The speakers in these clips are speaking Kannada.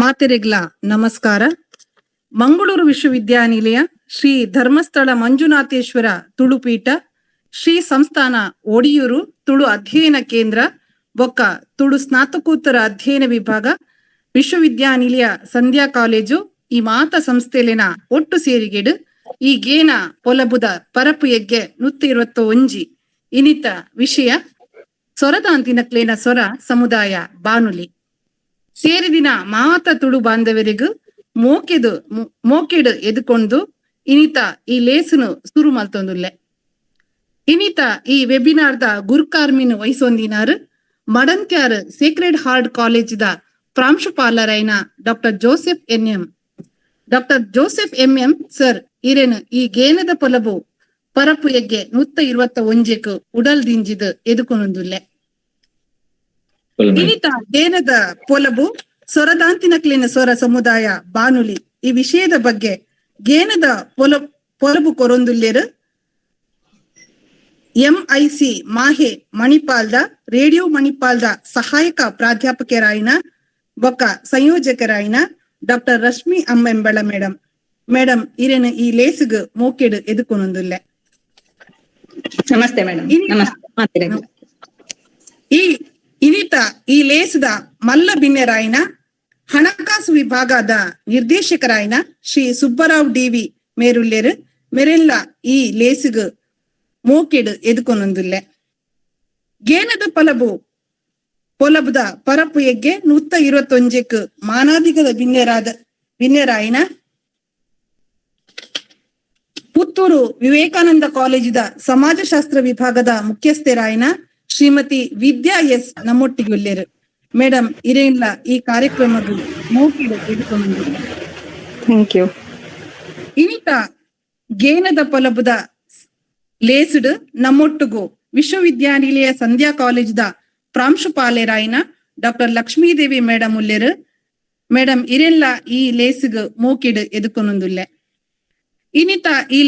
ಮಾತೆರೆಗ್ಲ ನಮಸ್ಕಾರ. ಮಂಗಳೂರು ವಿಶ್ವವಿದ್ಯಾನಿಲಯ ಶ್ರೀ ಧರ್ಮಸ್ಥಳ ಮಂಜುನಾಥೇಶ್ವರ ತುಳುಪೀಠ ಶ್ರೀ ಸಂಸ್ಥಾನ ಒಡಿಯೂರು ತುಳು ಅಧ್ಯಯನ ಕೇಂದ್ರ ಬೊಕ್ಕ ತುಳು ಸ್ನಾತಕೋತ್ತರ ಅಧ್ಯಯನ ವಿಭಾಗ ವಿಶ್ವವಿದ್ಯಾನಿಲಯ ಸಂಧ್ಯಾ ಕಾಲೇಜು ಈ ಮಾತ ಸಂಸ್ಥೆಲಿನ ಒಟ್ಟು ಸೇರಿಗೆಡು ಈ ಗೇನ ಪೊಲಬುದ ಪರಪು ಎಗ್ಗೆ 121 ಇನಿತ ವಿಷಯ ಸೊರದಾಂತಿನಕ್ಲೇನ ಸೊರ ಸಮುದಾಯ ಬಾನುಲಿ ಸೇರಿದಿನ ಮಾತ ತುಳು ಬಾಂಧವರಿಗೂ ಮೋಕೆಡು ಎದುಕೊಂಡು ಇನಿತ ಈ ಲೇಸುನು ಶುರು ಮಲ್ತೊಂದುಲ್ಲೆ. ಇನಿತ ಈ ವೆಬಿನಾರ್ದ ಗುರುಕಾರ್ಮಿನ ವಹಿಸೊಂದಿನಾರು ಮಡಂತ್ಯಾರ್ ಸೇಕ್ರೆಡ್ ಹಾರ್ಟ್ ಕಾಲೇಜಿದ ಪ್ರಾಂಶುಪಾಲರೈನ ಡಾಕ್ಟರ್ ಜೋಸೆಫ್ ಎಂ ಸರ್ ಇರೇನು ಈ ಗೇನದ ಪೊಲಬು ಪರಪು ಎಗ್ಗೆ 121 ಉಡಲ್ ದಿಂಜಿದು ಎದುಕೊನೊಂದುಲ್ಲೆ. ಇನಿತ ಗೇನದ ಪೊಲಬು ಸೊರದಾಂತಿನಕ್ಲಿನ ಸ್ವರ ಸಮುದಾಯ ಬಾನುಲಿ ಈ ವಿಷಯದ ಬಗ್ಗೆ ಗೇನದ ಪೊಲಬು ಕೊರೊಂದುಲ್ಲೇರು MIC ಮಾಹೆ ಮಣಿಪಾಲ್ದ ರೇಡಿಯೋ ಮಣಿಪಾಲ್ದ ಸಹಾಯಕ ಪ್ರಾಧ್ಯಾಪಕರಾಯಿನ ಬೊಕ್ಕ ಸಂಯೋಜಕರಾಯಿನ ಡಾಕ್ಟರ್ ರಶ್ಮಿ ಅಮ್ಮೆಂಬಳ ಮೇಡಂ ಇರೇನು ಈ ಲೇಸುಗು ಮೋಕೆಡು ಎದುಕೊನೊಂದುಲ್ಲೆ. ನಮಸ್ತೆ ಮೇಡಂ. ಇನಿತ ಈ ಲೇಸದ ಮಲ್ಲ ಬಿನ್ನೆರಾಯಿನ ಹಣಕಾಸು ವಿಭಾಗದ ನಿರ್ದೇಶಕರಾಯಿನ ಶ್ರೀ ಸುಬ್ಬರಾವ್ ಡಿವಿ ಮೇರುಲ್ಲೇರು ಮೆರೆಲ್ಲ ಈ ಲೇಸುಗು ಮೋಕೆಡು ಎದುಕೊನೊಂದುಲ್ಲೆ. ಗೇನದ ಪೊಲಬುದ ಪರಪು ಎಗ್ಗೆ 121 ಮಾನಾದಿಗದ ಬಿನ್ನೆರಾಯಿನ ಪುತ್ತೂರು ವಿವೇಕಾನಂದ ಕಾಲೇಜಿದ ಸಮಾಜಶಾಸ್ತ್ರ ವಿಭಾಗದ ಮುಖ್ಯಸ್ಥರಾಯಿನ ಶ್ರೀಮತಿ ವಿದ್ಯಾ ಎಸ್ ನಮ್ಮೊಟ್ಟಿಗುಲ್ಲೇರು ಮೇಡಂ ಇರೆಲ್ಲ ಈ ಕಾರ್ಯಕ್ರಮಗಳು ಮೋಕೆಡು ಎದುಕೊನೊಂದುಲ್ಲೆ. Thank you. ಇನಿತ ಗೇನದ ಪೊಲಬುದ ಲೇಸುಡು ನಮ್ಮೊಟ್ಟುಗು ವಿಶ್ವವಿದ್ಯಾನಿಲಯ ಸಂಧ್ಯಾ ಕಾಲೇಜಿದ ಪ್ರಾಂಶುಪಾಲರಾಯಿನ ಡಾಕ್ಟರ್ ಲಕ್ಷ್ಮೀದೇವಿ ಮೇಡಂ ಉಲ್ಲೇರು ಮೇಡಂ ಇರೆಲ್ಲ ಈ ಲೇಸುಗು ಮೋಕೆಡು ಎದುಕೊನೊಂದುಲ್ಲೆ. ಇನಿತ ಈ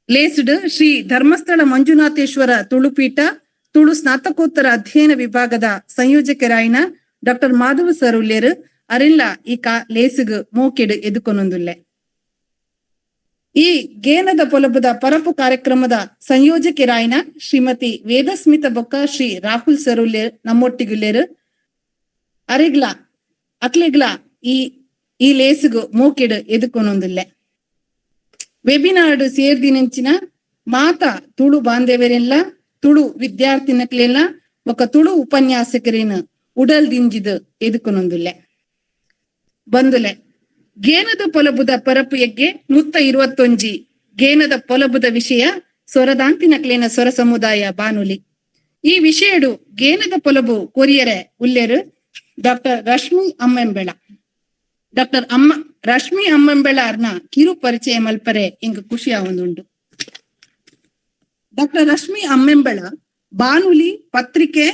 ಲೇಸುಡು ಶ್ರೀ ಧರ್ಮಸ್ಥಳ ಮಂಜುನಾಥೇಶ್ವರ ತುಳುಪೀಠ ತುಳು ಸ್ನಾತಕೋತ್ತರ ಅಧ್ಯಯನ ವಿಭಾಗದ ಸಂಯೋಜಕರಾಯಿನ ಡಾಕ್ಟರ್ ಮಾಧವ ಸರ್ ಉಲ್ಲೇರು ಅರೆಲ್ಲ ಈ ಲೇಸುಗು ಮೋಕೆಡು ಎದುಕೊನೊಂದುಲ್ಲೆ. ಈ ಗೇನದ ಪೊಲಬುದ ಪರಪು ಕಾರ್ಯಕ್ರಮದ ಸಂಯೋಜಕರಾಯಿನ ಶ್ರೀಮತಿ ವೇದಸ್ಮಿತ ಬೊಕ್ಕ ಶ್ರೀ ರಾಹುಲ್ ಸರ್ ಉಲ್ಲೇರು ನಮ್ಮೊಟ್ಟಿಗುಲ್ಲೇರು ಅಕ್ಲೆಗ್ಲ ಈ ಲೇಸುಗು ಮೋಕೆಡು ಎದುಕೊನೊಂದುಲ್ಲೆ. ವೆಬಿನಾರ್ಡ್ ಸೇರ್ದಿನಂಚಿನ ಮಾತ ತುಳು ಬಾಂಧವರೆಲ್ಲ ತುಳು ವಿದ್ಯಾರ್ಥಿನಕ್ಲೆಲ್ಲ ఒక ತುಳು ಉಪನ್ಯಾಸಕರೇನು ಉಡಲ್ ದಿಂಜಿದು ಎದುಕೊನೊಂದುಲ್ಲೆ. ಬಂದುಲೆ ಗೇನದ ಪೊಲಬುದ ಪರಪು ಎಗ್ಗೆ 121 ಗೇನದ ಪೊಲಬುದ ವಿಷಯ ಸೊರದಾಂತಿನಕ್ಲೇನ ಸ್ವರ ಸಮುದಾಯ ಬಾನುಲಿ ಈ ವಿಷಯಡು ಗೇನದ ಪೊಲಬು ಕೊರಿಯರೆ ಉಲ್ಲೇರು ಡಾಕ್ಟರ್ ರಶ್ಮಿ ಅಮ್ಮೆಂಬೆಳ ಅರ್ನ ಕಿರು ಪರಿಚಯ ಮಲ್ಪರೆ ಇಂಗ ಖುಷಿ ಆವೊಂದುಂಡು. ಡಾಕ್ಟರ್ ರಶ್ಮಿ ಅಮ್ಮೆಂಬೆಳ ಬಾನುಲಿ ಪತ್ರಿಕೆ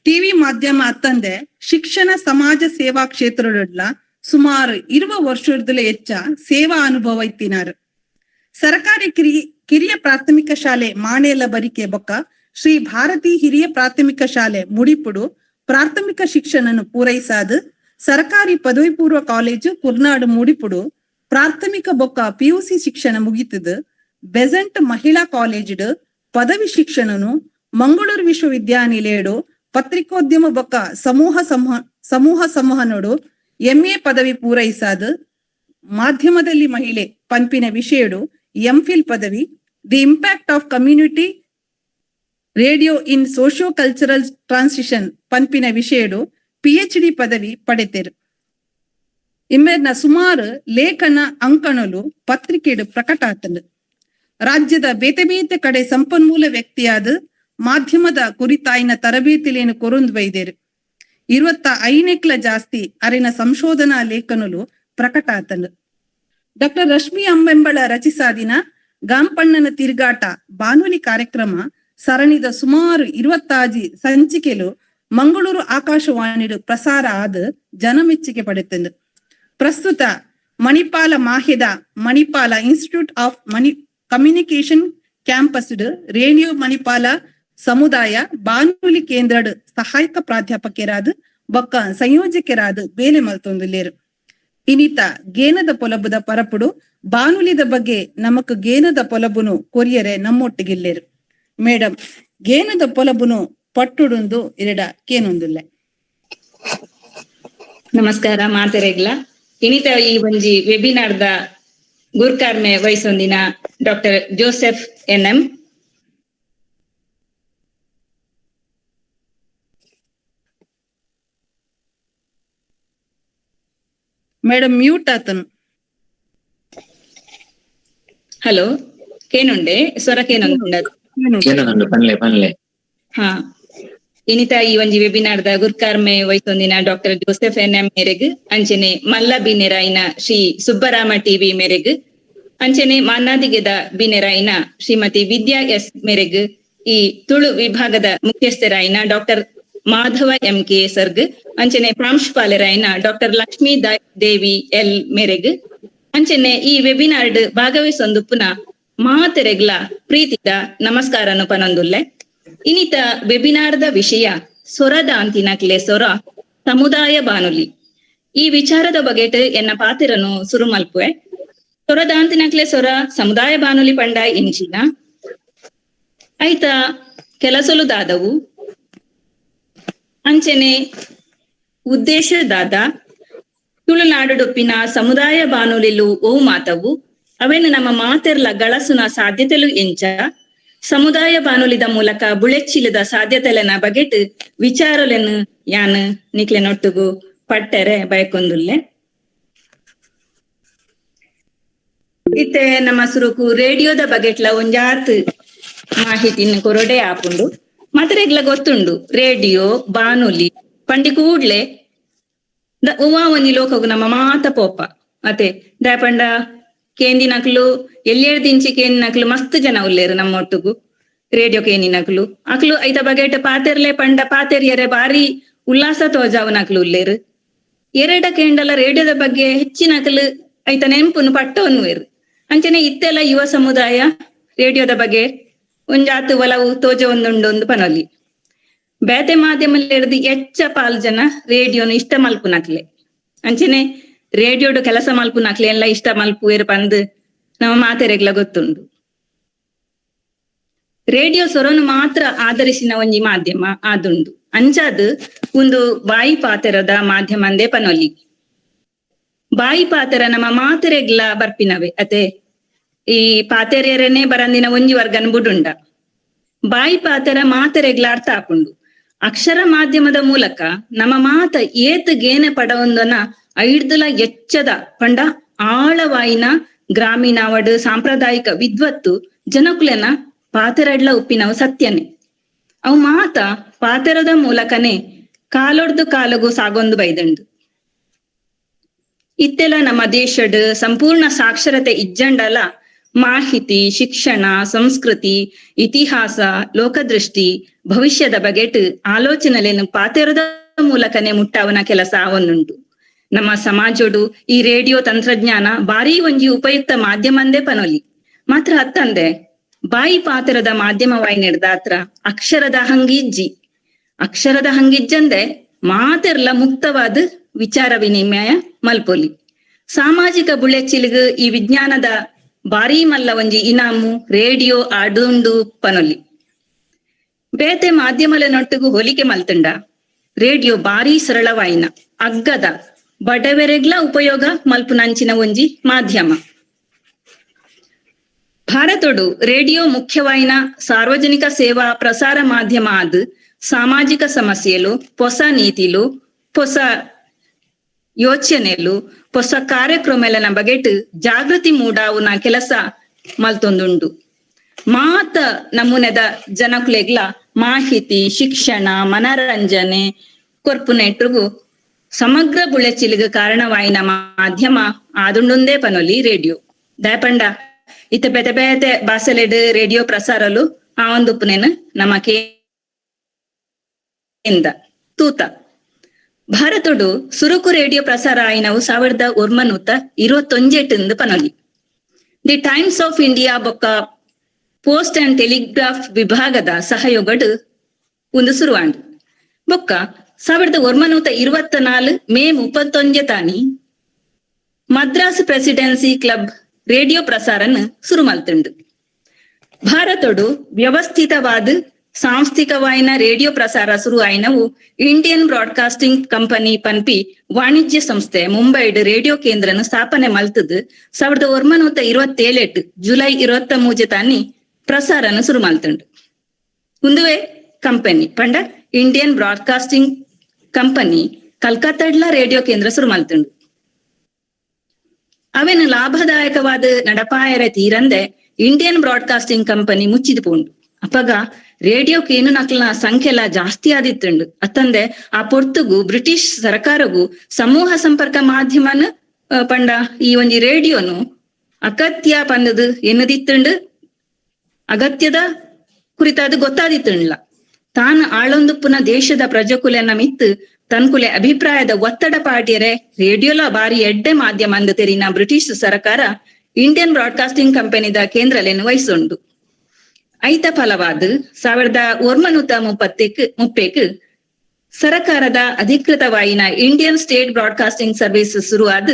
ಟಿವಿ ಮಾಧ್ಯಮ ಅತ್ತಂದೆ ಶಿಕ್ಷಣ ಸಮಾಜ ಸೇವಾ ಕ್ಷೇತ್ರಡ್ಲ ಸುಮಾರು 20 ವರ್ಷದಲ್ಲೇ ಹೆಚ್ಚ ಸೇವಾ ಅನುಭವ ಇತ್ತಿನಾರು. ಸರ್ಕಾರಿ ಕಿರಿಯ ಪ್ರಾಥಮಿಕ ಶಾಲೆ ಮಾಣೇಲ ಬರಿಕೆ ಬೊಕ್ಕ ಶ್ರೀ ಭಾರತಿ ಹಿರಿಯ ಪ್ರಾಥಮಿಕ ಶಾಲೆ ಮುಡಿಪುಡು ಪ್ರಾಥಮಿಕ ಶಿಕ್ಷಣನು ಪೂರೈಸಾದು ಸರ್ಕಾರಿ ಪದವಿ ಪೂರ್ವ ಕಾಲೇಜು ಕುರ್ನಾಡು ಮುಡಿಪುಡು ಪ್ರಾಥಮಿಕ ಬೊಕ್ಕ PUC ಶಿಕ್ಷಣ ಮುಗಿತದು. ಬೆಸೆಂಟ್ ಮಹಿಳಾ ಕಾಲೇಜುಡು ಪದವಿ ಶಿಕ್ಷಣನು ಮಂಗಳೂರು ವಿಶ್ವವಿದ್ಯಾನಿಲಯಡು ಪತ್ರಿಕೋದ್ಯಮ ಬೊಕ್ಕ ಸಮೂಹ ಸಂವಹನಡು MA ಪದವಿ ಪೂರೈಸಾದು ಮಾಧ್ಯಮದಲ್ಲಿ ಮಹಿಳೆ ಪಂಪಿನ ವಿಷಯಡು MPhil ಪದವಿ the impact of community radio in socio cultural transition ಪಂಪಿನ ವಿಷಯಡು PhD ಪದವಿ ಪಡೆತೆರು. ಇಮ್ಮೆರ್ನ ಸುಮಾರು ಲೇಖನ ಅಂಕಣಲು ಪತ್ರಿಕೆಡು ಪ್ರಕಟ ಆತನು. ರಾಜ್ಯದ ಬೇತೆ ಕಡೆ ಸಂಪನ್ಮೂಲ ವ್ಯಕ್ತಿಯಾದ ಮಾಧ್ಯಮದ ಕುರಿತಾಯಿನ ತರಬೇತಿಲೇನು ಕೊರೊಂದು ಬೈದೇರು 25 ಜಾಸ್ತಿ ಅರಿನ ಸಂಶೋಧನಾ ಲೇಖನಲು ಪ್ರಕಟ ಆತನು. ಡಾಕ್ಟರ್ ರಶ್ಮಿ ಅಮ್ಮೆಂಬಳ ರಚಿಸಾದಿನ ಗಾಂಪಣ್ಣನ ತಿರುಗಾಟ ಬಾನುಲಿ ಕಾರ್ಯಕ್ರಮ ಸರಣಿದ ಸುಮಾರು 26 ಸಂಚಿಕೆಲು ಮಂಗಳೂರು ಆಕಾಶವಾಣಿಡು ಪ್ರಸಾರ ಆದ ಜನಮೆಚ್ಚುಗೆ ಪಡೆತಂದು. ಪ್ರಸ್ತುತ ಮಣಿಪಾಲ ಮಾಹೆದ Manipal institute of communication campus radio Manipal ಸಮುದಾಯ ಬಾನುಲಿ ಕೇಂದ್ರಡ್ ಸಹಾಯಕ ಪ್ರಾಧ್ಯಾಪಕರಾದ ಬೊಕ್ಕ ಸಂಯೋಜಕರಾದ ಬೇಲೆ ಮಲ್ತೊಂದುಲ್ಲೇರು. ಇನಿತ ಗೇನದ ಪೊಲಬುದ ಪರಪುಡು ಬಾನುಲಿದ ಬಗ್ಗೆ ನಮಕ್ ಗೇನದ ಪೊಲಬುನು ಕೊರಿಯರೆ ನಮ್ಮೊಟ್ಟಿಗಿಲ್ಲೇರು. ಮೇಡಮ್, ಗೇನದ ಪೊಲಬುನು ಪಟ್ಟುಡುಂದು ಇರಡ ಕೇನೊಂದುಲ್ಲೆ. ನಮಸ್ಕಾರ ಮಾತೆರೆಗ್ಲ. ಇನಿತ ಈ ಒಂಜಿ ವೆಬಿನಾರ್ದ ಗುರ್ಕಾರ್ಮೆ ವಹಿಸೊಂದಿನ doctor Joseph NM. Madam mute ಆತನು. ಹಲೋ, ಕೇನುಂಡೆ ಸ್ವರ ಕೇನೊಂದುಂಡ? ಹಾ, ಇನಿತ ಈ ಒಂಜಿ ವೆಬಿನಾರ್ದ ಗುರ್ಕಾರ್ಮೆ ವಹಿಸೊಂದಿನ ಡಾಕ್ಟರ್ ಜೋಸೆಫ್ NM ಮೇರೆಗ್ ಅಂಚನೆ ಮಲ್ಲ ಬಿನೆರಾಯಿನ ಶ್ರೀ ಸುಬ್ಬರಾಮ TV ಮೇರೆಗ್ ಅಂಚನೆ ಮಾನ್ನಾದಿಗೆದ ಬಿನೆರಾಯಿನ ಶ್ರೀಮತಿ ವಿದ್ಯಾ S ಮೇರೆಗ್ ಈ ತುಳು ವಿಭಾಗದ ಮುಖ್ಯಸ್ಥರಾಯಿನ ಡಾಕ್ಟರ್ ಮಾಧವ MK ಸರ್ಗ್ ಅಂಚನೆ ಪ್ರಾಂಶುಪಾಲರಾಯಿನ ಡಾಕ್ಟರ್ ಲಕ್ಷ್ಮೀ ದೇವಿ L ಮೇರೆಗ್ ಅಂಚನೆ ಈ ವೆಬಿನಾರ್ಡ್ ಭಾಗವಹಿಸೊಂದುಪ್ಪುನ ಮಾತೆರೆಗ್ಲ ಪ್ರೀತಿದ ನಮಸ್ಕಾರನು ಪನೊಂದುಲ್ಲೆ. ಇನಿತ ವೆಬಿನಾರ್ದ ವಿಷಯ ಸೊರದ ಅಂತಿನಕ್ಲೆ ಸೊರ ಸಮುದಾಯ ಬಾನುಲಿ. ಈ ವಿಚಾರದ ಬಗೆಟ್ ಎನ್ನ ಪಾತೆರನು ಸುರು ಮಲ್ಪುವೆ. ಸೊರದ ಅಂತಿನಕ್ಲೆ ಸೊರ ಸಮುದಾಯ ಬಾನುಲಿ ಪಂಡ ಎಂಚಿನ ಐತ ಕೆಲಸಲು ದಾದವು ಅಂಚನೆ ಉದ್ದೇಶದಾದ ತುಳುನಾಡುಡುಪ್ಪಿನ ಸಮುದಾಯ ಬಾನುಲಿಲು ಓ ಮಾತವು ಅವೇನು ನಮ್ಮ ಮಾತೆರ್ಲ ಗಳಸುನ ಸಾಧ್ಯತೆಲು ಎಂಚ ಸಮುದಾಯ ಬಾನುಲಿದ ಮೂಲಕ ಬುಳೆಚ್ಚಿಲದ ಸಾಧ್ಯತೆಲೆನ ಬಗೆಟ್ ವಿಚಾರಲೆನ್ ಯಾನ್ ನಿಕ್ಲೆನೊಟ್ಟುಗು ಪಟ್ಟರೆ ಬಯಕೊಂದುಲ್ಲೆ. ಇತ್ತೆ ನಮ್ಮ ಸುರುಕು ರೇಡಿಯೋದ ಬಗೆಟ್ಲ ಒಂಜಾತ್ ಮಾಹಿತಿನ ಕೊರೊಡೆ ಆಪುಂಡು. ಮಾತೆರೆಗ್ಲ ಗೊತ್ತುಂಡು ರೇಡಿಯೋ ಬಾನುಲಿ ಪಂಡಿ ಕೂಡ್ಲೆ ಉವಾ ಒಂಜಿ ಲೋಕಗು ನಮ್ಮ ಮಾತ ಪೋಪ ಮತ್ತೆ ದಾಯಪಂಡ ಕೇಂದಿನಕ್ಲು ಎಲ್ಲೇಳ್ದಿಂಚಿ ಕೇಂದಿನಕ್ಲು ಮಸ್ತ್ ಜನ ಉಲ್ಲೇರು ನಮ್ಮೊಟ್ಟುಗು ರೇಡಿಯೋ ಕೇಂದಿನಕ್ಲು ಅಕ್ಲು ಐತ ಬಗೆಟ್ ಪಾತೆರ್ಲೆ ಪಂಡ ಪಾತೆರಿಯರೆ ಬಾರಿ ಉಲ್ಲಾಸ ತೋಜಾವನಕ್ಲು ಉಲ್ಲೇರು. ಎರಡ ಕೇಂಡಲ ರೇಡಿಯೋದ ಬಗ್ಗೆ ಹೆಚ್ಚಿನಕ್ಲು ಐತ ನೆಂಪುನು ಪಟ್ಟೊನ್ವೇರು. ಅಂಚನೆ ಇತ್ತೆಲ್ಲ ಯುವ ಸಮುದಾಯ ರೇಡಿಯೋದ ಬಗ್ಗೆ ಒಂಜಾತು ಒಲವು ತೋಜ ಒಂದುಂಡು ಪನೊಲಿ. ಬೇತೆ ಮಾಧ್ಯಮಲ್ಲಿ ಹಿಡಿದು ಹೆಚ್ಚ ಪಾಲ್ ಜನ ರೇಡಿಯೋನು ಇಷ್ಟ ಮಲ್ಪುನಕ್ಲೆ ಅಂಚನೆ ರೇಡಿಯೋಡು ಕೆಲಸ ಮಲ್ಪುನಕ್ಲೆ ಎಲ್ಲ ಇಷ್ಟ ಮಲ್ಪುವೇರು ಪಂದ್ ನಮ್ಮ ಮಾತೆರೆಗ್ಲ ಗೊತ್ತುಂಡು. ರೇಡಿಯೋ ಸೊರನು ಮಾತ್ರ ಆಧರಿಸಿನ ಒಂಜಿ ಮಾಧ್ಯಮ ಆದುಂಡು. ಅಂಚಾದ್ ಒಂದು ಬಾಯಿ ಪಾತೆರದ ಮಾಧ್ಯಮ ಅಂದೇ ಪನೊಲಿ. ಬಾಯಿ ಪಾತೆರ ನಮ್ಮ ಮಾತೆರೆಗ್ಲ ಬರ್ಪಿನವೆ ಅತೆ ಈ ಪಾತೆರೆಯರನ್ನೇ ಬರಂದಿನ ಒಂಜಿ ವರ್ಗನ್ ಬುಡುಂಡ. ಬಾಯಿ ಪಾತೆರ ಮಾತೆರೆಗ್ಲ ಅರ್ಥ ಆಪುಂಡು. ಅಕ್ಷರ ಮಾಧ್ಯಮದ ಮೂಲಕ ನಮ್ಮ ಮಾತ ಏತ್ ಗೇನೆ ಪಡವೊಂದನ ಐಡ್ದಲ ಎಚ್ಚದ ಪಂಡ ಆಳವಾಯಿನ ಗ್ರಾಮೀಣವಡ್ ಸಾಂಪ್ರದಾಯಿಕ ವಿದ್ವತ್ತು ಜನಕುಲೆನ ಪಾತೆರಡ್ಲ ಉಪ್ಪಿನವು ಸತ್ಯನೇ. ಅವು ಮಾತ ಪಾತೆರದ ಮೂಲಕನೇ ಕಾಲೊಡ್ದು ಕಾಲಗು ಸಾಗೊಂದು ಬೈದಂಡು. ಇತ್ತೆಲ ನಮ್ಮ ದೇಶಡ್ ಸಂಪೂರ್ಣ ಸಾಕ್ಷರತೆ ಇಜ್ಜಂಡಲ ಮಾಹಿತಿ, ಶಿಕ್ಷಣ, ಸಂಸ್ಕೃತಿ, ಇತಿಹಾಸ, ಲೋಕದೃಷ್ಟಿ, ಭವಿಷ್ಯದ ಬಗೆಟ್ ಆಲೋಚನೆಲೆನು ಪಾತೆರದ ಮೂಲಕನೇ ಮುಟ್ಟಾವನ ಕೆಲಸ ಆವೊಂದುಂಟು. ನಮ್ಮ ಸಮಾಜೋಡು ಈ ರೇಡಿಯೋ ತಂತ್ರಜ್ಞಾನ ಬಾರಿ ಒಂಜಿ ಉಪಯುಕ್ತ ಮಾಧ್ಯಮಂದೇ ಪನೊಲಿ. ಮಾತ್ರ ಅತ್ತಂದೆ ಬಾಯಿ ಪಾತೆರದ ಮಾಧ್ಯಮವಾಯಿ ನೆಡ್ದಾತ್ರ ಅಕ್ಷರದ ಹಂಗಿಜ್ಜಂದೆ ಮಾತೆರ್ಲ ಮುಕ್ತವಾದ ವಿಚಾರ ವಿನಿಮಯ ಮಲ್ಪೊಲಿ. ಸಾಮಾಜಿಕ ಬುಳೆಚ್ಚಿಲಿಗ್ ಈ ವಿಜ್ಞಾನದ ಬಾರಿ ಮಲ್ಲ ಒಂಜಿ ಇನಾಮು ರೇಡಿಯೋ ಆಡುಂಡು ಪನೊಲಿ. ಬೇತೆ ಮಾಧ್ಯಮಲೆನೊಟ್ಟಿಗೂ ಹೋಲಿಕೆ ಮಲ್ತಂಡ ರೇಡಿಯೋ ಬಾರಿ ಸರಳವಾಯಿನ ಅಗ್ಗದ ಬಡವೆರೆಗ್ಲ ಉಪಯೋಗ ಮಲ್ಪುನಂಚಿನ ಒಂಜಿ ಮಾಧ್ಯಮ. ಭಾರತೋಡು ರೇಡಿಯೋ ಮುಖ್ಯವಾಯಿನ ಸಾರ್ವಜನಿಕ ಸೇವಾ ಪ್ರಸಾರ ಮಾಧ್ಯಮ ಆದ್ ಸಾಮಾಜಿಕ ಸಮಸ್ಯೆಲು ಹೊಸ ನೀತಿಲು ಹೊಸ ಯೋಚನೆಲು ಹೊಸ ಕಾರ್ಯಕ್ರಮಲನ ಬಗೆಟ್ ಜಾಗೃತಿ ಮೂಡಾವುನ ಕೆಲಸ ಮಲ್ತೊಂದುಂಡು. ಮಾತ ನಮೂನೆದ ಜನಕುಲೆಗ್ಲ ಮಾಹಿತಿ, ಶಿಕ್ಷಣ, ಮನರಂಜನೆ ಕೊರ್ಪುನೆಟ್ರಿಗೂ ಸಮಗ್ರ ಬುಳೆಚಿಲಿಗ ಕಾರಣವಾಯಿನ ಮಾಧ್ಯಮ ಆದುಂಡುಂದೇ ಪನೊಲಿ ರೇಡಿಯೋ. ದಯಪಂಡ ಇತ್ತ ಬೇತೆ ಬೇತೆ ಭಾಷೆಲೆಡ್ ರೇಡಿಯೋ ಪ್ರಸಾರಲು ಆ ಒಂದುಪ್ಪುನೇನು ನಮ್ಮ ಕೇಂದ ತೂತ. ಭಾರತೋಡು ಸುರುಕು ರೇಡಿಯೋ ಪ್ರಸಾರ ಆಯಿನವು 1927 ಪನೊಲಿ. ದಿ ಟೈಮ್ಸ್ ಆಫ್ ಇಂಡಿಯಾ ಬೊಕ್ಕ ಪೋಸ್ಟ್ ಅಂಡ್ ಟೆಲಿಗ್ರಾಫ್ ವಿಭಾಗದ ಸಹಯೋಗಡ್ ಒಂದು ಸುರುವಾಂಡು. ಬೊಕ್ಕ 1924 ಮೇ 31 ತಾನಿ ಮದ್ರಾಸ್ ಪ್ರೆಸಿಡೆನ್ಸಿ ಕ್ಲಬ್ ರೇಡಿಯೋ ಪ್ರಸಾರನ ಶುರು ಮಲ್ತುಂಡು. ಭಾರತಡು ವ್ಯವಸ್ಥಿತವಾದ ಸಾಂಸ್ಥಿಕವಾಯಿನ ರೇಡಿಯೋ ಪ್ರಸಾರ ಶುರು ಆಯ್ನವು ಇಂಡಿಯನ್ ಬ್ರಾಡ್ಕಾಸ್ಟಿಂಗ್ ಕಂಪನಿ ಪನ್ಪಿ ವಾಣಿಜ್ಯ ಸಂಸ್ಥೆ ಮುಂಬೈಡ್ ರೇಡಿಯೋ ಕೇಂದ್ರನ ಸ್ಥಾಪನೆ ಮಲ್ತದು 1927 ಜುಲೈ 23 ತಾನಿ ಪ್ರಸಾರನ ಶುರು ಮಲ್ತುಂಡು. ಉಂದುವೆ ಕಂಪನಿ ಪಂಡ ಇಂಡಿಯನ್ ಬ್ರಾಡ್ಕಾಸ್ಟಿಂಗ್ ಕಂಪನಿ ಕಲ್ಕತ್ತಡ್ಲ ರೇಡಿಯೋ ಕೇಂದ್ರ ಶುರು ಮಲ್ತುಂಡು. ಅವೇನು ಲಾಭದಾಯಕವಾದ ನಡಪಾಯರ ತೀರಂದೆ ಇಂಡಿಯನ್ ಬ್ರಾಡ್ಕಾಸ್ಟಿಂಗ್ ಕಂಪನಿ ಮುಚ್ಚಿದು ಪೋಂಡು. ಅಪಗ ರೇಡಿಯೋಕ್ಕೇನು ನಕಲ್ನ ಸಂಖ್ಯೆಲ ಜಾಸ್ತಿ ಆದಿತ್ತುಂಡು. ಅತ್ತಂದೆ ಆ ಪೊರ್ತುಗು ಬ್ರಿಟಿಷ್ ಸರ್ಕಾರಗೂ ಸಮೂಹ ಸಂಪರ್ಕ ಮಾಧ್ಯಮನ ಪಂಡ ಈ ಒಂಜಿ ರೇಡಿಯೋನು ಅಗತ್ಯ ಪಂದದು ಎನ್ನದಿತ್ತುಂಡು. ಅಗತ್ಯದ ಕುರಿತಾದ ಗೊತ್ತಾದಿತ್ತುಂಡ್ಲ. ತಾನು ಆಳೊಂದುಪ್ಪುನ ದೇಶದ ಪ್ರಜಕುಲೆನ ಮಿತ್ತು ತನ್ಕುಲೆ ಅಭಿಪ್ರಾಯದ ಒತ್ತಡ ಪಾಟಿಯರೆ ರೇಡಿಯೋಲ ಬಾರಿ ಎಡ್ಡೆ ಮಾಧ್ಯಮ ಅಂದು ತೆರಿನ ಬ್ರಿಟಿಷ್ ಸರ್ಕಾರ ಇಂಡಿಯನ್ ಬ್ರಾಡ್ಕಾಸ್ಟಿಂಗ್ ಕಂಪನಿದ ಕೇಂದ್ರಲೆನ್ನು ವಹಿಸೊಂಡು. ಐತ ಫಲವಾದ 1930 ಸರಕಾರದ ಅಧಿಕೃತವಾಯಿನ ಇಂಡಿಯನ್ ಸ್ಟೇಟ್ ಬ್ರಾಡ್ಕಾಸ್ಟಿಂಗ್ ಸರ್ವಿಸ್ ಶುರುವಾದ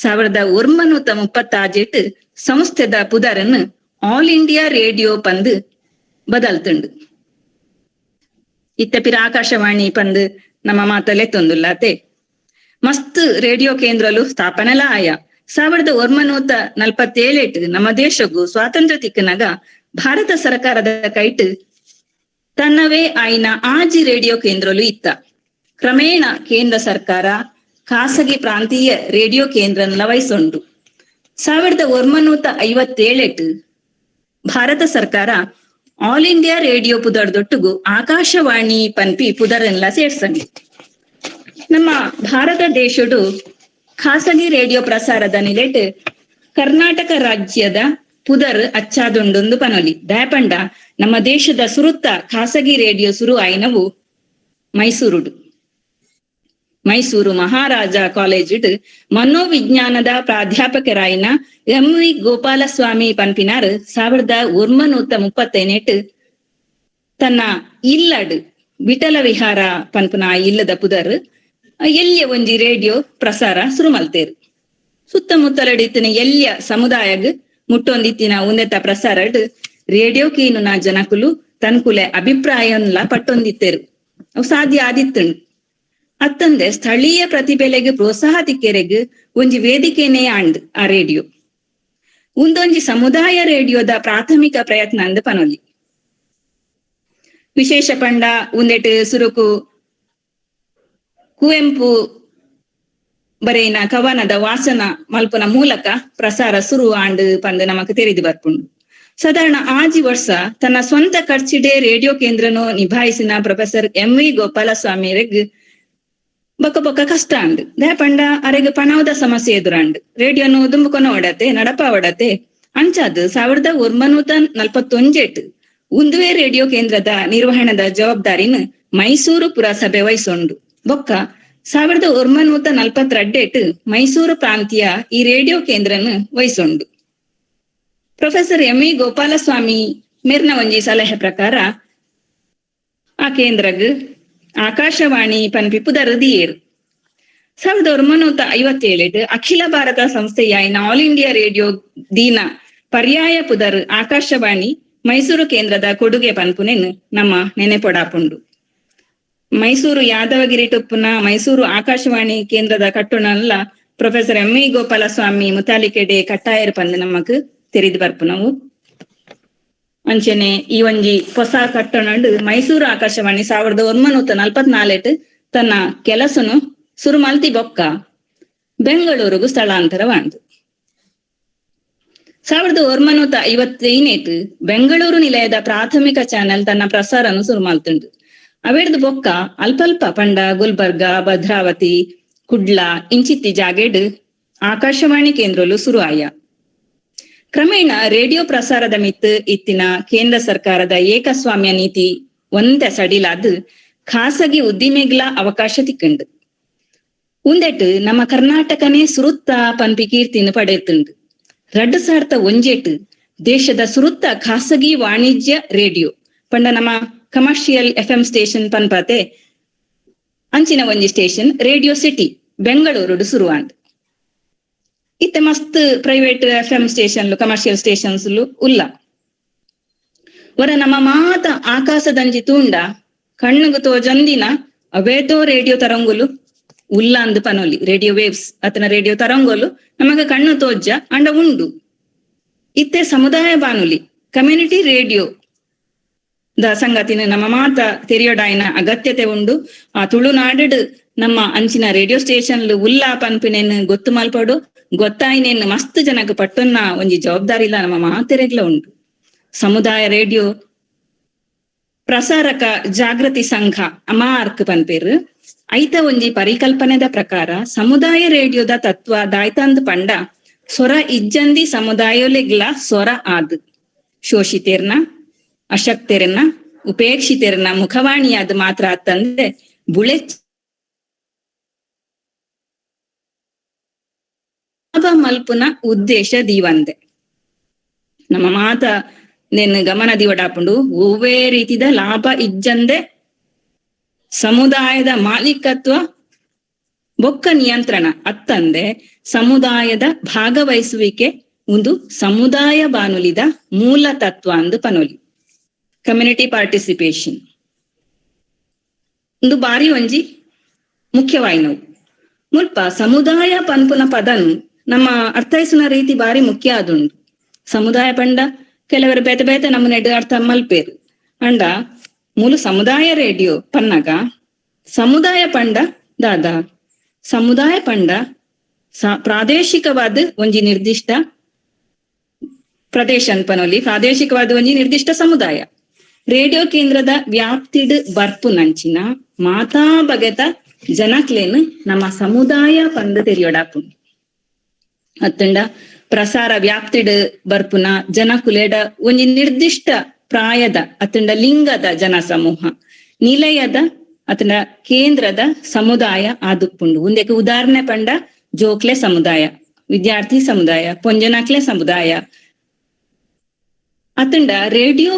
1936 ಸಂಸ್ಥೆದ ಪುದರನ್ನು ಆಲ್ ಇಂಡಿಯಾ ರೇಡಿಯೋ ಪಂದ್ ಬದಲ್ತುಂಡು. ಇತ್ತ ಪಿರ ಆಕಾಶವಾಣಿ ಪಂದ್ ನಮ್ಮ ಮಾತಲ್ಲೇ ತೊಂದುಲ್ಲಾತೆ ಮಸ್ತ್ ರೇಡಿಯೋ ಕೇಂದ್ರಲು ಸ್ಥಾಪನೆಲ ಆಯ. 1947 ನಮ್ಮ ದೇಶಗೂ ಸ್ವಾತಂತ್ರ್ಯ ತಿಕ್ಕನಾಗ ಭಾರತ ಸರ್ಕಾರದ ಕೈಟ್ ತನ್ನವೇ ಆಯ್ನ ಆಜಿ ರೇಡಿಯೋ ಕೇಂದ್ರಲು ಇತ್ತ. ಕ್ರಮೇಣ ಕೇಂದ್ರ ಸರ್ಕಾರ ಖಾಸಗಿ ಪ್ರಾಂತೀಯ ರೇಡಿಯೋ ಕೇಂದ್ರನ ವಹಿಸೊಂಡು. 1957 ಭಾರತ ಸರ್ಕಾರ ಆಲ್ ಇಂಡಿಯಾ ರೇಡಿಯೋ ಪುದರ್ದೊಟ್ಟುಗು ಆಕಾಶವಾಣಿ ಪನ್ಪಿ ಪುದರನ್ಲ ಸೇರ್ಸಂಡು. ನಮ್ಮ ಭಾರತ ದೇಶಡು ಖಾಸಗಿ ರೇಡಿಯೋ ಪ್ರಸಾರದ ನಿಲೆಟ್ ಕರ್ನಾಟಕ ರಾಜ್ಯದ ಪುದರ್ ಅಚ್ಚಾದೊಂದೊಂದು ಪನೊಲಿ ದಯಪಂಡ ನಮ್ಮ ದೇಶದ ಸುರುತ್ತ ಖಾಸಗಿ ರೇಡಿಯೋ ಶುರು ಆಯ್ನವು ಮೈಸೂರುಡು. ಮೈಸೂರು ಮಹಾರಾಜ ಕಾಲೇಜ್ ಮನೋವಿಜ್ಞಾನದ ಪ್ರಾಧ್ಯಾಪಕರಾಯಿನ ಎಂ.ವಿ. ಗೋಪಾಲಸ್ವಾಮಿ ಪನ್ಪಿನಾರ್ 1938 ತನ್ನ ಇಲ್ಲಡ್ ವಿಠಲ ವಿಹಾರ ಪನ್ಪುನ ಇಲ್ಲದ ಪುದರ್ ಎಲ್ಯ ಒಂಜಿ ರೇಡಿಯೋ ಪ್ರಸಾರ ಶುರು ಮಲ್ತೇರು. ಸುತ್ತಮುತ್ತಲಡಿತ್ತಿನ ಎಲ್ಯ ಸಮುದಾಯಗ್ ಮುಟ್ಟೊಂದಿತ್ತಿನ ಉನ್ನತ ಪ್ರಸಾರಡ್ ರೇಡಿಯೋ ಕೀನುನ ಜನಕುಲು ತನ್ಕುಲೆ ಅಭಿಪ್ರಾಯನ್ಲ ಪಟ್ಟೊಂದಿತ್ತೇರು. ಅವು ಸಾಧ್ಯ ಆದಿತ್ತುಂಡು. ಅತ್ತಂದೆ ಸ್ಥಳೀಯ ಪ್ರತಿಭೆಲೆಗ್ ಪ್ರೋತ್ಸಾಹ ತಿಕ್ಕೆರೆಗ್ ಒಂಜಿ ವೇದಿಕೆನೇ ಆಂಡ್ ಆ ರೇಡಿಯೋ. ಉಂದೊಂಜಿ ಸಮುದಾಯ ರೇಡಿಯೋದ ಪ್ರಾಥಮಿಕ ಪ್ರಯತ್ನ ಅಂದ್ ಪನೊಲಿ. ವಿಶೇಷ ಪಂಡ ಉಂದೆಟ್ ಸುರುಕು ಕುವೆಂಪು ಬರೆಯಿನ ಕವನದ ವಾಚನ ಮಲ್ಪುನ ಮೂಲಕ ಪ್ರಸಾರ ಶುರು ಆಂಡ್ ಪಂದ್ ನಮಕ್ ತೆರಿದು ಬರ್ಪುಂಡು. ಸಾಧಾರಣ ಆಜಿ ವರ್ಷ ತನ್ನ ಸ್ವಂತ ಖರ್ಚಿಡೆ ರೇಡಿಯೋ ಕೇಂದ್ರನು ನಿಭಾಯಿಸಿನ ಪ್ರೊಫೆಸರ್ ಎಂ.ವಿ. ಗೋಪಾಲಸ್ವಾಮಿರೆಗ್ ಬೊಕ್ಕ ಬೊಕ್ಕ ಕಷ್ಟ ಅಂಡ್ ದಯಪಂಡ ಅರೆಗ್ ಪಣವದ ಸಮಸ್ಯೆ ಎದುರಾಂಡ್ ರೇಡಿಯೋನು ದುಂಬುಕೊನ ಒಡತೆ ನಡಪ ಒಡತೆ ಅಂಚಾದ್ 1941 ಉಂದುವೆ ರೇಡಿಯೋ ಕೇಂದ್ರದ ನಿರ್ವಹಣದ ಜವಾಬ್ದಾರಿನ ಮೈಸೂರು ಪುರಸಭೆ ವಹಿಸೊಂಡು. ಬೊಕ್ಕ 1942 ಮೈಸೂರು ಪ್ರಾಂತೀಯ ಈ ರೇಡಿಯೋ ಕೇಂದ್ರನು ವಹಿಸೊಂಡು. Professor M V. ಗೋಪಾಲಸ್ವಾಮಿ ಮೇರ್ನ ಒಂಜಿ ಸಲಹೆ ಪ್ರಕಾರ ಆ ಕೇಂದ್ರಗ್ ಆಕಾಶವಾಣಿ ಪನ್ಪಿ ಪುದರ್ ದಿಯೇರು. 1957 ಅಖಿಲ ಭಾರತ ಸಂಸ್ಥೆಯಾಯಿನ ಆಲ್ ಇಂಡಿಯಾ ರೇಡಿಯೋ ದೀನ ಪರ್ಯಾಯ ಪುದರ್ ಆಕಾಶವಾಣಿ ಮೈಸೂರು ಕೇಂದ್ರದ ಕೊಡುಗೆ ಪನ್ಪುನೆನ್ ನಮ್ಮ ನೆನೆಪೊಡಾಪುಂಡು. ಮೈಸೂರು ಯಾದವಗಿರಿ ಟುಪ್ಪುನ ಮೈಸೂರು ಆಕಾಶವಾಣಿ ಕೇಂದ್ರದ ಕಟ್ಟುನಲ್ಲ ಪ್ರೊಫೆಸರ್ ಎಂ.ವಿ. ಗೋಪಾಲಸ್ವಾಮಿ ಮುತಾಲಿಕೆಡೆ ಕಟ್ಟಾಯರ್ ಪಂದ್ ನಮಕ್ ತೆರಿದು ಬರ್ಪುನವು. ಅಂಚನೆ ಈ ಒಂಜಿ ಹೊಸ ಕಟ್ಟಣಂಡು ಮೈಸೂರು ಆಕಾಶವಾಣಿ 1944 ತನ್ನ ಕೆಲಸನು ಶುರು ಮಲ್ತಿ ಬೊಕ್ಕ ಬೆಂಗಳೂರಿಗೂ ಸ್ಥಳಾಂತರವಾಂಡು. 1958 ಬೆಂಗಳೂರು ನಿಲಯದ ಪ್ರಾಥಮಿಕ ಚಾನೆಲ್ ತನ್ನ ಪ್ರಸಾರನು ಶುರು ಮಲ್ತುಂಡು. ಅವೆಡ್ದು ಬೊಕ್ಕ ಅಲ್ಪಲ್ಪ ಪಂಡ ಗುಲ್ಬರ್ಗ, ಭದ್ರಾವತಿ, ಕುಡ್ಲ ಇಂಚಿತ್ತಿ ಜಾಗೆಡ್ ಆಕಾಶವಾಣಿ ಕೇಂದ್ರಲು ಶುರು ಆಯ. ಕ್ರಮೇಣ ರೇಡಿಯೋ ಪ್ರಸಾರದ ಮಿತ್ ಇತ್ತಿನ ಕೇಂದ್ರ ಸರ್ಕಾರದ ಏಕಸ್ವಾಮ್ಯ ನೀತಿ ಒಂದೆ ಸಡಿಲಾದ್ ಖಾಸಗಿ ಉದ್ದಿಮೆಗ್ಲ ಅವಕಾಶ ತಿಕ್ಕಂಡು. ಉಂದೆಟ್ ನಮ್ಮ ಕರ್ನಾಟಕನೇ ಸುರುತ್ತ ಪನ್ಪಿ ಕೀರ್ತಿನ ಪಡೆಯುತ್ತುಂಡು. 2001 ದೇಶದ ಸುರುತ್ತ ಖಾಸಗಿ ವಾಣಿಜ್ಯ ರೇಡಿಯೋ ಪಂಡ ನಮ್ಮ ಕಮರ್ಷಿಯಲ್ FM ಸ್ಟೇಷನ್ ಪನ್ಪತೆ ಅಂಚಿನ ಒಂಜಿ ಸ್ಟೇಷನ್ ರೇಡಿಯೋ ಸಿಟಿ ಬೆಂಗಳೂರುಡು ಶುರುವಾಂಡ್. ಇತ್ತೆ ಮಸ್ತ್ ಪ್ರೈವೇಟ್ FM ಸ್ಟೇಷನ್ಲು ಕಮರ್ಷಿಯಲ್ ಸ್ಟೇಷನ್ಸ್ಲು ಉಲ್ಲ. ವರ ನಮ್ಮ ಮಾತ ಆಕಾಶದಂಜಿ ತೂಂಡ ಕಣ್ಣುಗು ತೋಜಂದಿನ ಅವೇದೋ ರೇಡಿಯೋ ತರಂಗುಲು ಉಲ್ಲ ಅಂದು ಪನೊಲಿ. ರೇಡಿಯೋ ವೇವ್ಸ್ ಅತನ ರೇಡಿಯೋ ತರಂಗೋಲು ನಮಗ ಕಣ್ಣು ತೋಜ್ಜ ಅಂಡ ಉಂಡು. ಇತ್ತೆ ಸಮುದಾಯ ಬಾನುಲಿ ಕಮ್ಯುನಿಟಿ ರೇಡಿಯೋ ದ ಸಂಗತಿನ ನಮ್ಮ ಮಾತ ತೆರಿಯೋಡಾಯಿನ ಅಗತ್ಯತೆ ಉಂಡು. ಆ ತುಳುನಾಡು ನಮ್ಮ ಅಂಚಿನ ರೇಡಿಯೋ ಸ್ಟೇಷನ್ಲು ಉಲ್ಲ ಪನ್ಪಿನೇನ್ ಗೊತ್ತು ಮಲ್ಪಡು ಗೊತ್ತಾಯಿನೇನ್ ಮಸ್ತ್ ಜನಕ್ ಪಟ್ಟೊನ್ನ ಒಂಜಿ ಜವಾಬ್ದಾರಿ ಇಲ್ಲ ನಮ್ಮ ಮಾತೆರೆಗ್ಲ ಉಂಡು. ಸಮುದಾಯ ರೇಡಿಯೋ ಪ್ರಸಾರಕ ಜಾಗೃತಿ ಸಂಘ ಅಮಾರ್ಕ್ ಪನ್ಪೇರು ಐತ ಒಂಜಿ ಪರಿಕಲ್ಪನೆದ ಪ್ರಕಾರ ಸಮುದಾಯ ರೇಡಿಯೋದ ತತ್ವ ದಾಯ್ತಂದ್ ಪಂಡ ಸ್ವರ ಇಜ್ಜಂದಿ ಸಮುದಾಯೋಲೆಗ್ಲ ಸ್ವರ ಆದ್ ಶೋಷಿತೇರ್ನ ಅಶಕ್ತೇರ್ನ ಉಪೇಕ್ಷಿತೇರ್ನ ಮುಖವಾಣಿಯಾದ ಮಾತ್ರ ಆತಂದ್ರೆ ಬುಳೆ ಮಲ್ಪುನ ಉದ್ದೇಶ ದೀವಂದೆ. ನಮ್ಮ ಮಾತ ನೆನ್ ಗಮನ ದಿವಡಾಪುಂಡು ಓವೇ ರೀತಿದ ಲಾಭ ಇಜ್ಜಂದೆ ಸಮುದಾಯದ ಮಾಲೀಕತ್ವ ಬೊಕ್ಕ ನಿಯಂತ್ರಣ ಅತ್ತಂದೆ ಸಮುದಾಯದ ಭಾಗವಹಿಸುವಿಕೆ ಒಂದು ಸಮುದಾಯ ಬಾನುಲಿದ ಮೂಲ ತತ್ವ ಅಂದು ಪನೊಲಿ. ಕಮ್ಯುನಿಟಿ ಪಾರ್ಟಿಸಿಪೇಷನ್ ಒಂದು ಬಾರಿ ಒಂಜಿ ಮುಖ್ಯವಾಯಿನವು. ಮುಲ್ಪ ಸಮುದಾಯ ಪನ್ಪುನ ಪದನು ನಮ್ಮ ಅರ್ಥೈಸುನ ರೀತಿ ಬಾರಿ ಮುಖ್ಯ ಆದುಂಡು. ಸಮುದಾಯ ಪಂಡ ಕೆಲವರು ಬೇತೆ ಬೇತೆ ನಮ್ಮನೆಡ್ ಅರ್ಥ ಮಲ್ಪೇರು ಅಂಡ ಮೂಲು ಸಮುದಾಯ ರೇಡಿಯೋ ಪನ್ನಗ ಸಮುದಾಯ ಪಂಡ ದಾದ ಸಮುದಾಯ ಪಂಡ ಪ್ರಾದೇಶಿಕವಾದ ಒಂಜಿ ನಿರ್ದಿಷ್ಟ ಪ್ರದೇಶ ಅನ್ಪನೊಲಿ ಪ್ರಾದೇಶಿಕವಾದ ಒಂಜಿ ನಿರ್ದಿಷ್ಟ ಸಮುದಾಯ ರೇಡಿಯೋ ಕೇಂದ್ರದ ವ್ಯಾಪ್ತಿಡ್ ಬರ್ಪು ನಂಚಿನ ಮಾತಾ ಬಗೆತ ಜನಕ್ಲೇನು ನಮ್ಮ ಸಮುದಾಯ ಪಂದ ತೆರಿಯೋಡಾಪು ಅತ್ತಂಡ ಪ್ರಸಾರ ವ್ಯಾಪ್ತಿಡ್ ಬರ್ಪುನ ಜನಕುಲೆಡ ಒಂಜಿ ನಿರ್ದಿಷ್ಟ ಪ್ರಾಯದ ಅತ್ತಂಡ ಲಿಂಗದ ಜನ ಸಮೂಹ ನಿಲಯದ ಅತನ ಕೇಂದ್ರದ ಸಮುದಾಯ ಆದುಪ್ಪುಂಡು. ಒಂದಕ್ಕೆ ಉದಾಹರಣೆ ಪಂಡ ಜೋಕ್ಲೆ ಸಮುದಾಯ, ವಿದ್ಯಾರ್ಥಿ ಸಮುದಾಯ, ಪೊಂಜನಕ್ಲೆ ಸಮುದಾಯ. ಅತಂಡ ರೇಡಿಯೋ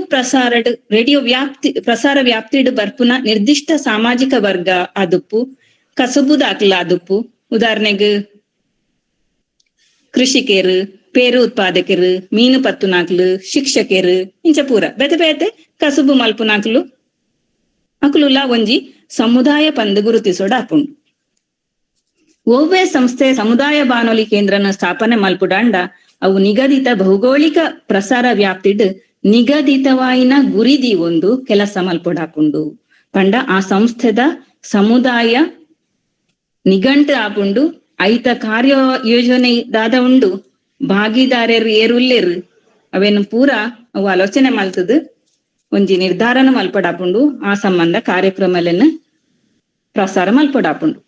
ಪ್ರಸಾರ ವ್ಯಾಪ್ತಿಡ್ ಬರ್ಪುನ ನಿರ್ದಿಷ್ಟ ಸಾಮಾಜಿಕ ವರ್ಗ ಆದುಪ್ಪು, ಕಸಬುದಾಕ್ಲ ಆದುಪ್ಪು. ಉದಾಹರಣೆಗೆ ಕೃಷಿಕೇರು, ಪೇರು ಉತ್ಪಾದಕರು, ಮೀನು ಪತ್ತುನಾಕ್ಲು, ಶಿಕ್ಷಕರು ಇಂಚ ಪೂರ ಬೇತೆ ಬೇತೆ ಕಸುಬು ಮಲ್ಪುನಾಕ್ಲು ಅಕ್ಲುಲ್ಲ ಒಂಜಿ ಸಮುದಾಯ ಪಂದ್ ಗುರುತಿಸೋಡ ಆಪುಂಡು. ಓವೇ ಸಂಸ್ಥೆ ಸಮುದಾಯ ಬಾನುಲಿ ಕೇಂದ್ರನ ಸ್ಥಾಪನೆ ಮಲ್ಪುಡಾಂಡ ಅವು ನಿಗದಿತ ಭೌಗೋಳಿಕ ಪ್ರಸಾರ ವ್ಯಾಪ್ತಿಡ್ ನಿಗದಿತವಾಯಿನ ಗುರಿದಿ ಒಂದು ಕೆಲಸ ಮಲ್ಪುಡಾಪುಂಡು ಪಂಡ ಆ ಸಂಸ್ಥೆದ ಸಮುದಾಯ ನಿಘಂಟು ಆಪುಂಡು. ಐತ ಕಾರ್ಯ ಯೋಜನೆ ದಾದ ಉಂಡು ಭಾಗಿದಾರರು ಏರುಲ್ಲೇರು ಅವೇನು ಪೂರ ಅವು ಆಲೋಚನೆ ಮಲ್ತದು ಒಂಜಿ ನಿರ್ಧಾರನ ಮಲ್ಪಡಾಪುಂಡು. ಆ ಸಂಬಂಧ ಕಾರ್ಯಕ್ರಮಗಳನ್ನು ಪ್ರಸಾರ ಮಲ್ಪಡಾಪುಂಡು.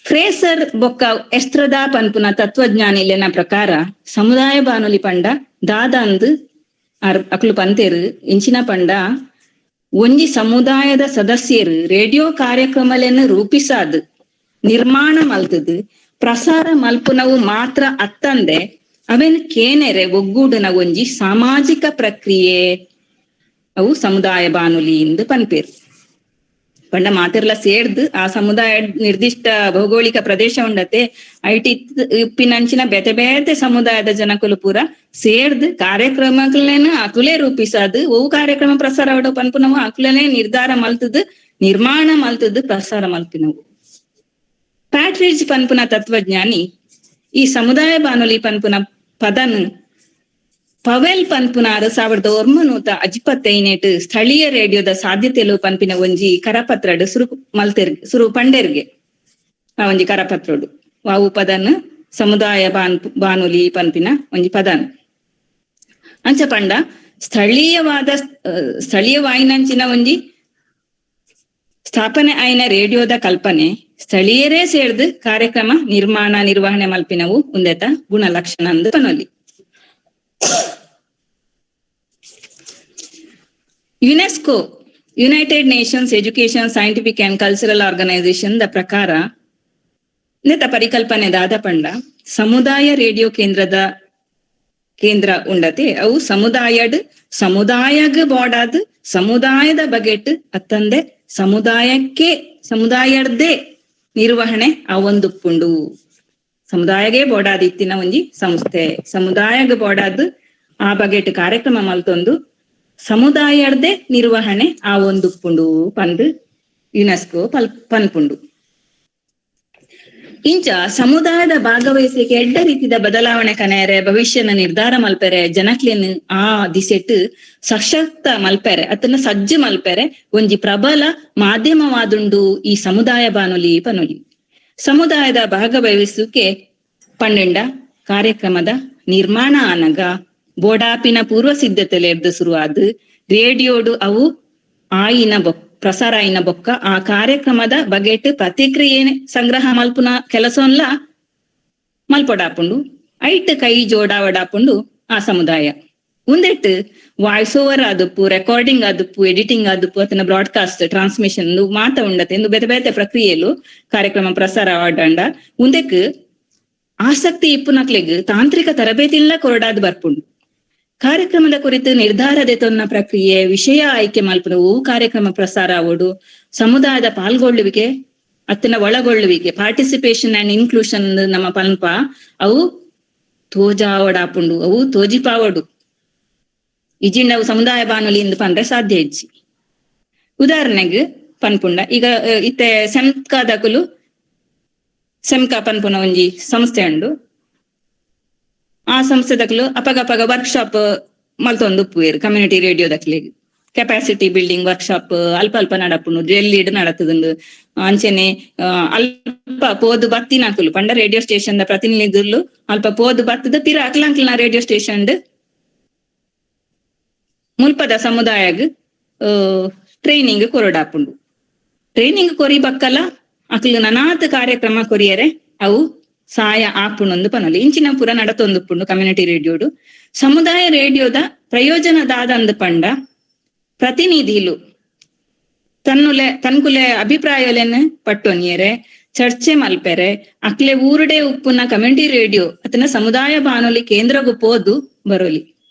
ಫ್ರೇಸರ್ ಬೊಕ್ಕ ಎಸ್ತ್ರದಾ ಪನ್ಪುನ ತತ್ವಜ್ಞಾನಿಲೆನ ಪ್ರಕಾರ ಸಮುದಾಯ ಬಾನುಲಿ ಪಂಡ ದಾದಂದು ಅಕ್ಲು ಪಂತೇರು ಇಂಚಿನ ಪಂಡ ಒಂಜಿ ಸಮುದಾಯದ ಸದಸ್ಯರು ರೇಡಿಯೋ ಕಾರ್ಯಕ್ರಮಗಳನ್ನು ರೂಪಿಸಾದ್ ನಿರ್ಮಾಣ ಮಲ್ತದು ಪ್ರಸಾರ ಮಲ್ಪುನವು ಮಾತ್ರ ಅತ್ತಂದೆ ಅವೇನ್ ಕೇನೆರೆ ಒಗ್ಗೂಡನ ಒಂಜಿ ಸಾಮಾಜಿಕ ಪ್ರಕ್ರಿಯೆ ಅವು ಸಮುದಾಯ ಬಾನುಲಿ ಇಂದು ಪನ್ಪೇರು ಪಂಡ ಮಾತೆರ್ಲ ಸೇರ್ದು ಆ ಸಮುದಾಯ ನಿರ್ದಿಷ್ಟ ಭೌಗೋಳಿಕ ಪ್ರದೇಶ ಉಂಡತೆ ಐಟಿ ಇಪ್ಪಿನಂಚಿನ ಬೇತೆ ಬೇತೆ ಸಮುದಾಯದ ಜನಕುಲು ಪೂರ ಸೇರ್ದು ಕಾರ್ಯಕ್ರಮಗಳನ್ನ ಅಕುಲೇ ರೂಪಿಸಾದು ಅವು ಕಾರ್ಯಕ್ರಮ ಪ್ರಸಾರ ಮಾಡೋ ಪನ್ಪುನವು ಅಕುಲನೇ ನಿರ್ಧಾರ ಮಲ್ತದು ನಿರ್ಮಾಣ ಮಲ್ತದು ಪ್ರಸಾರ ಮಲ್ಪಿನವು. ಪ್ಯಾಟ್ರಿಡ್ಜ್ ಪನ್ಪುನ ತತ್ವಜ್ಞಾನಿ ಈ ಸಮುದಾಯ ಬಾನುಲಿ ಪನ್ಪುನ ಪದನ್ ಪವೆಲ್ ಪನ್ಪುನಾರು 1958 ಸ್ಥಳೀಯ ರೇಡಿಯೋದ ಸಾಧ್ಯತೆಲು ಪನ್ಪಿನ ಒಂಜಿ ಕರಪತ್ರಡ್ ಸುರು ಪಂಡೆರ್ಗೆ ಆ ಒಂಜಿ ಕರಪತ್ರಡು ವಾವು ಪದನ್ ಸಮುದಾಯ ಬಾನುಲಿ ಪನ್ಪಿನ ಒಂಜಿ ಪದನ್ ಅಂಚ ಪಂಡ ಸ್ಥಳೀಯವಾಯಿನಂಚಿನ ಒಂಜಿ ಸ್ಥಾಪನೆ ಆಯ್ನ ರೇಡಿಯೋದ ಕಲ್ಪನೆ ಸ್ಥಳೀಯರೇ ಸೇರ್ದು ಕಾರ್ಯಕ್ರಮ ನಿರ್ಮಾಣ ನಿರ್ವಹಣೆ ಮಲ್ಪಿನವು ಉಂದೆತ ಗುಣಲಕ್ಷಣ ಅಂದು ಪನೊಲಿ. UNESCO United Nations Education Scientific and Cultural Organisation ದ ಪ್ರಕಾರ ನೆತ ಪರಿಕಲ್ಪನೆ ದಾದ ಪಂಡ ಸಮುದಾಯ ರೇಡಿಯೋ ಕೇಂದ್ರ ಉಂಡತೆ ಅವು ಸಮುದಾಯಗ್ ಬೋಡಾದ್ ಸಮುದಾಯದ ಬಗೆಟ್ ಅತ್ತಂದೆ ಸಮುದಾಯಡ್ದೇ ನಿರ್ವಹಣೆ ಅವೊಂದುಪ್ಪುಂಡು. ಸಮುದಾಯಗೆ ಬೋಡಾದಿತ್ತಿನ ಒಂಜಿ ಸಂಸ್ಥೆ, ಸಮುದಾಯಗ್ ಬೋಡಾದ್ ಆ ಬಗೆಟ್ ಕಾರ್ಯಕ್ರಮ ಮಲ್ತೊಂದು ಸಮುದಾಯಡ್ದೇ ನಿರ್ವಹಣೆ ಆ ಒಂದುಪ್ಪುಂಡು ಪಂದ್ ಯುನೆಸ್ಕೋ ಪನ್ಪುಂಡು. ಇಂಚ ಸಮುದಾಯದ ಭಾಗವಹಿಸಿಕೆ ಎಡ್ಡ ರೀತಿದ ಬದಲಾವಣೆ ಕನೆಯರೆ ಭವಿಷ್ಯನ ನಿರ್ಧಾರ ಮಲ್ಪೆರೆ ಜನಕ್ಲೆನ್ ಆ ದಿಸೆಟ್ ಸಶಕ್ತ ಮಲ್ಪೆರೆ ಅತನ ಸಜ್ಜು ಮಲ್ಪೆರೆ ಒಂಜಿ ಪ್ರಬಲ ಮಾಧ್ಯಮವಾದುಂಡು ಈ ಸಮುದಾಯ ಬಾನುಲಿ ಪನುಲಿ. ಸಮುದಾಯದ ಭಾಗವಹಿಸುವಿಕೆ ಪಂಡೆಂಡ ಕಾರ್ಯಕ್ರಮದ ನಿರ್ಮಾಣ ಆನಗ ಬೋಡಾಪಿನ ಪೂರ್ವ ಸಿದ್ಧತೆಲೆರ್ದು ಶುರುವಾದ್ ರೇಡಿಯೋಡು ಅವು ಆಯಿನ ಪ್ರಸಾರ ಆಯಿನ ಬೊಕ್ಕ ಆ ಕಾರ್ಯಕ್ರಮದ ಬಗೆಟ್ ಪ್ರತಿಕ್ರಿಯೆ ಸಂಗ್ರಹ ಮಲ್ಪುನ ಕೆಲಸನ್ಲ ಮಲ್ಪೊಡಾಪುಂಡು. ಐಟ್ ಕೈ ಜೋಡಾವಡಾಪುಂಡು ಆ ಸಮುದಾಯ. ಉಂದೆಟ್ ವಾಯ್ಸ್ ಓವರ್ ಆದುಪ್ಪು, ರೆಕಾರ್ಡಿಂಗ್ ಆದುಪ್ಪು, ಎಡಿಟಿಂಗ್ ಆದುಪ್ಪು, ಅತನ ಬ್ರಾಡ್ಕಾಸ್ಟ್ ಟ್ರಾನ್ಸ್ಮಿಷನ್ ಮಾತ ಉಂಡತೆ ಎಂದು ಬೇತೆ ಬೇತೆ ಪ್ರಕ್ರಿಯೆಲು ಕಾರ್ಯಕ್ರಮ ಪ್ರಸಾರ ಆಡಂಡ. ಉಂದೆಕ್ ಆಸಕ್ತಿ ಇಪ್ಪುನಕ್ಲೆಗ್ ತಾಂತ್ರಿಕ ತರಬೇತಿಲ್ಲ ಕೊರಡಾದ್ ಬರ್ಪುಂಡು. ಕಾರ್ಯಕ್ರಮದ ಕುರಿತು ನಿರ್ಧಾರದ ತೊನ್ನ ಪ್ರಕ್ರಿಯೆ, ವಿಷಯ ಆಯ್ಕೆ ಮಲ್ಪುನವು ಕಾರ್ಯಕ್ರಮ ಪ್ರಸಾರ ಆವೋಡು, ಸಮುದಾಯದ ಪಾಲ್ಗೊಳ್ಳುವಿಕೆ ಅತ್ತನ ಒಳಗೊಳ್ಳುವಿಕೆ ಪಾರ್ಟಿಸಿಪೇಷನ್ ಅಂಡ್ ಇನ್ಕ್ಲೂಷನ್ ನಮ್ಮ ಪನ್ಪ ಅವು ತೋಜಾವಡಾಪುಂಡು, ಅವು ತೋಜಿಪಾವಡು. ಇಜಿಂಡವು ಸಮುದಾಯ ಬಾನುಲಿ ಇಂದು ಪಂಡ್ರೆ ಸಾಧ್ಯ ಇಜ್ಜಿ. ಉದಾಹರಣೆಗ್ ಪನ್ಪುಂಡ ಈಗ ಇತ್ತೆ ಸೆಮ್ಕಾದಕುಲು ಸೆಮ್ಕಾ ಪನ್ಪುನ ಒಂಜಿ ಸಂಸ್ಥೆ ಉಂಡು. ಆ ಸಂಸ್ಥೆದಕ್ಲು ಅಪಗಪಗ ವರ್ಕ್ಶಾಪ್ ಮಲ್ತೊಂದು ಉಪ್ಪುವೆರು ಕಮ್ಯುನಿಟಿ ರೇಡಿಯೋ ದಕ್ಲೆಗ್. ಕೆಪಾಸಿಟಿ ಬಿಲ್ಡಿಂಗ್ ವರ್ಕ್ಶಾಪ್ ಅಲ್ಪ ಅಲ್ಪ ನಡಪುಂಡು, ಡ್ರಿಲ್ ನಡತದುಂಡು. ಅಂಚೆನೆ ಅಲ್ಪ ಪೋದು ಬತ್ತಿನಾಕುಲು ಪಂಡ ರೇಡಿಯೋ ಸ್ಟೇಷನ್ ದ ಪ್ರತಿನಿಧಿಗಳು ಅಲ್ಪ ಪೋದು ಬತ್ತದ ಪಿರ ಅಕ್ಲಾಂಕ್ಲ ರೇಡಿಯೋ ಸ್ಟೇಷನ್ ಮುಲ್ಪದ ಸಮುದಾಯಗ್ ಟ್ರೈನಿಂಗ್ ಕೊರಡಾಪುಂಡು. ಟ್ರೈನಿಂಗ್ ಕೊರಿ ಬಕ್ಕಲ ಅಕ್ಲು ನನಾತ್ ಕಾರ್ಯಕ್ರಮ ಕೊರಿಯರೆ ಅವು ಸಹಾಯ ಆಪುಂಡು ಪನೊಲಿ. ಇಂಚಿನ ಪುರ ನಡತೊಂದುಪ್ಪುಂಡು ಕಮ್ಯುನಿಟಿ ರೇಡಿಯೋಡು. ಸಮುದಾಯ ರೇಡಿಯೋದ ಪ್ರಯೋಜನದಾದಂದು ಪಂಡ ಪ್ರತಿನಿಧಿಲು ತನ್ಕುಲೆ ಅಭಿಪ್ರಾಯಲೆನ್ ಪಟ್ಟೊನಿಯರೆ ಚರ್ಚೆ ಮಲ್ಪೆರೆ ಅಕ್ಲೆ ಊರುಡೆ ಉಪ್ಪುನ ಕಮ್ಯುನಿಟಿ ರೇಡಿಯೋ ಅತನ ಸಮುದಾಯ ಬಾನುಲಿ ಕೇಂದ್ರಗು ಪೋದು ಬರೋಲಿ.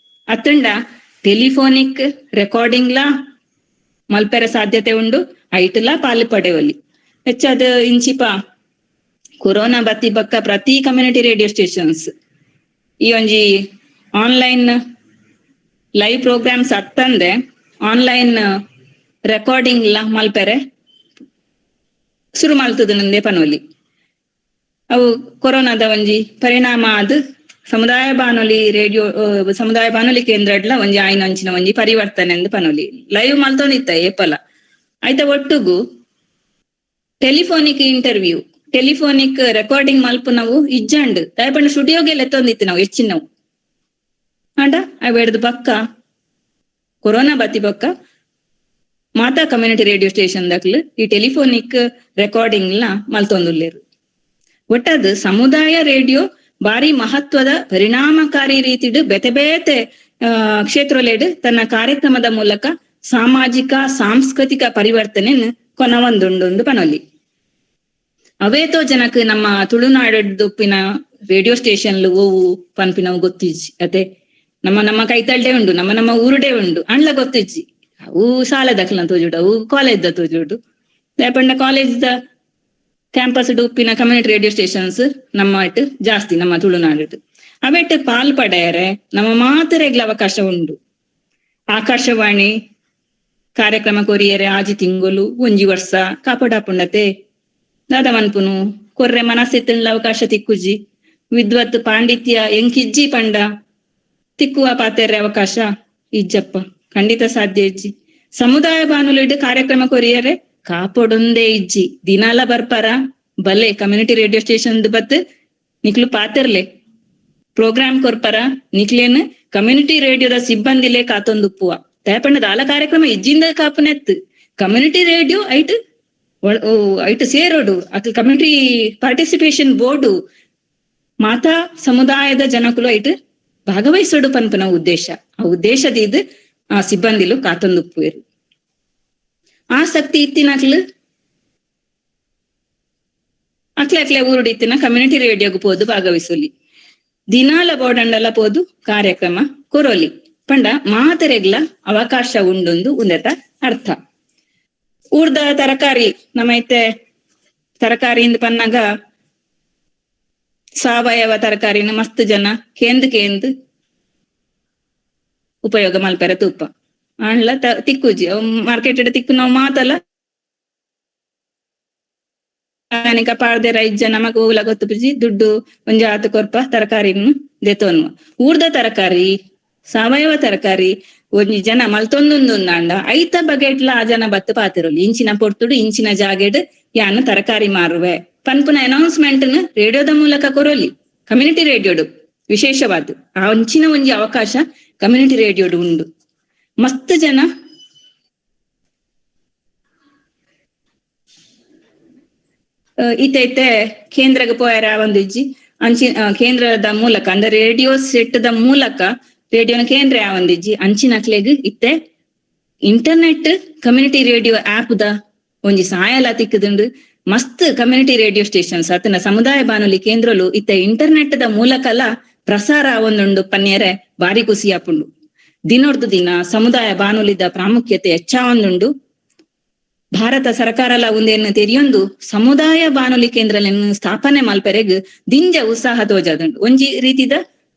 ಅತ್ತಂಡ ಟೆಲಿಫೋನಿಕ್ ರೆಕಾರ್ಡಿಂಗ್ಲಾ ಮಲ್ಪೆರೆ ಸಾಧ್ಯತೆ ಉಂಡು, ಐಟ್ಲಾ ಪಾಲು ಪಡೆವಲಿ. ಹೆಚ್ಚಾದ ಇಂಚಿಪ ಕೊರೋನಾ ಬತ್ತಿ ಬಕ್ಕ ಪ್ರತಿ ಕಮ್ಯುನಿಟಿ ರೇಡಿಯೋ ಸ್ಟೇಷನ್ಸ್ ಈ ಒಂಜಿ ಆನ್ಲೈನ್ ಲೈವ್ ಪ್ರೋಗ್ರಾಮ್ಸ್ ಅತ್ತಂದೆ ಆನ್ಲೈನ್ ರೆಕಾರ್ಡಿಂಗ್ ಮಲ್ಪೆರೆ ಶುರು ಮಲ್ತುದು ಪನೋಲಿ. ಅವು ಕೊರೋನಾದ ಒಂಜಿ ಪರಿಣಾಮ ಆದ್ ಸಮುದಾಯ ಬಾನುಲಿ ಕೇಂದ್ರಡ್ಲ ಒಂಜಿ ಆಯ್ನ ಅಂಚಿನ ಒಂಜಿ ಪರಿವರ್ತನೆ ಎಂದು ಪನೋಲಿ. ಲೈವ್ ಮಲ್ತೊಂದಿತ್ತ ಏಪಲ ಆಯ್ತ ಒಟ್ಟುಗು ಟೆಲಿಫೋನಿಕ್ ಇಂಟರ್ವ್ಯೂ ಟೆಲಿಫೋನಿಕ್ ರೆಕಾರ್ಡಿಂಗ್ ಮಲ್ಪು ನಾವು ಇಜ್ಜಂಡ್ ದಯಪಂಡ ಸ್ಟುಡಿಯೋಗೆಲ್ಲ ಎತ್ತೊಂದಿತ್ತು ನಾವು ಹೆಚ್ಚಿನವು ಅಂಡ ಅವೆಡ್ದು ಬಕ್ಕ ಕೊರೋನಾ ಬತ್ತಿ ಬಕ್ಕ ಮಾತಾ ಕಮ್ಯುನಿಟಿ ರೇಡಿಯೋ ಸ್ಟೇಷನ್ ದಕ್ಲು ಈ ಟೆಲಿಫೋನಿಕ್ ರೆಕಾರ್ಡಿಂಗ್ ಮಲ್ತೊಂದುಲ್ಲೇರು. ಒಟ್ಟದು ಸಮುದಾಯ ರೇಡಿಯೋ ಬಾರಿ ಮಹತ್ವದ ಪರಿಣಾಮಕಾರಿ ರೀತಿಡ್ ಬೇತೆ ಬೇತೆ ಕ್ಷೇತ್ರಲೇಡ್ ತನ್ನ ಕಾರ್ಯಕ್ರಮದ ಮೂಲಕ ಸಾಮಾಜಿಕ ಸಾಂಸ್ಕೃತಿಕ ಪರಿವರ್ತನೆಯನ್ನು ಕೊನವಂದುಂಡು ಪನೊಲಿ. ಅವೇತೋ ಜನಕ್ ನಮ್ಮ ತುಳುನಾಡುಪ್ಪಿನ ರೇಡಿಯೋ ಸ್ಟೇಷನ್ಲು ಓವು ಪನ್ಪಿನವು ಗೊತ್ತಿಜ್ಜಿ. ಅದೇ ನಮ್ಮ ಕೈತಲ್ಡೆ ಉಂಡು, ನಮ್ಮ ಊರುಡೆ ಉಂಡು ಅಂಡ್ಲ ಗೊತ್ತಿಜ್ಜಿ. ಅವು ಶಾಲೆದಕ್ಲ ತೋಜುಡು, ಅವು ಕಾಲೇಜ್ ದ ತೋಜುಡು. ಲೇಪಂಡ ಕಾಲೇಜ್ ದ ಕ್ಯಾಂಪಸ್ ಉಪ್ಪಿನ ಕಮ್ಯುನಿಟಿ ರೇಡಿಯೋ ಸ್ಟೇಷನ್ಸ್ ನಮ್ಮ ಜಾಸ್ತಿ ನಮ್ಮ ತುಳುನಾಡು. ಅವೆಟ್ ಪಾಲ್ ಪಡೆಯರೆ ನಮ್ಮ ಮಾತರೆಗ್ಲ ಅವಕಾಶ ಉಂಡು. ಆಕಾಶವಾಣಿ ಕಾರ್ಯಕ್ರಮ ಕೊರಿಯರೆ ಆಜಿ ತಿಂಗೊಲು ಒಂಜಿ ವರ್ಷ ಕಾಪಾಡಾಪುಂಡತೆ ದಾದವನ್ಪುನು ಕೊರ್ರೆ ಮನಸ್ಸೆತ್ತನ್ಲ ಅವಕಾಶ ತಿಕ್ಕುಜಿ. ವಿದ್ವತ್ ಪಾಂಡಿತ್ಯ ಎಂಕಿಜ್ಜಿ ಪಂಡ ತಿಕ್ಕುವ ಪಾತೆರೆ ಅವಕಾಶ ಇಜ್ಜಪ್ಪ ಖಂಡಿತ ಸಾಧ್ಯ ಇಜ್ಜಿ. ಸಮುದಾಯ ಬಾನುಲಿಡ್ ಕಾರ್ಯಕ್ರಮ ಕೊರಿಯರೆ ಕಾಪಾಡೊಂದೇ ಇಜ್ಜಿ. ದಿನಾಲ ಬರ್ಪರ ಬಲೆ ಕಮ್ಯುನಿಟಿ ರೇಡಿಯೋ ಸ್ಟೇಷನ್ ಬತ್ ನಿಕ್ಲು ಪಾತೆರ್ಲೆ ಪ್ರೋಗ್ರಾಮ್ ಕೊರ್ಪರ ನಿಕ್ಲೇನ್ ಕಮ್ಯುನಿಟಿ ರೇಡಿಯೋದ ಸಿಬ್ಬಂದಿಲೆ ಕಾತೊಂದುಪ್ಪುವ ದಯಪಂಡದ ಆಲ ಕಾರ್ಯಕ್ರಮ ಇಜ್ಜಿಂದ ಕಾಪುನೆತ್ ಕಮ್ಯುನಿಟಿ ರೇಡಿಯೋ ಐಟ್ ಸೇರೋಡು ಅಕ್ಲು ಕಮ್ಯುನಿಟಿ ಪಾರ್ಟಿಸಿಪೇಷನ್ ಬೋರ್ಡು ಮಾತಾ ಸಮುದಾಯದ ಜನಕುಲು ಐಟ್ ಭಾಗವಹಿಸೋಡು ಪನ್ಪನ ಉದ್ದೇಶ. ಆ ಉದ್ದೇಶದ ಆ ಸಿಬ್ಬಂದಿಲು ಕಾತೊಂದುಪ್ಪುವೆರು. ಆಸಕ್ತಿ ಇತ್ತಿನಕ್ಲು ಅಕ್ಲೆ ಊರುಡಿತ್ತಿನ ಕಮ್ಯುನಿಟಿ ರೇಡಿಯೋಗು ಪೋದು ಭಾಗವಹಿಸೋಲಿ. ದಿನಾಲ ಬೋರ್ಡಂಡಲ ಪೋದು ಕಾರ್ಯಕ್ರಮ ಕೊರೋಲಿ ಪಂಡ ಮಾತರೆಗ್ಲ ಅವಕಾಶ ಉಂಡೊಂದು ಉಂದೆತ ಅರ್ಥ. ಊರ್ದ ತರಕಾರಿ ನಮ್ಮ ಐತೆ ತರಕಾರಿಯಿಂದ ಪನ್ನಾಗ ಸಾವಯವ ತರಕಾರಿನ ಮಸ್ತ್ ಜನ ಕೇಂದ್ ಉಪಯೋಗ ಮಲ್ಪೆರ ತುಪ್ಪ ಅಂಡ್ಲ ತಿಕ್ಕುಜಿ ಮಾರ್ಕೆಟ್ ತಿಕ್ಕು ನಾವು ಮಾತಲ್ಲ ಪಾಡ್ದೆ 5 ಜನ ಮಗ ಊಲ ಗೊತ್ತುಪುಜಿ ದುಡ್ಡು ಒಂಜಿ 10 ಕೊರ್ಪ ತರಕಾರಿನ ದೆತೊನ್ವ ಊರ್ದ ತರಕಾರಿ ಸಾವಯವ ತರಕಾರಿ ಒಂಜಿ ಜನ ಮಲ್ತೊಂದುಂದುಂದಾಂಡ ಐತ ಬಗೆಟ್ಲ ಆ ಜನ ಬತ್ತು ಪಾತಿರೋಲಿ ಇಂಚಿನ ಪೊರ್ತುಡು ಇಂಚಿನ ಜಾಗೆಡ್ ಯಾನು ತರಕಾರಿ ಮಾರುವೆ ಪನ್ಪುನ ಅನೌನ್ಸ್ಮೆಂಟ್ ರೇಡಿಯೋದ ಮೂಲಕ ಕೊರೋಲಿ ಕಮ್ಯುನಿಟಿ ರೇಡಿಯೋಡು ವಿಶೇಷವಾದ ಆ ಅಂಚಿನ ಒಂಜಿ ಅವಕಾಶ ಕಮ್ಯುನಿಟಿ ರೇಡಿಯೋಡು ಉಂಡು ಮಸ್ತ್ ಜನ ಇತ್ತೆ ಕೇಂದ್ರಗ ಪೋಯರ ಒಂದಿಜ್ಜಿ ಕೇಂದ್ರದ ಮೂಲಕ ಅಂದ್ರೆ ರೇಡಿಯೋ ಸೆಟ್ ದ ಮೂಲಕ ರೇಡಿಯೋನ ಕೇಂದ್ರ ಒಂದಿಜ್ಜಿ ಅಂಚಿನಕ್ಲೆಗ್ ಇತ್ತೆ ಇಂಟರ್ನೆಟ್ ಕಮ್ಯುನಿಟಿ ರೇಡಿಯೋ ಆಪ್ ದ ಒಂಜಿ ಸಹಾಯಲ ತಿಕ್ಕದುಂಡು ಮಸ್ತ್ ಕಮ್ಯುನಿಟಿ ರೇಡಿಯೋ ಸ್ಟೇಷನ್ಸ್ ಅತನ ಸಮುದಾಯ ಬಾನುಲಿ ಕೇಂದ್ರಲು ಇತ್ತೆ ಇಂಟರ್ನೆಟ್ ದ ಮೂಲಕಲ ಪ್ರಸಾರ ಆವೊಂದುಂಡು ಪನ್ಯರೆ ಬಾರಿ ಖುಷಿ ಆಪುಂಡು ದಿನೊರ್ದು ದಿನ ಸಮುದಾಯ ಬಾನುಲಿದ ಪ್ರಾಮುಖ್ಯತೆ ಹೆಚ್ಚಾವೊಂದುಂಡು ಭಾರತ ಸರ್ಕಾರಲ ಉಂದೇನು ತೆರಿಯೊಂದು ಸಮುದಾಯ ಬಾನುಲಿ ಕೇಂದ್ರలను ಸ್ಥಾಪನೆ ಮಲ್ಪೆರೆಗ್ ದಿಂಜ ಉತ್ಸಾಹ ತೋಜದುಂಡು ಒಂಜಿ ರೀತಿದ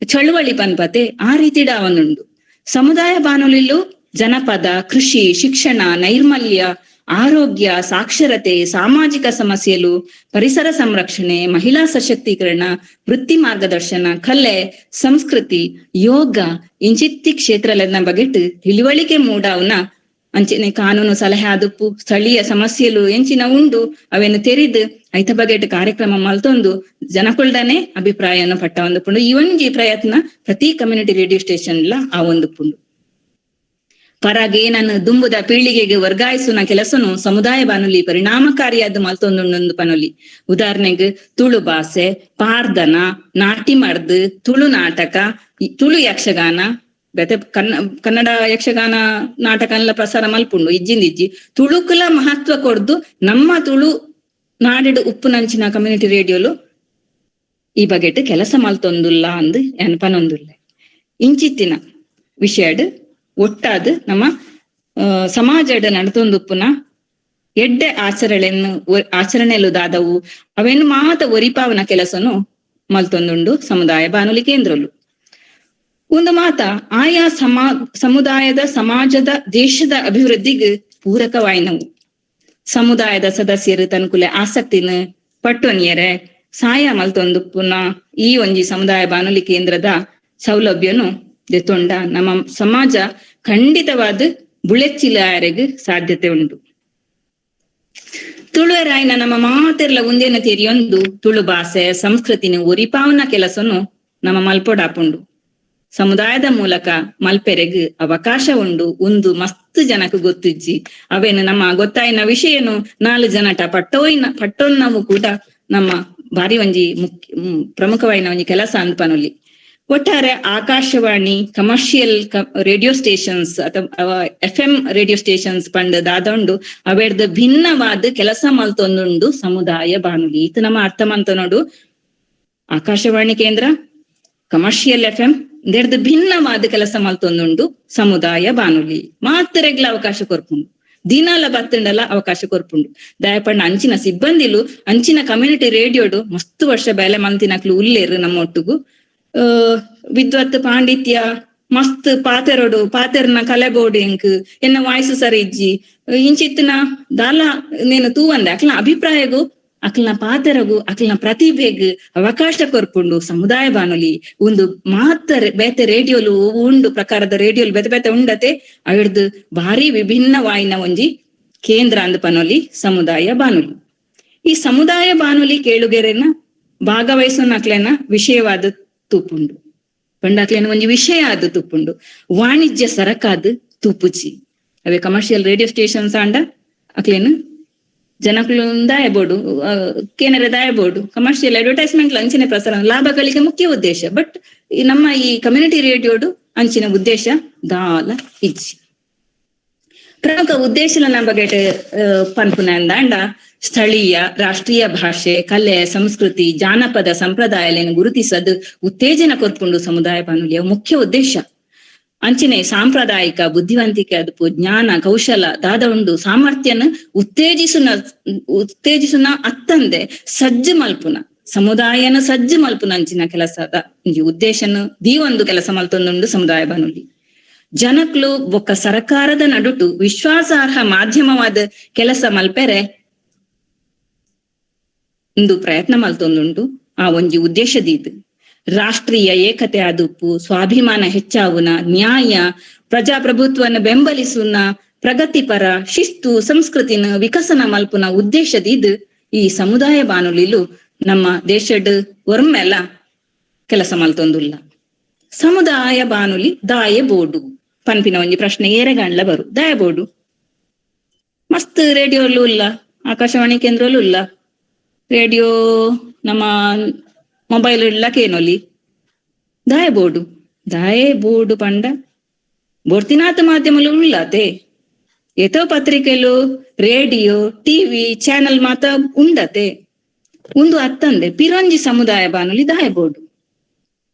ಚಳುವಳಿ ಪನ್ಪತೆ ಆ ರೀತಿಡ ಅವನುಂಡು ಸಮುದಾಯ ಬಾನುಲಿಲು ಜನಪದ ಕೃಷಿ ಶಿಕ್ಷಣ ನೈರ್ಮಲ್ಯ ಆರೋಗ್ಯ ಸಾಕ್ಷರತೆ ಸಾಮಾಜಿಕ ಸಮಸ್ಯೆಲು ಪರಿಸರ ಸಂರಕ್ಷಣೆ ಮಹಿಳಾ ಸಶಕ್ತೀಕರಣ ವೃತ್ತಿ ಮಾರ್ಗದರ್ಶನ ಕಲೆ ಸಂಸ್ಕೃತಿ ಯೋಗ ಇಂಚಿತ್ತಿ ಕ್ಷೇತ್ರಲೆನ್ನ ಬಗೆಟ್ ತಿಳುವಳಿಕೆ ಮೂಡಾವ್ನ ಅಂಚನೆ ಕಾನೂನು ಸಲಹೆ ಆದುಪ್ಪು ಸ್ಥಳೀಯ ಸಮಸ್ಯೆಲು ಎಂಚಿನ ಉಂಡು ಅವೇನು ತೆರಿದ್ ಐತ ಬಗೆಟ್ ಕಾರ್ಯಕ್ರಮ ಮಲ್ತೊಂದು ಜನಕುಲ್ಡನೆ ಅಭಿಪ್ರಾಯವನ್ನು ಪಟ್ಟ ಒಂದುಪುಂಡು ಈ ಒಂಜಿ ಪ್ರಯತ್ನ ಪ್ರತಿ ಕಮ್ಯುನಿಟಿ ರೇಡಿಯೋ ಸ್ಟೇಷನ್ಲ ಆ ಒಂದುಪುಂಡು ಪರಗೆ ನಾನು ದುಂಬುದ ಪೀಳಿಗೆಗೆ ವರ್ಗಾಯಿಸುನ ಕೆಲಸನು ಸಮುದಾಯ ಬಾನುಲಿ ಪರಿಣಾಮಕಾರಿಯಾದ ಮಲ್ತೊಂದುಂಡು ಪನೊಲಿ ಉದಾಹರಣೆಗ್ ತುಳು ಭಾಷೆ ಪಾರ್ದನ ನಾಟಿ ಮರ್ದ್ ತುಳು ನಾಟಕ ತುಳು ಯಕ್ಷಗಾನ ಬೇತೆ ಕನ್ನಡ ಯಕ್ಷಗಾನ ನಾಟಕ ಎಲ್ಲ ಪ್ರಸಾರ ಮಲ್ಪುಂಡು ಇಜ್ಜಿ ತುಳುಕುಲ ಮಹತ್ವ ಕೊಡ್ದು ನಮ್ಮ ತುಳು ನಾಡಿಡು ಉಪ್ಪುನಂಚಿನ ಕಮ್ಯುನಿಟಿ ರೇಡಿಯೋಲು ಈ ಬಗೆಟ್ ಕೆಲಸ ಮಲ್ತೊಂದುಲ್ಲ ಅಂದ್ ಎನ್ಪನೊಂದುಲ್ಲ ಇಂಚಿತ್ತಿನ ವಿಷಯಡ್ ಒಟ್ಟಾದ್ ನಮ್ಮ ಸಮಾಜಡ್ ನಡತೊಂದುಪ್ಪುನ ಎಡ್ಡೆ ಆಚರಣೆಲು ದಾದವು ಅವೇನು ಮಾತ ಒರಿಪಾವನ ಕೆಲಸನು ಮಲ್ತೊಂದುಂಡು ಸಮುದಾಯ ಬಾನುಲಿ ಕೇಂದ್ರಲು ಒಂದು ಮಾತ ಆಯಾ ಸಮುದಾಯದ ಸಮಾಜದ ದೇಶದ ಅಭಿವೃದ್ಧಿಗೆ ಪೂರಕವಾಯಿನವು ಸಮುದಾಯದ ಸದಸ್ಯರು ತನ್ಕುಲೆ ಆಸಕ್ತಿನ ಪಟ್ಟೊನಿಯರೆ ಸಹಾಯ ಮಲ್ತೊಂದು ಪುನಃ ಈ ಒಂಜಿ ಸಮುದಾಯ ಬಾನುಲಿ ಕೇಂದ್ರದ ಸೌಲಭ್ಯನು ದೆತೊಂಡ ನಮ್ಮ ಸಮಾಜ ಖಂಡಿತವಾದ ಬುಳೆಚ್ಚಿಲಾಯರೆಗ್ ಸಾಧ್ಯತೆ ಉಂಟು ತುಳುವೆರಾಯಿನ ನಮ್ಮ ಮಾತೆರ್ಲ ಒಂದೇನ ತೆರಿಯೊಂದು ತುಳು ಭಾಷೆ ಸಂಸ್ಕೃತಿನ ಒರಿಪಾವನ ಕೆಲಸನು ನಮ್ಮ ಮಲ್ಪೊಡಾಪುಂಡು ಸಮುದಾಯದ ಮೂಲಕ ಮಲ್ಪೆರೆಗ್ ಅವಕಾಶ ಉಂಡು ಒಂದು ಮಸ್ತ್ ಜನಕ್ ಗೊತ್ತಿಜ್ಜಿ ಅವೇನು ನಮ್ಮ ಗೊತ್ತಾಯಿನ ವಿಷಯನು 4 ಜನಟ ಪಟ್ಟೊನ್ನವು ಕೂಡ ನಮ್ಮ ಬಾರಿ ಒಂಜಿ ಪ್ರಮುಖವಾಯಿನ ಒಂಜಿ ಕೆಲಸ ಅನ್ಪನೊಲಿ ಒಟ್ಟಾರೆ ಆಕಾಶವಾಣಿ ಕಮರ್ಷಿಯಲ್ ರೇಡಿಯೋ ಸ್ಟೇಷನ್ಸ್ ಅಥವಾ FM ರೇಡಿಯೋ ಸ್ಟೇಷನ್ಸ್ ಪಂಡ್ ದಾದಂಡು ಅವೆರ್ದ ಭಿನ್ನವಾದ ಕೆಲಸ ಮಲ್ತೊಂದುಂಡು ಸಮುದಾಯ ಬಾನುಲಿ ಇದು ನಮ್ಮ ಅರ್ಥ ಮಂತ ನೋಡು ಆಕಾಶವಾಣಿ ಕೇಂದ್ರ ಕಮರ್ಷಿಯಲ್ FM ಇದೆರ್ದು ಭಿನ್ನವಾದ ಕೆಲಸ ಮಲ್ತೊಂದುಂಡು ಸಮುದಾಯ ಬಾನುಲಿ ಮಾತ್ರೆಗ್ಲ ಅವಕಾಶ ಕೊರ್ಪುಂಡು ದಿನಾಲ ಬತ್ತಂಡಲ ಅವಕಾಶ ಕೊರ್ಪುಂಡು ದಯಪಂಡ ಅಂಚಿನ ಸಿಬ್ಬಂದಿಲು ಅಂಚಿನ ಕಮ್ಯುನಿಟಿ ರೇಡಿಯೋಡು ಮಸ್ತ್ ವರ್ಷ ಬೇಲೆ ಮಂತಿನಕ್ಲು ಉಲ್ಲೇರು ನಮ್ಮ ಒಟ್ಟುಗು ವಿದ್ವತ್ ಪಾಂಡಿತ್ಯ ಮಸ್ತ್ ಪಾತೆರ್ನ ಕಲೆಬೋಡು ಎಂಕ್ ಎನ್ನ ವಾಯ್ಸು ಸರಿ ಇಜ್ಜಿ ಇಂಚಿತ್ತಿನ ದಾಲ ನೇನು ತೂವಂದೆ ಅಕ್ಲ ಅಭಿಪ್ರಾಯಗು ಅಕ್ಲನ ಪಾತೆರಗು ಅಕ್ಲನ ಪ್ರತಿಭೆಗ್ ಅವಕಾಶ ಕೊರ್ಪುಂಡು ಸಮುದಾಯ ಬಾನುಲಿ ಒಂದು ಬೇತೆ ರೇಡಿಯೋಲು ಉಂಡು ಪ್ರಕಾರದ ರೇಡಿಯೋಲು ಬೇತೆ ಉಂಡತೆ ಅವಿಡ್ದು ಭಾರಿ ವಿಭಿನ್ನವಾಯಿನ ಒಂಜಿ ಕೇಂದ್ರ ಅಂದ್ ಪನೊಲಿ ಸಮುದಾಯ ಬಾನುಲಿ ಈ ಸಮುದಾಯ ಬಾನುಲಿ ಕೇಳುಗೆರೆನ ಭಾಗವಹಿಸೋನಕ್ಲೆನ ವಿಷಯವಾದ ತೂಪುಂಡು ಪಂಡಕ್ಲೆನ ಒಂಜಿ ವಿಷಯ ಆದ್ ತೂಪುಂಡು ವಾಣಿಜ್ಯ ಸರಕಾದ್ ತೂಪುಚಿ ಅವೇ ಕಮರ್ಷಿಯಲ್ ರೇಡಿಯೋ ಸ್ಟೇಷನ್ಸ್ ಆಂಡ ಅಕ್ಲೇನು ಜನಕುಲು ದಾಯಬೋಡು ಕೇನರ ದಾಯಬೋಡು ಕಮರ್ಷಿಯಲ್ ಅಡ್ವರ್ಟೈಸ್ಮೆಂಟ್ ಅಂಚಿನ ಪ್ರಸಾರ ಲಾಭಗಳಿಗೆ ಮುಖ್ಯ ಉದ್ದೇಶ ಬಟ್ ನಮ್ಮ ಈ ಕಮ್ಯುನಿಟಿ ರೇಡಿಯೋಡು ಅಂಚಿನ ಉದ್ದೇಶ ದಾಲ ಇಜ್ಜಿ ಪ್ರಮುಖ ಉದ್ದೇಶಲ ಬಗೆಟ್ ಪನ್ಪುನ ಅಂದಾಂಡ ಸ್ಥಳೀಯ ರಾಷ್ಟ್ರೀಯ ಭಾಷೆ ಕಲೆ ಸಂಸ್ಕೃತಿ ಜಾನಪದ ಸಂಪ್ರದಾಯಗಳನ್ನು ಗುರುತಿಸದು ಉತ್ತೇಜನ ಕೊರ್ಪುಂಡು ಸಮುದಾಯ ಬಾನುಲಿಯ ಮುಖ್ಯ ಉದ್ದೇಶ ಅಂಚಿನೆ ಸಾಂಪ್ರದಾಯಿಕ ಬುದ್ಧಿವಂತಿಕೆ ಅದುಪು ಜ್ಞಾನ ಕೌಶಲ ದಾದ ಉಂಡು ಸಾಮರ್ಥ್ಯನ ಉತ್ತೇಜಿಸುನ ಅತ್ತಂದೆ ಸಜ್ಜು ಮಲ್ಪುನ ಸಮುದಾಯನ ಸಜ್ಜು ಮಲ್ಪುನ ಅಂಚಿನ ಕೆಲಸದ ಉದ್ದೇಶನ ಒಂದು ಕೆಲಸ ಮಲ್ತೊಂದುಂಡು ಸಮುದಾಯ ಬಾನುಲಿ. ಜನಕ್ಲು ಬೊಕ್ಕ ಸರ್ಕಾರದ ನಡುಟು ವಿಶ್ವಾಸಾರ್ಹ ಮಾಧ್ಯಮವಾದ ಕೆಲಸ ಮಲ್ಪೆರೆ ಇಂದು ಪ್ರಯತ್ನ ಮಲ್ತೊಂದುಂಡು. ಆ ಒಂಜಿ ಉದ್ದೇಶದೀದ್ ರಾಷ್ಟ್ರೀಯ ಏಕತೆ ಆದುಪ್ಪು, ಸ್ವಾಭಿಮಾನ ಹೆಚ್ಚಾವುನ, ನ್ಯಾಯ ಪ್ರಜಾಪ್ರಭುತ್ವನ ಬೆಂಬಲಿಸುನ, ಪ್ರಗತಿಪರ ಶಿಸ್ತು ಸಂಸ್ಕೃತಿನ ವಿಕಸನ ಮಲ್ಪುನ ಉದ್ದೇಶದಿದ್ ಈ ಸಮುದಾಯ ಬಾನುಲಿಲು ನಮ್ಮ ದೇಶಡ್ ಒರ್ಮೆಲ್ಲ ಕೆಲಸ ಮಲ್ತೊಂದುಲ್ಲ. ಸಮುದಾಯ ಬಾನುಲಿ ದಾಯ ಬೋಡು ಪನ್ಪಿನ ಒಂಜಿ ಪ್ರಶ್ನೆ ಏರೆಗಂಡ್ಲ ಬರು. ದಾಯ ಬೋಡು ಮಸ್ತ್ ರೇಡಿಯೋಲು ಇಲ್ಲ, ಆಕಾಶವಾಣಿ ಕೇಂದ್ರಲು ಇಲ್ಲ, ರೇಡಿಯೋ ನಮ್ಮ ಮೊಬೈಲ್ ಇಡ್ಲಕೇನೊಲಿ ದಾಯ ಬೋರ್ಡು ಪಂಡ ಬೋರ್ತಿನಾಥ ಮಾಧ್ಯಮಲು ಉಳ್ಳತೆ ಏತೋ ಪತ್ರಿಕೆಲು ರೇಡಿಯೋ ಟಿವಿ ಚಾನಲ್ ಮಾತ ಉಂಡತೆ ಒಂದು ಅತ್ತಂದೆ ಪಿರಂಜಿ ಸಮುದಾಯ ಬಾನುಲಿ ದಾಯ ಬೋರ್ಡು.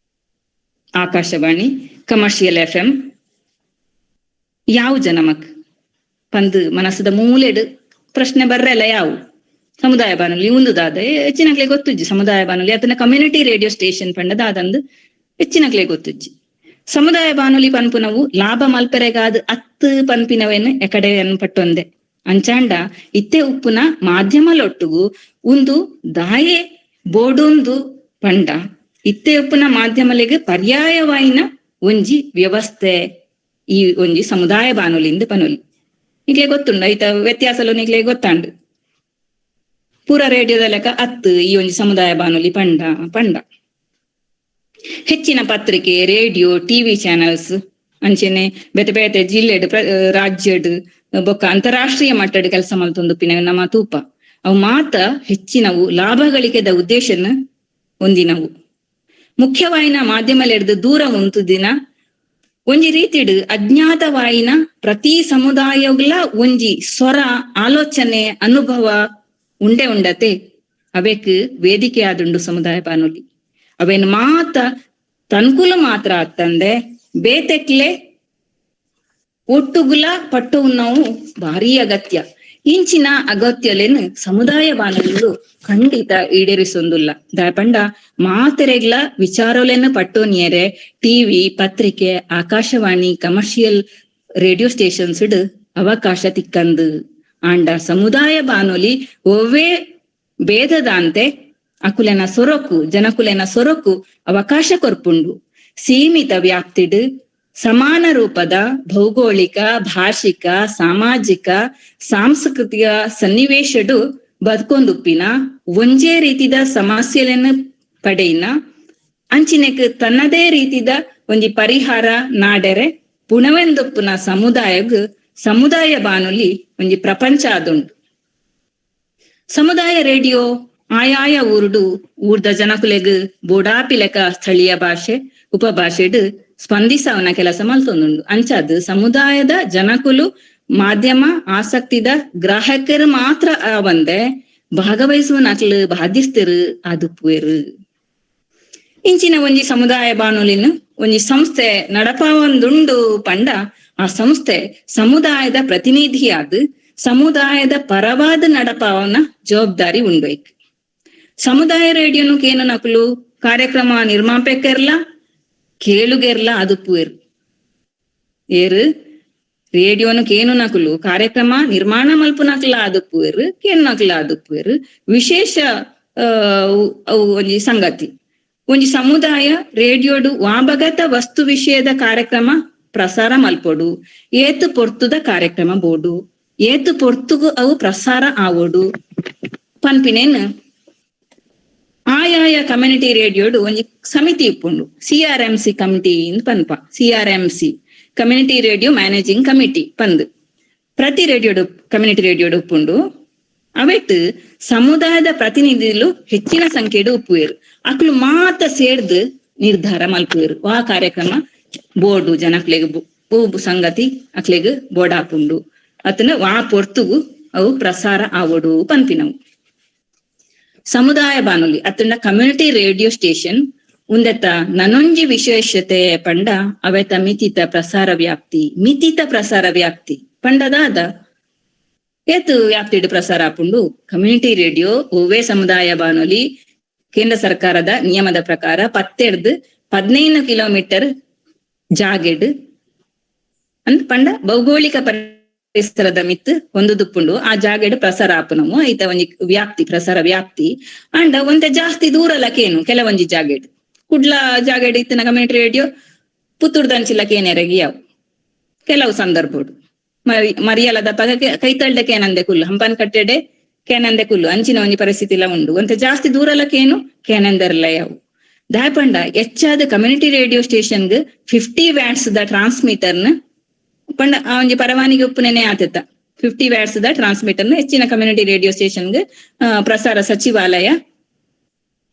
ಆಕಾಶವಾಣಿ ಕಮರ್ಷಿಯಲ್ FM ಯಾವು ಜನಮಕ್ ಪಂದ್ ಮನಸ್ಸದ ಮೂಲೆಡ್ ಪ್ರಶ್ನೆ ಬರ್ರೆಲ್ಲ ಯಾವು ಸಮುದಾಯ ಬಾನುಲಿ ಒಂದು ದಾದ ಹೆಚ್ಚಿನಕ್ಲೆ ಗೊತ್ತುಜ್ಜಿ. ಸಮುದಾಯ ಬಾನುಲಿ ಅದನ್ನ ಕಮ್ಯುನಿಟಿ ರೇಡಿಯೋ ಸ್ಟೇಷನ್ ಪಂಡ ದಾದಂದು ಹೆಚ್ಚಿನಕ್ಲೆ ಗೊತ್ತುಜ್ಜಿ. ಸಮುದಾಯ ಬಾನುಲಿ ಪನ್ಪುನವು ಲಾಭ ಮಲ್ಪೆರೆಗಾದ್ 10 ಪನ್ಪಿನವೇನು ಎಕಡೆ ಪಟ್ಟೊಂದೆ ಅಂಚಾಂಡ ಇತ್ತೆ ಉಪ್ಪುನ ಮಾಧ್ಯಮಲೊಟ್ಟುಗು ಒಂದು ದಾಯೆ ಬೋಡೊಂದು ಪಂಡ ಇತ್ತೆ ಉಪ್ಪುನ ಮಾಧ್ಯಮಲೆಗೆ ಪರ್ಯಾಯವಾಯಿನ ಒಂಜಿ ವ್ಯವಸ್ಥೆ ಈ ಒಂಜಿ ಸಮುದಾಯ ಬಾನುಲಿಂದ ಪನುಲಿ. ಈಗ್ಲೇ ಗೊತ್ತುಂಡ ಐತ ವ್ಯತ್ಯಾಸಲು ನೀಗ್ಲೇ ಗೊತ್ತಾಂಡು. ಪೂರ ರೇಡಿಯೋದ ಲೆಕ್ಕ 10 ಈ ಒಂಜಿ ಸಮುದಾಯ ಬಾನುಲಿ ಪಂಡ ಹೆಚ್ಚಿನ ಪತ್ರಿಕೆ ರೇಡಿಯೋ ಟಿವಿ ಚಾನಲ್ಸ್ ಅಂಚೆನೆ ಬೇತೆ ಬೇತೆ ಜಿಲ್ಲೆಡ್ ರಾಜ್ಯಡ್ ಬೊಕ್ಕ ಅಂತಾರಾಷ್ಟ್ರೀಯ ಮಟ್ಟಡ್ ಕೆಲಸ ಮಲ್ತೊಂದುಪ್ಪಿನ ನಮ್ಮ ತೂಪ ಅವು ಮಾತ ಹೆಚ್ಚಿನವು ಲಾಭ ಗಳಿಕೆದ ಉದ್ದೇಶನ ಹೊಂದಿನವು. ಮುಖ್ಯವಾಯಿನ ಮಾಧ್ಯಮಲೆಡ್ದು ದೂರ ಉಂತುದಿನ ಒಂಜಿ ರೀತಿಡ್ ಅಜ್ಞಾತವಾಯಿನ ಪ್ರತಿ ಸಮುದಾಯಗಳ ಒಂಜಿ ಸ್ವರ ಆಲೋಚನೆ ಅನುಭವ ಉಂಡತೆ ಅವೇಕ್ ವೇದಿಕೆ ಆದುಂಡು ಸಮುದಾಯ ಬಾನುಲಿ. ಅವೇನ್ ಮಾತ ತನ್ಕುಲು ಮಾತ್ರ ಆತಂದೆ ಬೇತೆಕ್ಲೆ ಒಟ್ಟುಗುಲ ಪಟ್ಟು ನಾವು ಭಾರಿ ಅಗತ್ಯ. ಇಂಚಿನ ಅಗತ್ಯಲೇನು ಸಮುದಾಯ ಬಾನುಲಿಲು ಖಂಡಿತ ಈಡೇರಿಸೊಂದುಲ್ಲ. ದಾಯಪಂಡ ಮಾತೆರೆಗ್ಲ ವಿಚಾರಲೇನು ಪಟ್ಟೋನಿಯರೆ ಟಿವಿ ಪತ್ರಿಕೆ ಆಕಾಶವಾಣಿ ಕಮರ್ಷಿಯಲ್ ರೇಡಿಯೋ ಸ್ಟೇಷನ್ಸ್ ಅವಕಾಶ ತಿಕ್ಕಂದು ಆಂಡ ಸಮುದಾಯ ಬಾನುಲಿ ಒವ್ವೇ ಭೇದದಾಂತೆ ಅಕುಲೆನ ಸೊರಕು ಜನಕುಲೆನ ಸೊರಕು ಅವಕಾಶ ಕೊರ್ಪುಂಡು. ಸೀಮಿತ ವ್ಯಾಪ್ತಿಡ್ ಸಮಾನ ರೂಪದ ಭೌಗೋಳಿಕ ಭಾಷಿಕ ಸಾಮಾಜಿಕ ಸಾಂಸ್ಕೃತಿಕ ಸನ್ನಿವೇಶಡು ಬದುಕೊಂದುಪ್ಪಿನ ಒಂಜೇ ರೀತಿದ ಸಮಸ್ಯೆలను ಪಡೆಯಿನ ಅಂಚಿನೆಕ್ ತನ್ನದೇ ರೀತಿದ ಒಂಜಿ ಪರಿಹಾರ ನಾಡೆರೆ ಪುಣವೆಂದೊಪ್ಪುನ ಸಮುದಾಯ ಬಾನುಲಿ ಒಂಜಿ ಪ್ರಪಂಚ ಆದುಂಡು. ಸಮುದಾಯ ರೇಡಿಯೋ ಆಯಾಯ ಊರ್ದ ಜನಕುಲೆಗ್ ಬೋಡಾಪಿಲೆಕ ಸ್ಥಳೀಯ ಭಾಷೆ ಉಪಭಾಷೆಡ್ ಸ್ಪಂದಿಸವನ ಕೆಲಸ ಮಲ್ತೊಂದುಂಡು. ಅಂಚಾದ್ ಸಮುದಾಯದ ಜನಕುಲು ಮಾಧ್ಯಮ ಆಸಕ್ತಿದ ಗ್ರಾಹಕರು ಮಾತ್ರ ಆವಂದೆ ಭಾಗವಹಿಸುವ ನಕ್ಲು ಬಾಧ್ಯಸ್ಥರು ಆದುಪ್ಪುವೆರು. ಇಂಚಿನ ಒಂಜಿ ಸಮುದಾಯ ಬಾನುಲಿನ ಒಂಜಿ ಸಂಸ್ಥೆ ನಡಪಾವೊಂದುಂಡು ಪಂಡ ಆ ಸಂಸ್ಥೆ ಸಮುದಾಯದ ಪ್ರತಿನಿಧಿಯಾದ ಸಮುದಾಯದ ಪರವಾದ ನಡಪಾವನ ಜವಾಬ್ದಾರಿ ಉಂಡೋಯ್ಕ್. ಸಮುದಾಯ ರೇಡಿಯೋನು ಕೇನು ನಕಲು ಕಾರ್ಯಕ್ರಮ ನಿರ್ಮಾಪಕರ್ಲ ಕೇಳುಗೆರ್ಲ ಅದುಪ್ಪುವೆರು ಏರು ರೇಡಿಯೋನು ಕೇನು ನಕಲು ಕಾರ್ಯಕ್ರಮ ನಿರ್ಮಾಣ ಮಲ್ಪುನಕ್ಲ ಆದುಪ್ಪುವೆರು ಕೇನು ನಕ್ಲ ಆದುಪ್ಪುವೆರು. ವಿಶೇಷ ಒಂಜಿ ಸಂಗತಿ ಒಂಜಿ ಸಮುದಾಯ ರೇಡಿಯೋಡು ವಾಬಗತ ವಸ್ತು ವಿಷಯದ ಕಾರ್ಯಕ್ರಮ ಪ್ರಸಾರ ಮಲ್ಪೊಡು ಏತು ಪೊರ್ತುದ ಕಾರ್ಯಕ್ರಮ ಬೋಡು ಏತು ಪೊರ್ತುಗು ಅವು ಪ್ರಸಾರ ಆವೋಡು ಪನ್ಪಿನೇನ್ ಆಯಾಯ ಕಮ್ಯುನಿಟಿ ರೇಡಿಯೋಡು ಒಂಜಿ ಸಮಿತಿ ಇಪ್ಪುಂಡು. CRMC ಕಮಿಟಿ ಇಂದ್ ಪನ್ಪ CRMC community radio managing committee ಪಂದ್ ಪ್ರತಿ ರೇಡಿಯೋಡು ಕಮ್ಯುನಿಟಿ ರೇಡಿಯೋಡು ಉಪ್ಪುಂಡು. ಅವೆಟ್ ಸಮುದಾಯದ ಪ್ರತಿನಿಧಿಲು ಹೆಚ್ಚಿನ ಸಂಖ್ಯೆಡು ಉಪ್ಪುವೆರು ಅಕ್ಲು ಮಾತ ಸೇರ್ದು ನಿರ್ಧಾರ ಮಲ್ಪುವೆರು. ಆ ಕಾರ್ಯಕ್ರಮ ಬೋರ್ಡು ಜನಕ್ಲೆಗ್ ಸಂಗತಿ ಅಕ್ಲೆಗ್ ಬೋಡಾಪುಂಡು ಅತನ ವಾ ಪೊರ್ತುಗು ಅವು ಪ್ರಸಾರ ಆವೋಡು ಪನ್ಪಿನವು. ಸಮುದಾಯ ಬಾನುಲಿ ಅತನ ಕಮ್ಯುನಿಟಿ ರೇಡಿಯೋ ಸ್ಟೇಷನ್ ಉಂದೆತ ನನೊಂಜಿ ವಿಶೇಷತೆ ಪಂಡ ಅವೆತ ಮಿತಿತ ಪ್ರಸಾರ ವ್ಯಾಪ್ತಿ ಪಂಡದಾದ ಏತು ವ್ಯಾಪ್ತಿಡ್ ಪ್ರಸಾರ ಆಪುಂಡು ಕಮ್ಯುನಿಟಿ ರೇಡಿಯೋ ಒವ್ವೇ ಸಮುದಾಯ ಬಾನುಲಿ ಕೇಂದ್ರ ಸರ್ಕಾರದ ನಿಯಮದ ಪ್ರಕಾರ 15 ಕಿಲೋಮೀಟರ್ ಜಾಗೆಡ್ ಅಂದ್ ಪಂಡ ಭೌಗೋಳಿಕ ಪರಿಸರದ ಮಿತ್ ಹೊಂದುದುಪ್ಪುಂಡು ಆ ಜಾಗೆಡ್ ಪ್ರಸಾರ ಆಪುನವು ಐತ ಒಂಜಿ ವ್ಯಾಪ್ತಿ ಪ್ರಸಾರ ವ್ಯಾಪ್ತಿ ಅಂಡ ಒಂತೆ ಜಾಸ್ತಿ ದೂರಲಕೇನು ಕೆಲವೊಂಜಿ ಜಾಗೆಡ್ ಕುಡ್ಲ ಜಾಗೆಡ್ ಇತ್ತಿನ ಕಮ್ಯುನಿಟಿ ರೇಡಿಯೋ ಪುತ್ತೂರು ದಂಚಿಲಕೇನೆರಗಿಯಾವು ಕೆಲವು ಸಂದರ್ಭಡು ಮರಿಯಲದ ಪಗಕ್ಕೆ ಕೈತಳ್ದಕ್ಕೆ ಏನಂದೆ ಕುಲ್ಲು ಹಂಪನ್ ಕಟ್ಟೆಡೆ ಕೇನಂದೆ ಕುಲ್ಲು ಅಂಚಿನ ಒಂಜಿ ಪರಿಸ್ಥಿತಿಲ ಉಂಡು ಒಂತೆ ಜಾಸ್ತಿ ದೂರಲಕೇನು ಕೇನೆಂದರ್ಲಯವು ದಾಯಪಂಡ ಹೆಚ್ಚಾದ ಕಮ್ಯುನಿಟಿ ರೇಡಿಯೋ ಸ್ಟೇಷನ್ಗ್ 50 ವ್ಯಾಟ್ಸ್ ದ ಟ್ರಾನ್ಸ್ಮಿಟರ್ನ ಪಂಡ ಆ ಒಂಜಿ ಪರವಾನಿಗೆ ಉಪ್ಪುನೇನೆ ಆತತ 50 ವ್ಯಾಟ್ಸ್ ದ ಟ್ರಾನ್ಸ್ಮಿಟರ್ನ ಹೆಚ್ಚಿನ ಕಮ್ಯುನಿಟಿ ರೇಡಿಯೋ ಸ್ಟೇಷನ್ಗ್ ಪ್ರಸಾರ ಸಚಿವಾಲಯ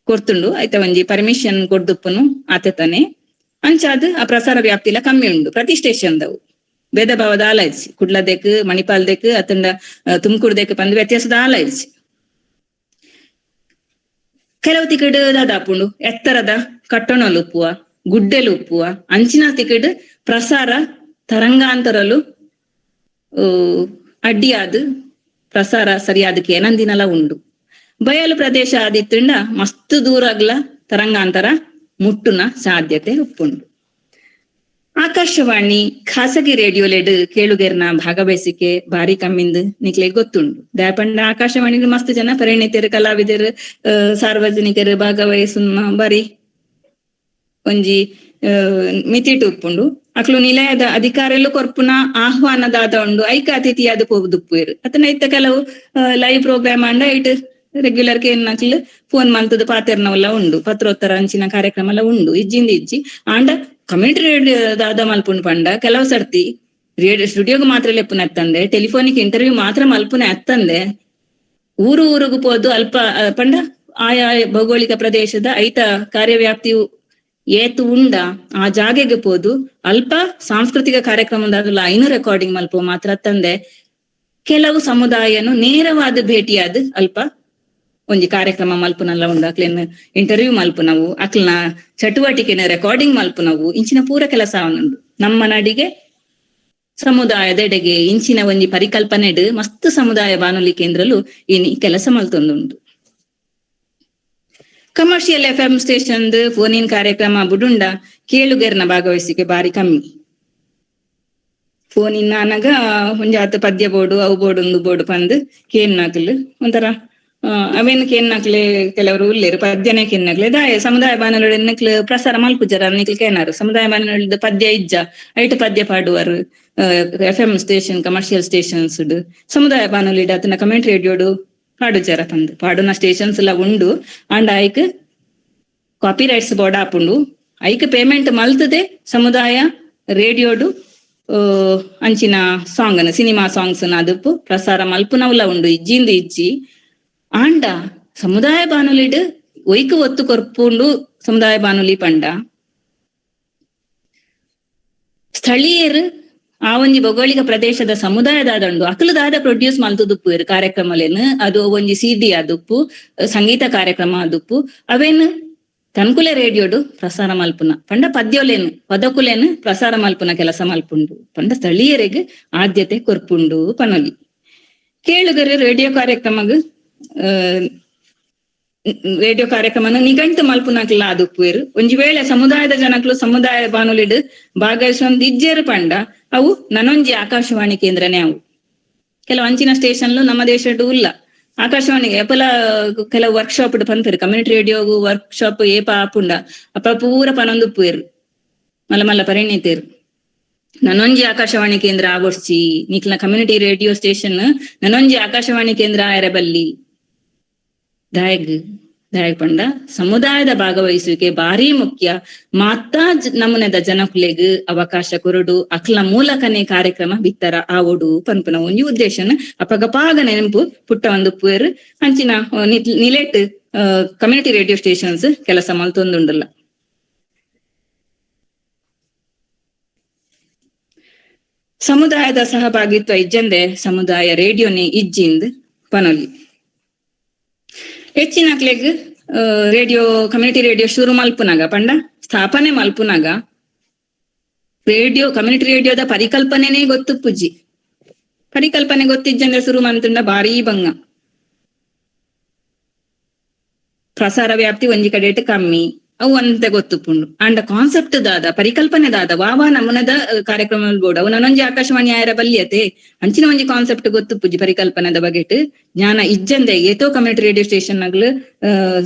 ಕೊರ್ತುಂಡು ಐತ ಒಂಜಿ ಪರ್ಮಿಷನ್ ಕೊಡ್ದುಪ್ಪುನು ಆತತಾನೆ ಅಂಚಾದ್ ಆ ಪ್ರಸಾರ ವ್ಯಾಪ್ತಿಲ ಕಮ್ಮಿ ಉಂಡು ಪ್ರತಿ ಸ್ಟೇಷನ್ದವು ಭೇದ ಭಾವದ ಆಲೈಸಿ ಕುಡ್ಲದೆಕ್ ಮಣಿಪಾಲ್ದೆಕ್ ಅತ್ತಂಡ ತುಮಕೂರ್ದೆಕ್ ಪಂದ್ ವ್ಯತ್ಯಾಸದ ಆಲೈಸಿ ಕೆಲವು ತಿಕಡ್ ದಾದಾಪುಂಡು ಎತ್ತರದ ಕಟ್ಟಣಲು ಉಪ್ಪುವ ಗುಡ್ಡೆಲು ಉಪ್ಪುವ ಅಂಚಿನ ತಿಕಡ್ ಪ್ರಸಾರ ತರಂಗಾಂತರಲು ಅಡ್ಡಿಯಾದ್ ಪ್ರಸಾರ ಸರಿಯಾದಕ್ಕೆ ಏನಂದಿನಲ ಉಂಡು ಬಯಲು ಪ್ರದೇಶ ಆದಿತ್ತಂಡ ಮಸ್ತ್ ದೂರಗ್ಲ ತರಂಗಾಂತರ ಮುಟ್ಟುನ ಸಾಧ್ಯತೆ ಉಪ್ಪುಂಡು ಆಕಾಶವಾಣಿ ಖಾಸಗಿ ರೇಡಿಯೋಲೆಡ್ ಕೇಳುಗೆರ್ನ ಭಾಗವಹಿಸಿಕೆ ಬಾರಿ ಕಮ್ಮಿಂದ್ ನಿಕ್ಲೆ ಗೊತ್ತುಂಡು ದಾಯಪಂಡ ಆಕಾಶವಾಣಿ ಮಸ್ತ್ ಜನ ಪರಿಣಿತರು ಕಲಾವಿದರು ಸಾರ್ವಜನಿಕರು ಭಾಗವಹಿಸುನ ಬಾರಿ ಒಂಜಿ ಮಿತಿಟ್ ಉಪ್ಪುಂಡು ಅಕ್ಲು ನಿಲಯದ ಅಧಿಕಾರಿಲು ಕೊರ್ಪುನ ಆಹ್ವಾನದಾದ ಉಂಡು ಐಕ ಅತಿಥಿಯಾದ ಪೋದುಪ್ಪುವೆರು ಅತನ ಇತ್ತ ಕೆಲವು ಲೈವ್ ಪ್ರೋಗ್ರಾಮ್ ಅಂಡ ಇಟ್ ರೆಗ್ಯುಲರ್ ಕೇನ್ನಕ್ಲು ಫೋನ್ ಮಲ್ತದ ಪಾತೆರ್ನವಲ್ಲ ಉಂಡು ಪತ್ರೋತ್ತರ ಅಂಚಿನ ಕಾರ್ಯಕ್ರಮ ಎಲ್ಲ ಉಂಡು ಇಜ್ಜಿ ಆಂಡ ಕಮ್ಯುನಿಟಿ ರೇಡಿಯೋ ದಾದ ಮಲ್ಪುನ್ ಪಂಡ ಕೆಲವು ಸರ್ತಿ ರೇಡಿಯೋ ಸ್ಟುಡಿಯೋಗ್ ಮಾತ್ರ ಲೆಪ್ಪುನ ಎತ್ತಂದೆ ಟೆಲಿಫೋನಿಕ್ ಇಂಟರ್ವ್ಯೂ ಮಾತ್ರ ಮಲ್ಪುನ ಎತ್ತಂದೆ ಊರುಗು ಪೋದು ಅಲ್ಪ ಪಂಡ ಆಯಾ ಭೌಗೋಳಿಕ ಪ್ರದೇಶದ ಐತ ಕಾರ್ಯವ್ಯಾಪ್ತಿಯು ಏತು ಉಂಡ ಆ ಜಾಗೆಗೆ ಪೋದು ಅಲ್ಪ ಸಾಂಸ್ಕೃತಿಕ ಕಾರ್ಯಕ್ರಮದಾಗಲ ಐನು ರೆಕಾರ್ಡಿಂಗ್ ಮಲ್ಪು ಮಾತ್ರ ತಂದೆ ಕೆಲವು ಸಮುದಾಯನು ನೇರವಾದ ಭೇಟಿಯಾದ ಅಲ್ಪ ಒಂಜಿ ಕಾರ್ಯಕ್ರಮ ಮಲ್ಪುನಲ್ಲ ಉಂಡು ಅಕ್ಲೇನ್ ಇಂಟರ್ವ್ಯೂ ಮಲ್ಪುನವು ಅಕ್ಲನ ಚಟುವಟಿಕೆನ ರೆಕಾರ್ಡಿಂಗ್ ಮಲ್ಪುನವು ಇಂಚಿನ ಪೂರ ಕೆಲಸ ಅವನುಂಡು ನಮ್ಮ ನಡಿಗೆ ಸಮುದಾಯದೆಡೆಗೆ ಇಂಚಿನ ಒಂಜಿ ಪರಿಕಲ್ಪನೆಡ್ ಮಸ್ತ್ ಸಮುದಾಯ ಬಾನುಲಿ ಕೇಂದ್ರಲು ಇನಿ ಕೆಲಸ ಮಲ್ತೊಂದುಂಡು ಕಮರ್ಷಿಯಲ್ FM ಸ್ಟೇಷನ್ ಫೋನಿನ್ ಕಾರ್ಯಕ್ರಮ ಬುಡುಂಡ ಕೇಳುಗೆರ್ನ ಭಾಗವಹಿಸಿಕೆ ಬಾರಿ ಕಮ್ಮಿ ಫೋನಿನ್ ನಾನಗ ಒಂಜಾತ ಪದ್ಯ ಬೋರ್ಡು ಅವು ಬೋರ್ಡು ಒಂದು ಬೋರ್ಡು ಪಂದ್ ಕೇನ್ನಾಕ್ಲು ಒಂಥರ ಅವೇನು ಕೇನ್ನಾಕ್ಲೆ ಕೆಲವರು ಉಲ್ಲೇರು ಪದ್ಯನೇ ಕೇನ್ನಾಕ್ಲೆ ದಾಯ ಸಮುದಾಯ ಬಾನುಲಿ ಪ್ರಸಾರ ಮಲ್ಪುಜರ ನಿಕ್ಲು ಕೇನಾರು ಸಮುದಾಯ ಬಾನುಲಿ ಪದ್ಯ ಇಜ್ಜ ಐಟ್ ಪದ್ಯ ಪಾಡುವರು FM ಸ್ಟೇಷನ್ ಕಮರ್ಷಿಯಲ್ ಸ್ಟೇಷನ್ಸ್ ಸಮುದಾಯ ಬಾನುಲಿ ಅತನ ಕಮ್ಯುನಿಟಿ ರೇಡಿಯೋಡು ಪಾಡುಜರ ಪಂದ್ ಪಾಡುನ ಸ್ಟೇಷನ್ಸ್ ಎಲ್ಲ ಉಂಡು ಅಂಡ್ ಐಕ್ ಕಾಪಿ ರೈಟ್ಸ್ ಬೋರ್ಡ್ ಆಪುಂಡು ಐಕ್ ಪೇಮೆಂಟ್ ಮಲ್ತದೆ ಸಮುದಾಯ ರೇಡಿಯೋಡು ಅಂಚಿನ ಸಾಂಗ್ ಸಿನಿಮಾ ಸಾಂಗ್ಸ್ ಅದಪ್ಪು ಪ್ರಸಾರ ಮಲ್ಪುನವುಲ ಉಂಡು ಇಜ್ಜಿ ಆಂಡ ಸಮುದಾಯ ಬಾನುಲಿಡ್ ಒಯ್ಕ್ ಒತ್ತು ಕೊರ್ಪುಂಡು ಸಮುದಾಯ ಬಾನುಲಿ ಪಂಡ ಸ್ಥಳೀಯರು ಆ ಒಂಜಿ ಭೌಗೋಳಿಕ ಪ್ರದೇಶದ ಸಮುದಾಯದಾದಂಡು ಅಕಲದಾದ ಪ್ರೊಡ್ಯೂಸ್ ಮಲ್ತುದುಪ್ಪು ಕಾರ್ಯಕ್ರಮಲೇನು ಅದು ಒಂಜಿ CD ಆದುಪ್ಪು ಸಂಗೀತ ಕಾರ್ಯಕ್ರಮ ಆದುಪ್ಪು ಅವೇನು ತನ್ಕುಲೆ ರೇಡಿಯೋಡು ಪ್ರಸಾರ ಮಲ್ಪುನ ಪಂಡ ಪದ್ಯೋಲೇನು ಪದಕುಲೇನು ಪ್ರಸಾರ ಮಲ್ಪುನ ಕೆಲಸ ಮಲ್ಪುಂಡು ಪಂಡ ಸ್ಥಳೀಯರಿಗೆ ಆದ್ಯತೆ ಕೊರ್ಪುಂಡು ಪನೊಲಿ ಕೇಳುಗರು ರೇಡಿಯೋ ಕಾರ್ಯಕ್ರಮನ ನಿಘಂಟು ಮಲ್ಪುನಕ್ಲ ಆದುಪ್ಪುವೆರು ಒಂಜಿ ವೇಳೆ ಸಮುದಾಯದ ಜನಕ್ಲು ಸಮುದಾಯ ಬಾನುಲಿಡ್ ಭಾಗವಹಿಸೊಂದು ಇಜ್ಜೇರು ಪಂಡ ಅವು ನನೊಂಜಿ ಆಕಾಶವಾಣಿ ಕೇಂದ್ರನೇ ಅವು ಕೆಲವು ಅಂಚಿನ ಸ್ಟೇಷನ್ಲು ನಮ್ಮ ದೇಶಡು ಇಲ್ಲ ಆಕಾಶವಾಣಿಗೆ ಎಪ್ಪಲ ಕೆಲವು ವರ್ಕ್ಶಾಪ್ ಪಂಪೇರು ಕಮ್ಯುನಿಟಿ ರೇಡಿಯೋಗು ವರ್ಕ್ಶಾಪ್ ಏಪ ಆಪುಂಡ ಅಪ್ಪ ಪೂರ ಪನೊಂದುಪ್ಪುವೆರು ಮಲ್ಲ ಪರಿಣಿತೇರು ನನೊಂಜಿ ಆಕಾಶವಾಣಿ ಕೇಂದ್ರ ಆವೊಡ್ಸಿ ನಿಕ್ಲ ಕಮ್ಯುನಿಟಿ ರೇಡಿಯೋ ಸ್ಟೇಷನ್ ನನೊಂಜಿ ಆಕಾಶವಾಣಿ ಕೇಂದ್ರ ಆಯರಬಲ್ಲಿ ದಾಯಗ್ ಪಂಡ ಸಮುದಾಯದ ಭಾಗವಹಿಸುವಿಕೆ ಬಾರಿ ಮುಖ್ಯ ಮಾತಾ ನಮೂನೆದ ಜನಕುಲೆಗ್ ಅವಕಾಶ ಕೊರಡು ಅಕ್ಲ ಮೂಲಕನೇ ಕಾರ್ಯಕ್ರಮ ಬಿತ್ತರ ಆವೋಡು ಪನ್ಪುನ ಒಂಜಿ ಉದ್ದೇಶನ ಅಪಗಪಾಗ ನೆನಪು ಪುಟ್ಟ ಒಂದು ಪುಯರ್ ಅಂಚಿನ ನಿಲೇಟ್ ಕಮ್ಯುನಿಟಿ ರೇಡಿಯೋ ಸ್ಟೇಷನ್ಸ್ ಕೆಲಸ ಮಲ್ತೊಂದುಂಡಲ್ಲ ಸಮುದಾಯದ ಸಹಭಾಗಿತ್ವ ಇಜ್ಜಂದೆ ಸಮುದಾಯ ರೇಡಿಯೋನಿ ಇಜ್ಜಿಂದ್ ಪನೊಲಿ ಹೆಚ್ಚಿನಕ್ಲೆಗ್ ರೇಡಿಯೋ ಕಮ್ಯುನಿಟಿ ರೇಡಿಯೋ ಶುರು ಮಲ್ಪುನಾಗ ಪಂಡ ಸ್ಥಾಪನೆ ಮಲ್ಪುನಾಗ ಕಮ್ಯುನಿಟಿ ರೇಡಿಯೋದ ಪರಿಕಲ್ಪನೆನೇ ಗೊತ್ತು ಪುಜ್ಜಿ. ಪರಿಕಲ್ಪನೆ ಗೊತ್ತಿಜ್ಜಂದ್ರೆ ಶುರು ಮಂತುಂಡ ಭಾರಿ ಬಂಗ. ಪ್ರಸಾರ ವ್ಯಾಪ್ತಿ ಒಂಜಿ ಕಡೆಟ್ ಕಮ್ಮಿ ಅವು ಅಂತ ಗೊತ್ತುಪುಂಡು. ಅಂಡ ಕಾನ್ಸೆಪ್ಟ್ ದಾದ ಪರಿಕಲ್ಪನೆ ದಾದ ವಾವ ನಮುನದ ಕಾರ್ಯಕ್ರಮ ಬೋರ್ಡ್ ಅವು ನನ್ನೊಂಜಿ ಆಕಾಶವಾಣಿ ಆಯರ ಬಲ್ಯತೆ ಅಂಚಿನ ಒಂಜಿ ಕಾನ್ಸೆಪ್ಟ್ ಗೊತ್ತು ಪುಜ್ಜಿ ಪರಿಕಲ್ಪನೆದ ಬಗೆಟ್ ಜ್ಞಾನ ಇಜ್ಜಂದೆ ಏತೋ ಕಮ್ಯುನಿಟಿ ರೇಡಿಯೋ ಸ್ಟೇಷನ್ ನಗ್ಲು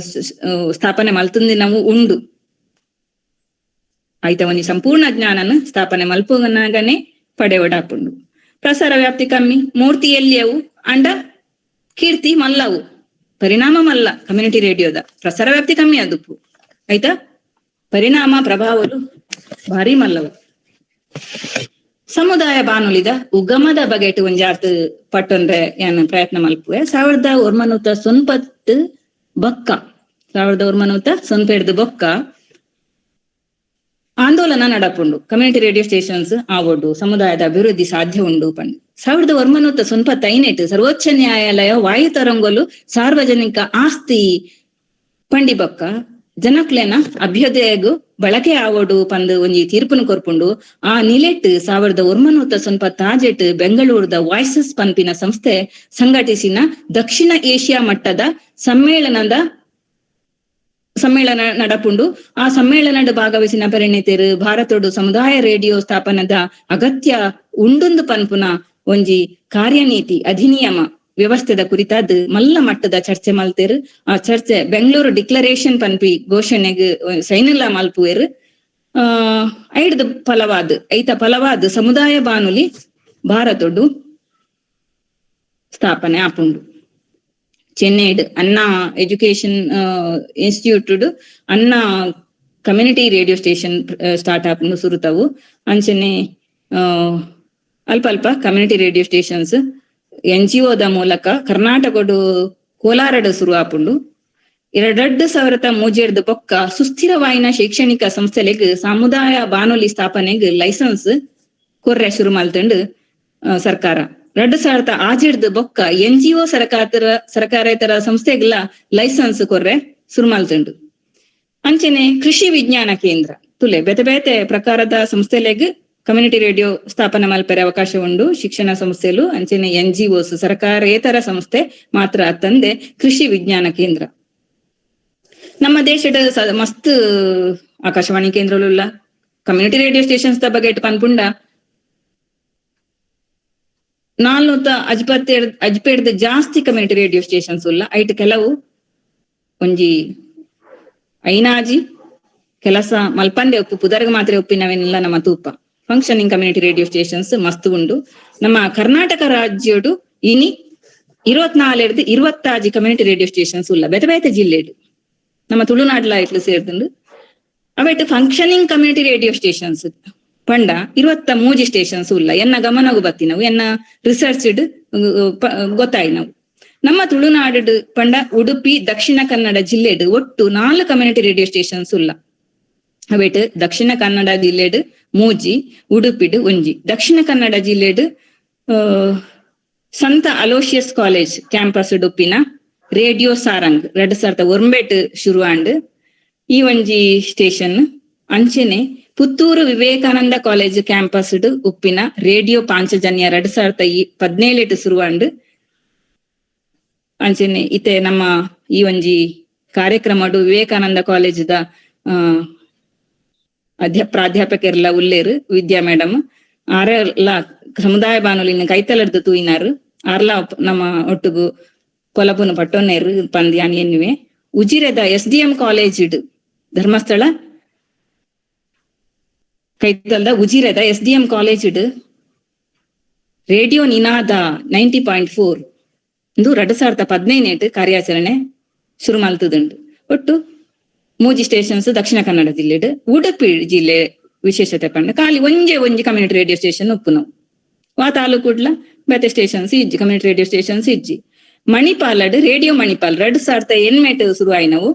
ಸ್ಥಾಪನೆ ಮಲ್ತುಂದಿ ನಾವು ಉಂಡು ಆಯ್ತ ಒಂಜಿ ಸಂಪೂರ್ಣ ಜ್ಞಾನನ ಸ್ಥಾಪನೆ ಮಲ್ಪುನಾಗನೆ ಪಡೆವಡಾಪುಂಡು. ಪ್ರಸಾರ ವ್ಯಾಪ್ತಿ ಕಮ್ಮಿ ಮೂರ್ತಿಯಲ್ಲಿ ಅವು ಅಂಡ ಕೀರ್ತಿ ಮಲ್ಲವು ಪರಿಣಾಮ ಮಲ್ಲ ಕಮ್ಯುನಿಟಿ ರೇಡಿಯೋದ ಪ್ರಸಾರ ವ್ಯಾಪ್ತಿ ಕಮ್ಮಿ ಅದುಪ್ಪು ಆಯ್ತಾ ಪರಿಣಾಮ ಪ್ರಭಾವಲು ಭಾರಿ ಮಲ್ಲವು. ಸಮುದಾಯ ಬಾನುಲಿದ ಉಗಮದ ಬಗೆಟ್ ಒಂಜಾರ್ತ್ ಪಟ್ಟೊಂದ್ರೆ ಏನ್ ಪ್ರಯತ್ನ ಮಲ್ಪುವೆ 1990 ಬೊಕ್ಕ 1990 ಬೊಕ್ಕ ಆಂದೋಲನ ನಡಪುಂಡು. ಕಮ್ಯುನಿಟಿ ರೇಡಿಯೋ ಸ್ಟೇಷನ್ಸ್ ಆವೊಡು ಸಮುದಾಯದ ಅಭಿವೃದ್ಧಿ ಸಾಧ್ಯ ಉಂಡು ಪಂಡು 1995 ಸರ್ವೋಚ್ಚ ನ್ಯಾಯಾಲಯ ವಾಯು ತರಂಗೊಲು ಸಾರ್ವಜನಿಕ ಆಸ್ತಿ ಪಂಡಿ ಬೊಕ್ಕ ಜನಕ್ಲೆನ ಅಭ್ಯುದಯಗು ಬಳಕೆ ಆವೊಡು ಪಂದು ಒಂಜಿ ತೀರ್ಪುನು ಕೊರ್ಪುಂಡು. ಆ ನಿಲೆಟ್ 1996 ಬೆಂಗಳೂರದ ವಾಯ್ಸಸ್ ಪನ್ಪಿನ ಸಂಸ್ಥೆ ಸಂಘಟಿಸಿನ ದಕ್ಷಿಣ ಏಷ್ಯಾ ಮಟ್ಟದ ಸಮ್ಮೇಳನ ನಡಪುಂಡು. ಆ ಸಮ್ಮೇಳನದ ಭಾಗವಹಿಸಿನ ಪರಿಣಿತರು ಭಾರತೋಡು ಸಮುದಾಯ ರೇಡಿಯೋ ಸ್ಥಾಪನದ ಅಗತ್ಯ ಉಂಡುಂದು ಪನ್ಪುನ ಒಂಜಿ ಕಾರ್ಯನೀತಿ ಅಧಿನಿಯಮ ವ್ಯವಸ್ಥೆದ ಕುರಿತಾದ ಮಲ್ಲ ಮಟ್ಟದ ಚರ್ಚೆ ಮಲ್ತೇರು. ಆ ಚರ್ಚೆ ಬೆಂಗಳೂರು ಡಿಕ್ಲರೇಷನ್ ಪನ್ಪಿ ಘೋಷಣೆಗೆ ಸೈನಿಲ್ಲ ಮಲ್ಪುವೆರು. ಐತ ಫಲವಾದ ಸಮುದಾಯ ಬಾನುಲಿ ಭಾರತೋಡು ಸ್ಥಾಪನೆ ಆಪುಂಡು. ಚೆನ್ನೈಡ್ ಅಣ್ಣಾ ಎಜುಕೇಶನ್ ಇನ್ಸ್ಟಿಟ್ಯೂಟ್ ಅಣ್ಣಾ ಕಮ್ಯುನಿಟಿ ರೇಡಿಯೋ ಸ್ಟೇಷನ್ ಸ್ಟಾರ್ಟ್ ಆಪುಂಡು ಸುರುತವು. ಅಂಚನೆ ಅಲ್ಪ ಕಮ್ಯುನಿಟಿ ರೇಡಿಯೋ ಸ್ಟೇಷನ್ಸ್ NGOದ ಮೂಲಕ ಕರ್ನಾಟಕಡು ಕೋಲಾರಡ್ ಶುರು ಆಪುಂಡು. 2003 ಬೊಕ್ಕ ಸುಸ್ಥಿರವಾಯಿನ ಶೈಕ್ಷಣಿಕ ಸಂಸ್ಥೆಲೆಗ್ ಸಮುದಾಯ ಬಾನುಲಿ ಸ್ಥಾಪನೆಗ್ ಲೈಸೆನ್ಸ್ ಕೊರ್ರೆ ಶುರು ಮಲ್ತಂಡು ಸರ್ಕಾರ. 2006 ಬೊಕ್ಕ NGO ಸರ್ಕಾರೇತರ ಸಂಸ್ಥೆಗಳ ಲೈಸೆನ್ಸ್ ಕೊರ್ರೆ ಶುರು ಮಲ್ತಂಡು. ಅಂಚನೆ ಕೃಷಿ ವಿಜ್ಞಾನ ಕೇಂದ್ರ ತುಲೆ ಬೇತೆ ಬೇತೆ ಪ್ರಕಾರದ ಸಂಸ್ಥೆಲೆಗ್ ಕಮ್ಯುನಿಟಿ ರೇಡಿಯೋ ಸ್ಥಾಪನೆ ಮಲ್ಪರೆ ಅವಕಾಶ ಉಂಡು. ಶಿಕ್ಷಣ ಸಂಸ್ಥೆಲು ಅಂಚನೆ NGOs ಸರ್ಕಾರೇತರ ಸಂಸ್ಥೆ ಮಾತ್ರ ತಂದೆ ಕೃಷಿ ವಿಜ್ಞಾನ ಕೇಂದ್ರ. ನಮ್ಮ ದೇಶದ ಮಸ್ತ್ ಆಕಾಶವಾಣಿ ಕೇಂದ್ರಲುಲ್ಲ ಕಮ್ಯುನಿಟಿ ರೇಡಿಯೋ ಸ್ಟೇಷನ್ಸ್ ದ ಬಗ್ಗೆ ಪನ್ಪುಂಡ 457 ಜಾಸ್ತಿ ಕಮ್ಯುನಿಟಿ ರೇಡಿಯೋ ಸ್ಟೇಷನ್ಸ್ ಉಲ್ಲ. ಐಟ್ ಕೆಲವು ಒಂಜಿ ಐನಾಜಿ ಕೆಲಸ ಮಲ್ಪಂದೆ ಉಪ್ಪು ಪುದರ್ಗ ಮಾತ್ರ ಉಪ್ಪಿನವೇನಿಲ್ಲ ನಮ್ಮ ತೂಪ ಫಂಕ್ಷನಿಂಗ್ ಕಮ್ಯುನಿಟಿ ರೇಡಿಯೋ ಸ್ಟೇಷನ್ಸ್ ಮಸ್ತ್ ಉಂಡು. ನಮ್ಮ ಕರ್ನಾಟಕ ರಾಜ್ಯಡು ಇನಿ 24 ಕಮ್ಯುನಿಟಿ ರೇಡಿಯೋ ಸ್ಟೇಷನ್ಸ್ ಉಲ್ಲ ಬೇತೆ ಬೇತೆ ಜಿಲ್ಲೆಡು ನಮ್ಮ ತುಳುನಾಡ್ಲ ಇಟ್ಲು ಸೇರ್ದುಂಡು. ಅವೈಟ್ ಫಂಕ್ಷನಿಂಗ್ ಕಮ್ಯುನಿಟಿ ರೇಡಿಯೋ ಸ್ಟೇಷನ್ಸ್ ಪಂಡ 23 ಸ್ಟೇಷನ್ಸ್ ಉಲ್ಲ. ಎನ್ನ ಗಮನಗು ಬತ್ತಿನವು ಎನ್ನ ರಿಸರ್ಚ್ಡ್ ಗೊತ್ತಾಯಿ ನಾವು. ನಮ್ಮ ತುಳುನಾಡು ಪಂಡ ಉಡುಪಿ ದಕ್ಷಿಣ ಕನ್ನಡ ಜಿಲ್ಲೆಡು ಒಟ್ಟು 4 ಕಮ್ಯುನಿಟಿ ರೇಡಿಯೋ ಸ್ಟೇಷನ್ಸ್ ಉಲ್ಲ. ಅವೈಟ್ ದಕ್ಷಿಣ ಕನ್ನಡ ಜಿಲ್ಲೆಡು ಮೂಜಿ ಉಡುಪಿಡು ಒಂಜಿ. ದಕ್ಷಿಣ ಕನ್ನಡ ಜಿಲ್ಲೆಡು ಸಂತ ಅಲೋಶಿಯಸ್ ಕಾಲೇಜ್ ಕ್ಯಾಂಪಸ್ ಉಡುಪಿನ ರೇಡಿಯೋ ಸಾರಂಗ್ 2001 ಶುರು ಆಂಡ್ ಈ ಒಂಜಿ ಸ್ಟೇಷನ್. ಅಂಚನೆ ಪುತ್ತೂರು ವಿವೇಕಾನಂದ ಕಾಲೇಜ್ ಕ್ಯಾಂಪಸ್ ಉಪ್ಪಿನ ರೇಡಿಯೋ ಪಾಂಚಜನ್ಯ 2017 ಶುರುವಾಂಡ್. ಅಂಚನೆ ಇತ್ತೆ ನಮ್ಮ ಈ ಒಂಜಿ ಕಾರ್ಯಕ್ರಮಡು ವಿವೇಕಾನಂದ ಕಾಲೇಜ್ದ ಪ್ರಾಧ್ಯಾಪಕರೆಲ್ಲ ಉಲ್ಲೇರು ವಿದ್ಯಾ ಮೇಡಮ್ ಆರೆಲ್ಲ ಸಮುದಾಯ ಬಾನುಲಿನ ಕೈತಲರ್ದು ತೂಯಿನಾರು ಆರ್ಲ ನಮ್ಮ ಒಟ್ಟುಗು ಕೊಲಪುನ ಪಟ್ಟೊನ್ನೇರು ಪಂದ್ಯಾನ್ ಎನ್ನುವೆ. ಉಜಿರೆದ SDM ಕಾಲೇಜ್ ಧರ್ಮಸ್ಥಳ ಕೈತಲ್ದ ಉಜಿರೆದ SDM ಕಾಲೇಜ್ ರೇಡಿಯೋ ನಿನಾದ 90.4 ಇಂದು 2017 ಕಾರ್ಯಾಚರಣೆ ಶುರು ಮಲ್ತದುಂಡು. ಒಟ್ಟು ಮೂಜಿ ಸ್ಟೇಷನ್ಸ್ ದಕ್ಷಿಣ ಕನ್ನಡ ಜಿಲ್ಲೆಡ್. ಉಡುಪಿ ಜಿಲ್ಲೆ ವಿಶೇಷತೆ ಪಂಡ ಖಾಲಿ ಒಂಜಿ ಕಮ್ಯುನಿಟಿ ರೇಡಿಯೋ ಸ್ಟೇಷನ್ ಉಪ್ಪು ನಾವು ವಾ ತಾಲೂಕುಡ್ಲ ಬೇತೆ ಸ್ಟೇಷನ್ಸ್ ಇಜ್ಜಿ ಕಮ್ಯುನಿಟಿ ರೇಡಿಯೋ ಸ್ಟೇಷನ್ಸ್ ಇಜ್ಜಿ. ಮಣಿಪಾಲಡ್ ರೇಡಿಯೋ ಮಣಿಪಾಲ್ 2008 ಶುರು ಆಯ್ ನಾವು.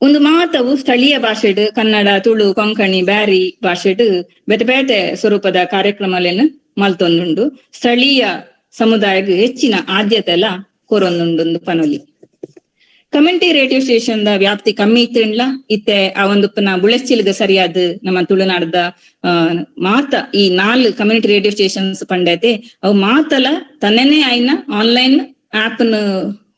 ಒಂದು ಮಾತವು ಸ್ಥಳೀಯ ಭಾಷೆಡ್ ಕನ್ನಡ ತುಳು ಕೊಂಕಣಿ ಬ್ಯಾರಿ ಭಾಷೆಡ್ ಬೇತೆ ಬೇತೆ ಸ್ವರೂಪದ ಕಾರ್ಯಕ್ರಮಗಳನ್ನು ಮಲ್ತೊಂದುಂಡು. ಸ್ಥಳೀಯ ಸಮುದಾಯಕ್ಕೆ ಹೆಚ್ಚಿನ ಆದ್ಯತೆ ಎಲ್ಲ ಕೊರೊಂದುಂಡು ಪನೊಲಿ. ಕಮ್ಯುನಿಟಿ ರೇಡಿಯೋ ಸ್ಟೇಷನ್ ದ ವ್ಯಾಪ್ತಿ ಕಮ್ಮಿ ಇತ್ತಿಂಡ್ಲ ಇತ್ತೆ ಆ ಒಂದು ಬುಳೆಸ್ಚಿಲ್ಗ ಸರಿಯಾದ ನಮ್ಮ ತುಳುನಾಡದ ಮಾತ ಈ 4 ಕಮ್ಯುನಿಟಿ ರೇಡಿಯೋ ಸ್ಟೇಷನ್ಸ್ ಪಂಡೈತೆ ಅವು ಮಾತಲ ತನ್ನೆನೇ ಆಯ್ನ ಆನ್ಲೈನ್ ಆಪ್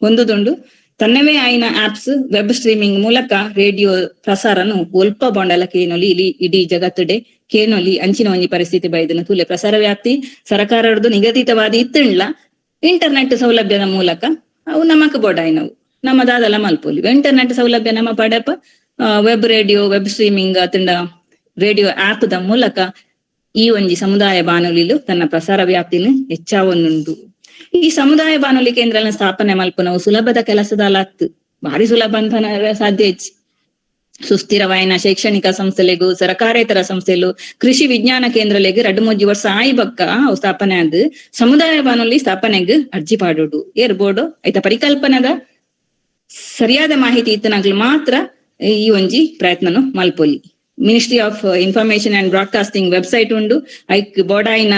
ಹೊಂದುದುಂಡು ತನ್ನವೇ ಆಯ್ನ ಆಪ್ಸ್ ವೆಬ್ ಸ್ಟ್ರೀಮಿಂಗ್ ಮೂಲಕ ರೇಡಿಯೋ ಪ್ರಸಾರನು ಒಲ್ಪ ಬೊಂಡಲ ಕೇನೊಲಿ ಇಲ್ಲಿ ಇಡೀ ಜಗತ್ತಡೆ ಕೇನೊಲಿ ಅಂಚಿನ ಒಂಜಿ ಪರಿಸ್ಥಿತಿ ಬೈದನು ತೂಲೆ ಪ್ರಸಾರ ವ್ಯಾಪ್ತಿ ಸರ್ಕಾರದ್ದು ನಿಗದಿತವಾದ ಇತ್ತಿಂಡ್ಲ ಇಂಟರ್ನೆಟ್ ಸೌಲಭ್ಯದ ಮೂಲಕ ಅವು ನಮಕ್ ಬೋಡಾಯ್ನವು ನಮ್ಮ ದಾದಲ ಮಲ್ಪೊಲಿ ಇಂಟರ್ನೆಟ್ ಸೌಲಭ್ಯ ನಮ್ಮ ಪಡೆಪ ವೆಬ್ ರೇಡಿಯೋ ವೆಬ್ ಸ್ಟ್ರೀಮಿಂಗ್ ಅತಂಡ ರೇಡಿಯೋ ಆಪ್ ದ ಮೂಲಕ ಈ ಒಂಜಿ ಸಮುದಾಯ ಬಾನುಲಿಲು ತನ್ನ ಪ್ರಸಾರ ವ್ಯಾಪ್ತಿನ ಹೆಚ್ಚಾವೊಂದುಂಟು. ಈ ಸಮುದಾಯ ಬಾನುಲಿ ಕೇಂದ್ರನ ಸ್ಥಾಪನೆ ಮಲ್ಪನವು ಸುಲಭದ ಕೆಲಸದಲ್ಲಾತ್ತು ಭಾರಿ ಸುಲಭ ಅಂತ ಸಾಧ್ಯ ಹೆಚ್ಚಿ ಸುಸ್ಥಿರವಾಯಿನ ಶೈಕ್ಷಣಿಕ ಸಂಸ್ಥೆಲೆಗೂ ಸರ್ಕಾರೇತರ ಸಂಸ್ಥೆಲು ಕೃಷಿ ವಿಜ್ಞಾನ ಕೇಂದ್ರಲೆಗ್ 2-3 ವರ್ಷ ಆಯಿ ಬಕ್ಕ ಅವು ಸ್ಥಾಪನೆ ಆದ್ ಸಮುದಾಯ ಬಾನುಲಿ ಸ್ಥಾಪನೆಗ್ ಅರ್ಜಿ ಪಾಡೋಡು ಏರ್ಬೋಡು ಐತ ಪರಿಕಲ್ಪನೆದ ಸರಿಯಾದ ಮಾಹಿತಿ ಇತ್ತನಾಗ್ಲು ಮಾತ್ರ ಈ ಒಂಜಿ ಪ್ರಯತ್ನನು ಮಲ್ಪೊಲಿ. Ministry of information and broadcasting website ಉಂಡು ಐಕ್ ಬೋಡಾಯಿನ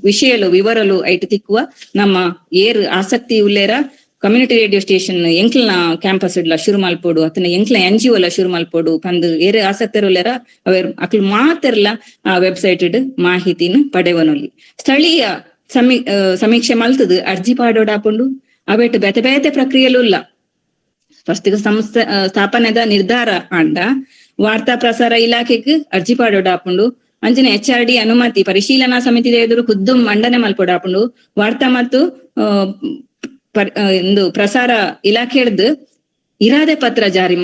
ವಿಷಯಲು ವಿವರಲು ಐಟ್ ತಿಕ್ಕುವ ನಮ್ಮ ಏರ್ ಆಸಕ್ತಿ ಉಲ್ಲೇರ ಕಮ್ಯುನಿಟಿ ರೇಡಿಯೋ ಸ್ಟೇಷನ್ ಎಂಕ್ಲನ ಕ್ಯಾಂಪಸ್ ಇಡ್ಲ ಶುರು ಮಲ್ಪೋಡು ಅತನ ಎಂಕ್ಲ NGO ಶುರು ಮಲ್ಪೋಡು ಪಂದ್ ಏರ್ ಆಸಕ್ತರುಲ್ಲೇರ ಅವೇರ್ ಅಕ್ಲು ಮಾತೆರ್ಲ ಆ ವೆಬ್ಸೈಟ್ ಇಡ್ ಮಾಹಿತಿನ ಪಡೆವನೊಲಿ. ಸ್ಥಳೀಯ ಸಮೀಕ್ಷೆ ಮಲ್ತದ್ ಅರ್ಜಿ ಪಾಡೋಡಾಪುಂಡು ಅವೇಟ್ ಬೇತೆ ಬೇತೆ ಪ್ರಕ್ರಿಯೆಲು ಇಲ್ಲ. ಫಸ್ಟ್ ಸಂಸ್ಥೆ ಸ್ಥಾಪನೆದ ನಿರ್ಧಾರ ಆಂಡ ವಾರ್ತಾ ಪ್ರಸಾರ ಇಲಾಖೆಗ್ ಅರ್ಜಿ ಪಾಡೋಡಾಪುಂಡು ಅಂಚನೆ HRD ಅನುಮತಿ ಪರಿಶೀಲನಾ ಸಮಿತಿದ ಎದುರು ಖುದ್ದು ಮಂಡನೆ ಮಲ್ಪೋಡಾಪುಂಡು ವಾರ್ತಾ ಮತ್ತು ಪ್ರಸಾರ ಇಲಾಖೆ ಹಿಡ್ದು ಇರಾದೆ ಪತ್ರ ಜಾರಿ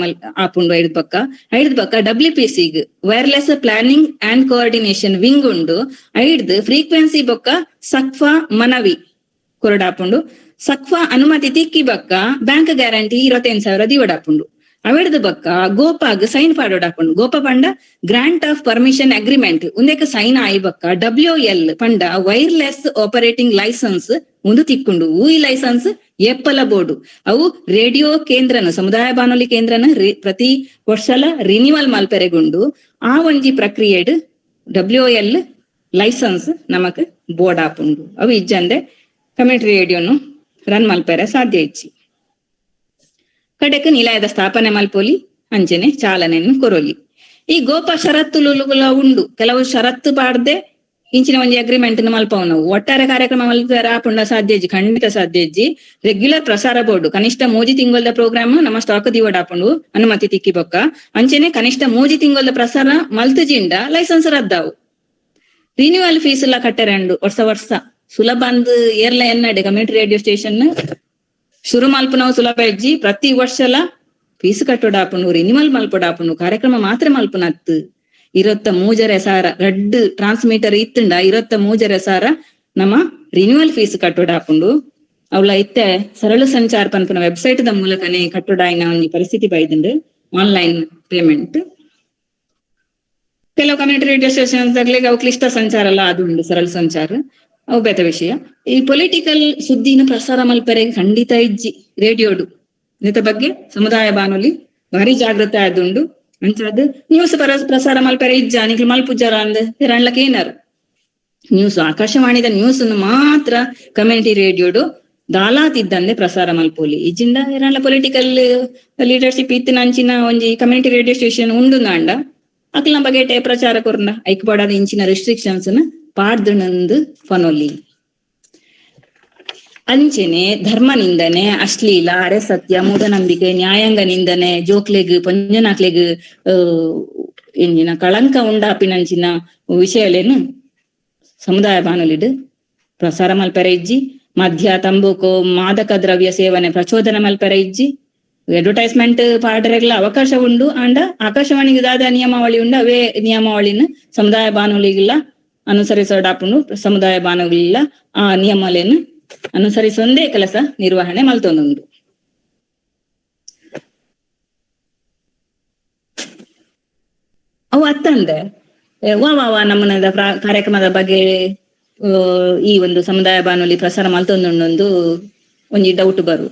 ಆಪುಂಡು ಐದ್ ಬಕ್ಕ WPCಗ್ wireless planning and coordination wing ಉಂಡು ಐಡ್ದು ಫ್ರೀಕ್ವೆನ್ಸಿ ಬೊಕ್ಕ ಸಕ್ಫಾ ಮನವಿ ಕೊರಡಾಪುಂಡು ಸಕ್ಫಾ ಅನುಮತಿ ತಿಕ್ಕಿ ಬಕ್ಕ ಬ್ಯಾಂಕ್ ಗ್ಯಾರಂಟಿ 25,000 ದಿವಡಾಪುಂಡು ಅವೆಡ್ದು ಬಕ್ಕ ಗೋಪಾಗ್ ಸೈನ್ ಪಾಡೋಡಾಪುಂಡು ಗೋಪ ಪಂಡ ಗ್ರಾಂಟ್ ಆಫ್ ಪರ್ಮಿಷನ್ ಅಗ್ರಿಮೆಂಟ್ ಉಂದೆಕ್ ಸೈನ್ ಆಯಿ ಬಕ್ಕ WL ಪಂಡ ವೈರ್ಲೆಸ್ ಆಪರೇಟಿಂಗ್ ಲೈಸೆನ್ಸ್ ಒಂದು ತಿಕ್ಕುಂಡು ಈ ಲೈಸೆನ್ಸ್ ಎಪ್ಪಲ ಬೋರ್ಡು ಅವು ರೇಡಿಯೋ ಕೇಂದ್ರನ ಸಮುದಾಯ ಬಾನುಲಿ ಕೇಂದ್ರನ ಪ್ರತಿ ವರ್ಷಲ ರಿನಿವಲ್ ಮಲ್ಪೆರೆಗುಂಡು ಆ ಒಂಜಿ ಪ್ರಕ್ರಿಯೆಡ್ WL ಲೈಸೆನ್ಸ್ ನಮಕ್ ಬೋರ್ಡ್ ಆಪುಂಡು ಅವು ಇಜ್ಜಂದೆ ಕಮ್ಯುನಿಟಿ ರೇಡಿಯೋನು ರನ್ ಮಲ್ಪೆರೆ ಸಾಧ್ಯ ಇಚ್ಚಿ ಕಡೆಕ್ ನಿಲಯದ ಸ್ಥಾಪನೆ ಮಲ್ಪೊಲಿ ಅಂಚನೆ ಚಾಲನೆಯನ್ನು ಕೊರೊಲಿ. ಈ ಗೋಪ ಷರತ್ತುಲುಗಳ ಉಂಡು ಕೆಲವು ಷರತ್ತು ಪಾಡ್ದೆ ಇಂಚಿನ ಒಂಜಿ ಅಗ್ರಿಮೆಂಟ್ ಮಲ್ಪವು ನಾವು ಒಟ್ಟಾರೆ ಕಾರ್ಯಕ್ರಮ ಮಲ್ಪರ ಆಪುಂಡ ಸಾಧ್ಯಜಿ ಖಂಡಿತ ಸಾಧ್ಯಜಿ. ರೆಗ್ಯುಲರ್ ಪ್ರಸಾರ ಬೋರ್ಡು ಕನಿಷ್ಠ 3 ತಿಂಗಳದ ಪ್ರೋಗ್ರಾಮ್ ನಮ್ಮ ಸ್ಟಾಕ್ ದಿವಡಾಪುಂಡು ಅನುಮತಿ ತಿಕ್ಕಿ ಬೊಕ್ಕ ಅಂಚನೆ ಕನಿಷ್ಠ 3 ತಿಂಗಳದ ಪ್ರಸಾರ ಮಲ್ತಜಿಂಡ ಲೈಸೆನ್ಸ್ ರದ್ದಾವು. ರಿನ್ಯೂವಲ್ ಫೀಸ್ ಎಲ್ಲ ಕಟ್ಟೆರಂಡು ವರ್ಷ ಸುಲಭ ಅಂದ್ ಏರ್ಲ ಎನ್ನಡೆ ಕಮ್ಯುನಿಟಿ ರೇಡಿಯೋ ಸ್ಟೇಷನ್ ಶುರು ಮಲ್ಪನವು ಸುಲಭ ಇಜ್ಜಿ ಪ್ರತಿ ವರ್ಷಲ ಫೀಸ್ ಕಟ್ಟೋಡಾಪುಂಡು ರಿನ್ಯೂವಲ್ ಮಲ್ಪೋಡಾಪುಂಡು ಕಾರ್ಯಕ್ರಮ ಮಾತ್ರ ಮಲ್ಪನತ್ತು 23,000 ರೆಡ್ ಟ್ರಾನ್ಸ್ಮಿಟರ್ ಇತ್ತಂಡ 23,000 ನಮ್ಮ ರಿನ್ಯೂವಲ್ ಫೀಸ್ ಕಟ್ಟೋಡಾಪುಂಡು ಅವಳ ಇತ್ತೆ ಸರಳ ಸಂಚಾರ ಪನ್ಪನ ವೆಬ್ಸೈಟ್ ದ ಮೂಲಕನೇ ಕಟ್ಟೋಡಾಯಿನ ಒಂಜಿ ಪರಿಸ್ಥಿತಿ ಬೈದಂಡು ಆನ್ಲೈನ್ ಪೇಮೆಂಟ್. ಕೆಲವು ಕಮ್ಯುನಿಟಿ ರೇಡಿಯೋ ಸ್ಟೇಷನ್ ಅವು ಕ್ಲಿಷ್ಟ ಸಂಚಾರ ಅಲ್ಲ ಅದು ಉಂಡು ಸರಳ ಸಂಚಾರ ಅವು ಬೇತ ವಿಷಯ. ಈ ಪೊಲಿಟಿಕಲ್ ಸುದ್ದಿನ ಪ್ರಸಾರ ಮಲ್ಪರೆಗೆ ಖಂಡಿತ ಇಜ್ಜಿ ರೇಡಿಯೋಡು ಇದರ ಬಗ್ಗೆ ಸಮುದಾಯ ಬಾನುಲಿ ಭಾರಿ ಜಾಗೃತ ಆದುಂಡು ಅಂಚದ್ ನ್ಯೂಸ್ ಪ್ರಸಾರ ಮಲ್ಪರೆ ಇಜ್ಜ ನಿಕ್ಲು ಮಲ್ಪುಜಾರ ಅಂದ್ ಹಿರಣ್ಲಕ್ ಏನಾರ ನ್ಯೂಸ್ ಆಕಾಶವಾಣಿದ ನ್ಯೂಸ್ ಮಾತ್ರ ಕಮ್ಯುನಿಟಿ ರೇಡಿಯೋಡು ದಾಲಾತಿದ್ದಂದೆ ಪ್ರಸಾರ ಮಲ್ಪೋಲಿ ಇಜ್ಜಿಂದ ಹಿರಣ್ಲ ಪೊಲಿಟಿಕಲ್ ಲೀಡರ್ಶಿಪ್ ಇತ್ತಿನ ಅಂಚಿನ ಒಂಜಿ ಕಮ್ಯುನಿಟಿ ರೇಡಿಯೋ ಸ್ಟೇಷನ್ ಉಂಡು ನಾಂಡ ಅಕ್ಲ ಬಗೆಟೆ ಪ್ರಚಾರ ಕೊರ್ನ ಐಕ್ ಪಡಾದ ಇಂಚಿನ ರೆಸ್ಟ್ರಿಕ್ಷನ್ಸ್ ನ ಪಾಡ್ದಣಂದು ಫನೊಲಿ. ಅಂಚನೆ ಧರ್ಮ ನಿಂದನೆ ಅಶ್ಲೀಲ ಅರೆಸತ್ಯ ಮೂಢನಂಬಿಕೆ ನ್ಯಾಯಾಂಗ ನಿಂದನೆ ಜೋಕ್ಲೆಗ್ ಪಂಜನಾಕ್ಲೆಗ್ ಎಂಜಿನ ಕಳಂಕ ಉಂಡಾಪಿನಂಚಿನ ವಿಷಯಲೇನು ಸಮುದಾಯ ಬಾನುಲಿಡ್ ಪ್ರಸಾರ ಮಲ್ಪೆರೆ ಇಜ್ಜಿ. ಮದ್ಯ ತಂಬೂಕು ಮಾದಕ ದ್ರವ್ಯ ಸೇವನೆ ಪ್ರಚೋದನೆ ಮಲ್ಪೆರೆ ಇಜ್ಜಿ. ಅಡ್ವರ್ಟೈಸ್ಮೆಂಟ್ ಪಾಡ್ರೆಗ್ಲ ಅವಕಾಶ ಉಂಡು ಅಂಡ ಆಕಾಶವಾಣಿಗೆ ದಾದ ನಿಯಮಾವಳಿ ಉಂಡು ಅವೇ ನಿಯಮಾವಳಿನ ಸಮುದಾಯ ಬಾನುಲಿಗಿಲ್ಲ ಅನುಸರಿಸೋಡಾಪುಂಡು ಸಮುದಾಯ ಬಾನುಲಿಲ್ಲ ಆ ನಿಯಮಾವಳಿಯನ್ನು ಅನುಸರಿಸೊಂದೇ ಕೆಲಸ ನಿರ್ವಹಣೆ ಮಲ್ತೊಂದುಂಡು. ಅವು ಅತ್ತಂದೆ ವಾ ನಮ್ಮನದ ಕಾರ್ಯಕ್ರಮದ ಬಗ್ಗೆ ಈ ಒಂದು ಸಮುದಾಯ ಬಾನುಲಿ ಪ್ರಸಾರ ಮಲ್ತೊಂದುಂಡೊಂದು ಒಂಜಿ ಡೌಟ್ ಬರು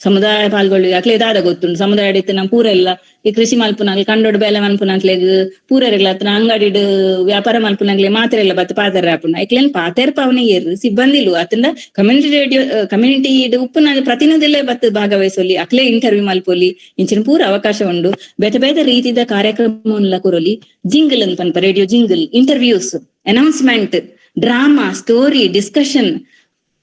ಸಮುದಾಯ ಪಾಲ್ಗೊಳ್ಳಿ ಅಕ್ಲೆ ದಾದ ಗೊತ್ತುಂಡು ಸಮುದಾಯ ಇತ್ತು ನಮ್ಮ ಪೂರ ಎಲ್ಲ ಈ ಕೃಷಿ ಮಲ್ಪುನಾಗ್ಲಿ ಕಂಡೋಡು ಬೇಲೆ ಮಲ್ಪುನಾಗ್ಲೆಗ್ ಪೂರರೆಗ್ಲ ಹತ್ರ ಅಂಗಡಿಡ್ ವ್ಯಾಪಾರ ಮಲ್ಪುನಾಗ್ಲೆ ಮಾತ್ರ ಎಲ್ಲ ಬತ್ತು ಪಾತೆರ್ ಆಪುಂಡು ಐಕ್ಲೇನ್ ಪಾತೆರ್ ಪಾವನೆ ಏರು ಸಿಬ್ಬಂದಿಲು ಅತಂಡ ಕಮ್ಯುನಿಟಿ ರೇಡಿಯೋ ಕಮ್ಯುನಿಟಿ ಉಪ್ಪುನ ಪ್ರತಿನಿಧಿಲ್ಲೇ ಬತ್ತು ಭಾಗವಹಿಸೋಲಿ ಅಕ್ಲೆ ಇಂಟರ್ವ್ಯೂ ಮಲ್ಪೊಲಿ ಇಂಚಿನ ಪೂರ ಅವಕಾಶ ಉಂಡು ಬೇತೆ ಬೇತೆ ರೀತಿದ ಕಾರ್ಯಕ್ರಮ ಕೊರಲಿ ಜಿಂಗಲ್ ಅಂತ ಪನ್ಪ radio jingle interviews announcement drama story discussion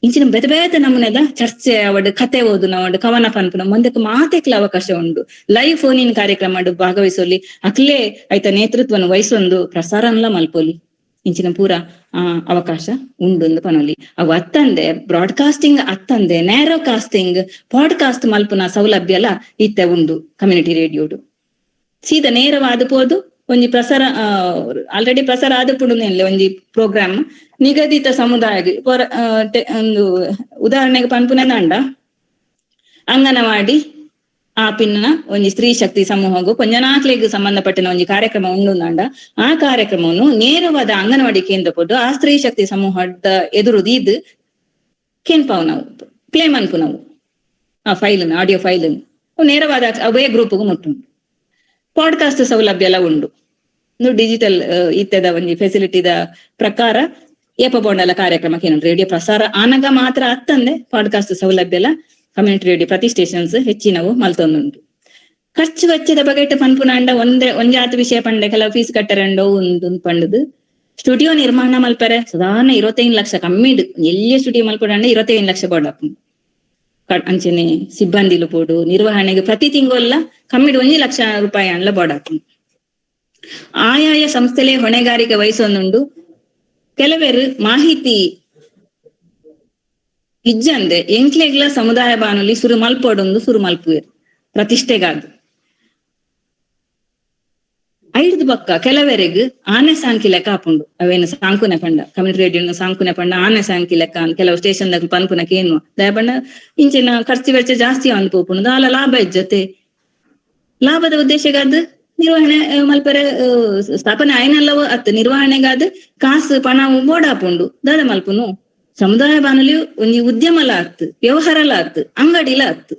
ಇಂಚಿನ ಬೇತೆ ಬೇತೆ ನಮೂನೆದ ಚರ್ಚೆ ಅವಡ್ ಕತೆ ಓದುನ ಅವಡ್ ಕವನ ಪನ್ಪುನ ಮುಂದಕ್ಕೆ ಮಾತೆಕ್ಲ ಅವಕಾಶ ಉಂಡು ಲೈವ್ ಫೋನಿನ ಕಾರ್ಯಕ್ರಮ ಭಾಗವಹಿಸೋಲಿ ಅಕ್ಲೇ ಆಯ್ತ ನೇತೃತ್ವನ ವಹಿಸೊಂದು ಪ್ರಸಾರನ್ಲ ಮಲ್ಪೋಲಿ ಇಂಚಿನ ಪೂರ ಅವಕಾಶ ಉಂಡು ಪನೋಲಿ ಅವು ಅತ್ತಂದೆ ಬ್ರಾಡ್ಕಾಸ್ಟಿಂಗ್ ಅತ್ತಂದೆ ನ್ಯಾರೋ ಕಾಸ್ಟಿಂಗ್ ಪಾಡ್ಕಾಸ್ಟ್ ಮಲ್ಪುನ ಸೌಲಭ್ಯ ಎಲ್ಲ ಇತ್ತೆ ಉಂಡು ಕಮ್ಯುನಿಟಿ ರೇಡಿಯೋಡು ಸೀದಾ ನೇರವಾದ ಪೋದು ಒಂಜಿ ಪ್ರಸಾರ ಆಲ್ರೆಡಿ ಪ್ರಸಾರ ಆದಪುಡು ಒಂಜಿ ಪ್ರೋಗ್ರಾಮ್ ನಿಗದಿತ ಸಮುದಾಯ ಒಂದು ಉದಾಹರಣೆಗೆ ಪನ್ಪುನಂಡ ಅಂಗನವಾಡಿ ಆಪಿನ ಒಂಜಿ ಸ್ತ್ರೀ ಶಕ್ತಿ ಸಮೂಹಗೂ ಕೊಂಜನಾಕ್ಲೆಗ್ ಸಂಬಂಧಪಟ್ಟಿನ ಒಂಜಿ ಕಾರ್ಯಕ್ರಮ ಉಂಡುಂದಾಂಡ ಆ ಕಾರ್ಯಕ್ರಮವನ್ನು ನೇರವಾದ ಅಂಗನವಾಡಿ ಕೇಂದ್ರ ಕೊಟ್ಟು ಆ ಸ್ತ್ರೀ ಶಕ್ತಿ ಸಮೂಹದ ಎದುರುದೀದ್ ಕೆನ್ಪಾವ್ ನಾವು ಪ್ಲೇ ಮನ್ಪು ನಾವು ಆ ಫೈಲನ್ನು ಆಡಿಯೋ ಫೈಲನ್ನು ನೇರವಾದ ಅವೇ ಗ್ರೂಪ್ಗೂ ಮುಟ್ಟುಂಡು ಪಾಡ್ಕಾಸ್ಟ್ ಸೌಲಭ್ಯ ಎಲ್ಲ ಉಂಡು ಡಿಜಿಟಲ್ ಇತ್ಯದ ಒಂಜಿ ಫೆಸಿಲಿಟಿದ ಪ್ರಕಾರ ಏಪ ಬೋಂಡಲ ಕಾರ್ಯಕ್ರಮಕ್ಕೆ ಏನು ರೇಡಿಯೋ ಪ್ರಸಾರ ಆನಗ ಮಾತ್ರ ಅತ್ತಂದೆ ಪಾಡ್ಕಾಸ್ಟ್ ಸೌಲಭ್ಯ ಎಲ್ಲ ಕಮ್ಯುನಿಟಿ ರೇಡಿಯೋ ಪ್ರತಿ ಸ್ಟೇಷನ್ಸ್ ಹೆಚ್ಚಿನವು ಮಲ್ತೊಂದುಂಟು ಖರ್ಚು ವೆಚ್ಚದ ಬಗೆಟ್ ಪನ್ಪುನಾಂಡ ಒಂಜಾತು ವಿಷಯ ಪಂಡೆ ಕೆಲವು ಫೀಸ್ ಕಟ್ಟರಂಡೋ ಒಂದು ಪಂಡದು ಸ್ಟುಡಿಯೋ ನಿರ್ಮಾಣ ಮಲ್ಪರೆ ಸಾಧಾರಣ 25 ಲಕ್ಷ ಕಮ್ಮಿಡ್ ಎಲ್ಲಿಯ ಸ್ಟುಡಿಯೋ ಮಲ್ಪಡಂಡ 25 ಲಕ್ಷ ಬೋಡಾಪು ಅಂಚನೆ ಸಿಬ್ಬಂದಿಲು ಪೋಡು ನಿರ್ವಹಣೆಗೆ ಪ್ರತಿ ತಿಂಗೊಲ್ಲ ಕಮ್ಮಿಡ್ 1 ಲಕ್ಷ ರೂಪಾಯಿ ಅಂಡ್ಲ ಬೋಡಾಪು ಆಯಾಯ ಸಂಸ್ಥೆಲೆ ಹೊಣೆಗಾರಿಕೆ ವಹಿಸೊಂದುಂಡು ಕೆಲವೇರು ಮಾಹಿತಿ ಇಜ್ಜಂದೆ ಎಂಕ್ಲೆಗ್ಲ ಸಮುದಾಯ ಬಾನುಲಿ ಸುರು ಮಲ್ಪೋಡೊಂದು ಸುರು ಮಲ್ಪುವೆರು ಪ್ರತಿಷ್ಠೆಗಾದು ಐದು ಬಕ್ಕ ಕೆಲವರೆಗ್ ಆನೆ ಸಾಂಕಿ ಲೆಕ್ಕ ಹಾಪುಂಡು ಅವೇನು ಸಾಂಕುನೆ ಪಂಡ ಕಮ್ಯುನಿಟಿ ರೇಡಿಯೋ ಸಾಂಕುನೆ ಪಂಡ ಆನೆ ಸಾಂಕಿ ಲೆಕ್ಕ ಅಂತ ಕೆಲವು ಸ್ಟೇಷನ್ ಪನ್ಪುನಕ್ಕೆ ಏನು ದಯಪಂಡ ಇಂಚಿನ ಖರ್ಚು ವೆಚ್ಚ ಜಾಸ್ತಿ ಅನ್ಪೋಪುಂಡು ದಾಲ ಲಾಭ ಇಜ್ಜತೆ ಲಾಭದ ಉದ್ದೇಶಗಾದ ನಿರ್ವಹಣೆ ಮಲ್ಪರೆ ಸ್ಥಾಪನೆ ಆಯ್ನಲ್ಲವ ಅತ್ ನಿರ್ವಹಣೆಗಾದ ಕಾಸು ಪಣ ಬೋಡಾಪುಂಡು ದಾದ ಮಲ್ಪುನು ಸಮುದಾಯ ಬಾನುಲಿ ಒಂಜಿ ಉದ್ಯಮಲ ಆತ್ ವ್ಯವಹಾರಲ ಆತ್ ಅಂಗಡಿಲ ಆತ್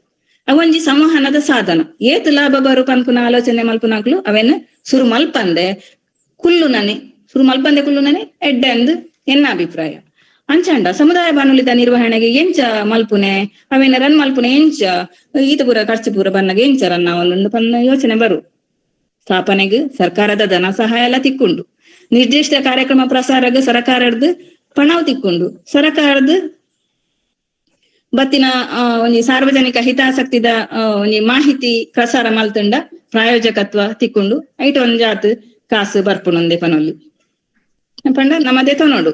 ಅವೊಂಜಿ ಸಂವಹನದ ಸಾಧನ ಏತ್ ಲಾಭ ಬರು ಪನ್ಪುನ ಆಲೋಚನೆ ಮಲ್ಪುನಾಕ್ಲು ಅವೇನು ಸುರು ಮಲ್ಪಂದೆ ಕುಲ್ಲುನನೆ ಎಡ್ಡೆ ಅಂದ್ ಎನ್ನ ಅಭಿಪ್ರಾಯ ಅಂಚಂಡ ಸಮುದಾಯ ಬಾನುಲಿದ ನಿರ್ವಹಣೆಗೆ ಎಂಚ ಮಲ್ಪುನೆ ಅವೇನ ರನ್ ಮಲ್ಪುನೆ ಎಂಚ ಈತ ಪೂರ ಖರ್ಚು ಪೂರ ಬನ್ನಗೆ ಎಂಚ ರನ್ ಒಂದು ಪನ್ನ ಯೋಚನೆ ಬರು ಸ್ಥಾಪನೆಗೆ ಸರ್ಕಾರದ ಧನ ಸಹಾಯ ಎಲ್ಲ ತಿಕ್ಕೊಂಡು ನಿರ್ದಿಷ್ಟ ಕಾರ್ಯಕ್ರಮ ಪ್ರಸಾರಗ ಸರ್ಕಾರದ ಪಣವು ತಿಕ್ಕೊಂಡು ಸರ್ಕಾರದ ಬತ್ತಿನ ಒಂಜಿ ಸಾರ್ವಜನಿಕ ಹಿತಾಸಕ್ತಿದ ಒಂಜಿ ಮಾಹಿತಿ ಪ್ರಸಾರ ಮಲ್ತಂಡ ಪ್ರಾಯೋಜಕತ್ವ ತಿಕ್ಕೊಂಡು ಐಟ್ ಒಂಜಾತ್ ಕಾಸು ಬರ್ಪುಣೊಂದೆ ಪನೊಲ್ಲಿ ಪಂಡ ನಮ್ಮ ದೆತೋ ನೋಡು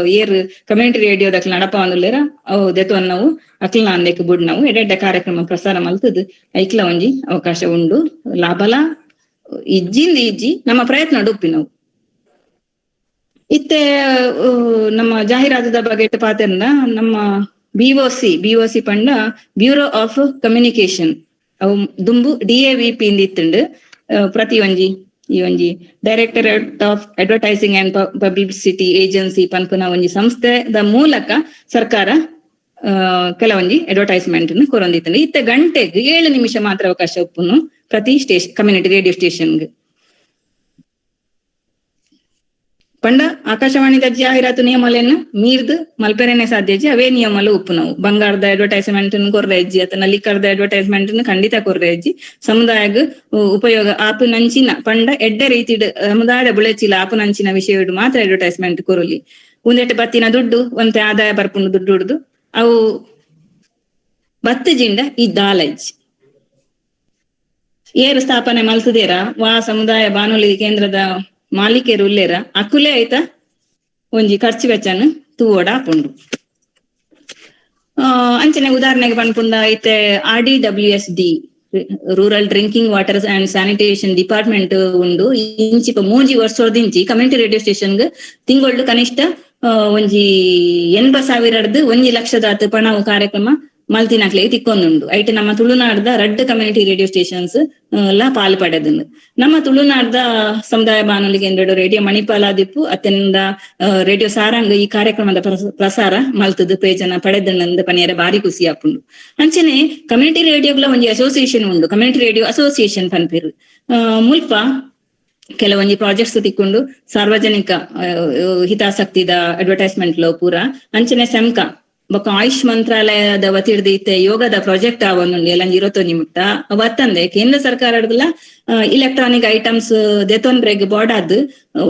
ಏರ್ ಕಮ್ಯುನಿಟಿ ರೇಡಿಯೋದಕ್ಲ ನಡಪ ಒಂದುಲ್ಲೇರ ಅವು ದೆತೋ ನಾವು ಅಕ್ಲ ಅಂದೆಕ್ ಬುಡ್ ನಾವು ಎಡೆಡ್ಡೆ ಕಾರ್ಯಕ್ರಮ ಪ್ರಸಾರ ಮಲ್ತದ್ ಐಕ್ಲ ಒಂಜಿ ಅವಕಾಶ ಉಂಡು ಲಾಭಲ ಇಜ್ಜಿ ನಮ್ಮ ಪ್ರಯತ್ನ ಉಪ್ಪಿ ನಾವು ಇತ್ತೆ ನಮ್ಮ ಜಾಹೀರಾತದ ಬಗ್ಗೆ ಪಾತೆರ್ನ ನಮ್ಮ ಬಿಒಸಿ ಪಂಡ ಬ್ಯೂರೋ ಆಫ್ ಕಮ್ಯುನಿಕೇಶನ್ ಅವು ದುಂಬು DAVP ಇಂದ ಇತ್ತುಂಡು ಪ್ರತಿ ಒಂಜಿ directorate of advertising and publicity agency ಪನ್ಪುನ ಒಂಜಿ ಸಂಸ್ಥೆದ ಮೂಲಕ ಸರ್ಕಾರ ಕೆಲವೊಂಜಿ ಅಡ್ವರ್ಟೈಸ್ಮೆಂಟ್ ಕೊರೊಂದಿತ್ತಂಡು ಇತ್ತೆ ಗಂಟೆಗೆ 7 ನಿಮಿಷ ಮಾತ್ರ ಅವಕಾಶ ಉಪ್ಪುನು ಪ್ರತಿ ಕಮ್ಯುನಿಟಿ ರೇಡಿಯೋ ಸ್ಟೇಷನ್ಗೆ ಪಂಡ ಆಕಾಶವಾಣಿದ ಜಾಹೀರಾತು ನಿಯಮಲೆನ್ನ ಮೀರ್ದು ಮಲ್ಪೆರೆನೆ ಸಾಧ್ಯಜಿ ಅವೇ ನಿಯಮಲು ಉಪ್ಪು ನಾವು ಬಂಗಾರದ ಅಡ್ವರ್ಟೈಸ್ಮೆಂಟ್ ಕೊರ್ರೆಜ್ಜಿ ಅಥವಾ ಲಿಕ್ಕರ್ದ ಅಡ್ವರ್ಟೈಸ್ಮೆಂಟ್ ಖಂಡಿತ ಕೊರ್ರೆಜ್ಜಿ ಸಮುದಾಯಗ್ ಉಪಯೋಗ ಆಪು ನಂಚಿನ ಪಂಡ ಎಡ್ಡೆ ರೀತಿ ಸಮುದಾಯದ ಬುಳೆಚಿಲ ಆಪು ನಂಚಿನ ವಿಷಯ ಮಾತ್ರ ಅಡ್ವರ್ಟೈಸ್ಮೆಂಟ್ ಕೊರಲಿ ಒಂದೆಟ್ಟು ಬತ್ತಿನ ದುಡ್ಡು ಒಂತೆ ಆದಾಯ ಬರ್ಪುಂಡು ದುಡ್ಡು ಹುಡ್ದು ಅವು ಬತ್ತಜಿಂಡ ಈ ದಾಲಜ್ಜಿ ಏರು ಸ್ಥಾಪನೆ ಮಲ್ತದೇರ ವಾ ಸಮುದಾಯ ಬಾನುಲಿ ಕೇಂದ್ರದ ಮಾಲಿಕೆರು ಉಲ್ಲೇರ ಅಕುಲೆ ಆಯ್ತಾ ಒಂಜಿ ಖರ್ಚು ವೆಚ್ಚನ ತೂವೋಡ ಹಾಪುಂಡು ಅಂಚನೆ ಉದಾಹರಣೆಗೆ ಪನ್ಪುಂಡ ಐತೆ RDWSD rural drinking water and sanitation department ಉಂಡು ಇಂಚಿಪ 3 ವರ್ಷದಿಂಚಿ ಕಮ್ಯುನಿಟಿ ರೇಡಿಯೋ ಸ್ಟೇಷನ್ಗೆ ತಿಂಗಳು ಕನಿಷ್ಠ ಒಂಜಿ 80,000 1 ಲಕ್ಷದ ಪಣವು ಕಾರ್ಯಕ್ರಮ ಮಲ್ತಿನಕ್ಲೆ ತಿಕ್ಕೊಂದುಂಡು ಐಟ್ ನಮ್ಮ ತುಳುನಾಡ್ದ ರಡ್ಡ್ ಕಮ್ಯುನಿಟಿ ರೇಡಿಯೋ ಸ್ಟೇಷನ್ಸ್ ಲ ಪಾಲ್ ಪಡೆದುಂಡು. ನಮ್ಮ ತುಳುನಾಡ್ದ ಸಮುದಾಯ ಬಾನುಲಿ ಕೇಂದ್ರಡ್ ರೇಡಿಯೋ ಮಣಿಪಾಲ ದಿಪ್ಪು ಅತ್ತೆಂದ ರೇಡಿಯೋ ಸಾರಂಗ್ ಈ ಕಾರ್ಯಕ್ರಮದ ಪ್ರಸಾರ ಮಲ್ತದು ಪ್ರಯೋಜನ ಪಡೆದಣ್ಣಂದು ಪನಿಯರ ಬಾರಿ ಖುಷಿ ಆಪುಂಡು. ಅಂಚನೆ ಕಮ್ಯುನಿಟಿ ರೇಡಿಯೋಗ್ಲ ಒಂಜಿ ಅಸೋಸಿಯೇಷನ್ ಉಂಡು, ಕಮ್ಯುನಿಟಿ ರೇಡಿಯೋ ಅಸೋಸಿಯೇಷನ್ ಪನ್ಪೆರು. ಮುಲ್ಪ ಕೆಲವೊಂಜಿ ಪ್ರಾಜೆಕ್ಟ್ಸ್ ತಿಕ್ಕೊಂಡು ಸಾರ್ವಜನಿಕ ಹಿತಾಸಕ್ತಿದ ಅಡ್ವರ್ಟೈಸ್ಮೆಂಟ್ ಲೋ ಪೂರ ಅಂಚನೆ ಸೆಮ್ಕ ಬೊಕ್ಕ ಆಯುಷ್ ಮಂತ್ರಾಲಯದ ವತಿರ್ದು ಇತ್ತೆ ಯೋಗದ ಪ್ರಾಜೆಕ್ಟ್ ಆವೊಂದುಂಡು ಎಲ್ಲ 21 ಮುಟ್ಟ ಅವತ್ತಂದೆ ಕೇಂದ್ರ ಸರ್ಕಾರಡ್ಲ ಇಲೆಕ್ಟ್ರಾನಿಕ್ ಐಟಮ್ಸ್ ದೆತೊಂದ್ರೆಗ್ ಬೋರ್ಡಾದ್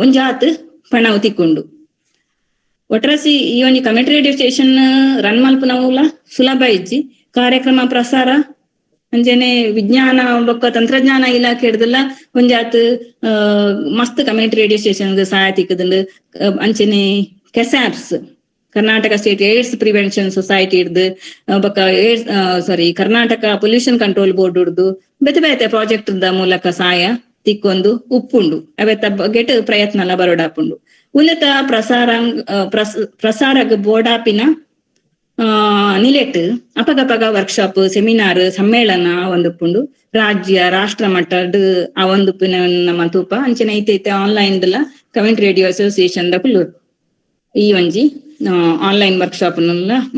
ಒಂಜಾತ್ ಪಣವು ತಿಕ್ಕೊಂಡು ಒಟ್ರಾಸಿ ಈ ಒಂಜಿ ಕಮ್ಯುನಿಟಿ ರೇಡಿಯೋ ಸ್ಟೇಷನ್ ರನ್ ಮಲ್ಪುನವುಲ ಸುಲಭ ಇಜ್ಜಿ ಕಾರ್ಯಕ್ರಮ ಪ್ರಸಾರ ಅಂಜನೆ ವಿಜ್ಞಾನ ಬೊಕ್ಕ ತಂತ್ರಜ್ಞಾನ ಇಲಾಖೆ ಹಿಡ್ದಲ್ಲ ಒಂಜಾತ್ ಮಸ್ತ್ ಕಮ್ಯುನಿಟಿ ರೇಡಿಯೋ ಸ್ಟೇಷನ್ ಸಹಾಯ ತಿಕ್ಕದುಂಡು. ಅಂಚನೆ KSAPS Karnataka state AIDS prevention society ಹಿಡ್ದು ಬೊಕ್ಕ ಕರ್ನಾಟಕ ಪೊಲ್ಯೂಷನ್ ಕಂಟ್ರೋಲ್ ಬೋರ್ಡ್ ಹಿಡ್ದು ಬೇತೆ ಬೇತೆ ಪ್ರಾಜೆಕ್ಟ್ ದ ಮೂಲಕ ಸಹಾಯ ತಿಕ್ಕೊಂದು ಉಪ್ಪುಂಡು. ಅವೆತ್ತ ಬಗೆಟ್ ಪ್ರಯತ್ನ ಬರೋಡಾಪುಂಡು. ಉನ್ನತ ಪ್ರಸಾರಗ್ ಬೋರ್ಡಾಪಿನ ನಿಲೆಟ್ ಅಪಗಪಗ ವರ್ಕ್ಶಾಪ್ ಸೆಮಿನಾರ್ ಸಮ್ಮೇಳನ ಒಂದುಪ್ಪುಂಡು. ರಾಜ್ಯ ರಾಷ್ಟ್ರ ಮಟ್ಟಡ್ ಆ ಒಂದುಪ್ಪಿನ ನಮ್ಮ ತೂಪ ಅಂಚನೆ ಐತೆ ಆನ್ಲೈನ್ ಕಮ್ಯುನಿಟಿ ರೇಡಿಯೋ ಅಸೋಸಿಯೇಷನ್ ದ ಕುಲ್ಲೂರು ಈ ಒಂಜಿ ಆನ್ಲೈನ್ ವರ್ಕ್ಶಾಪ್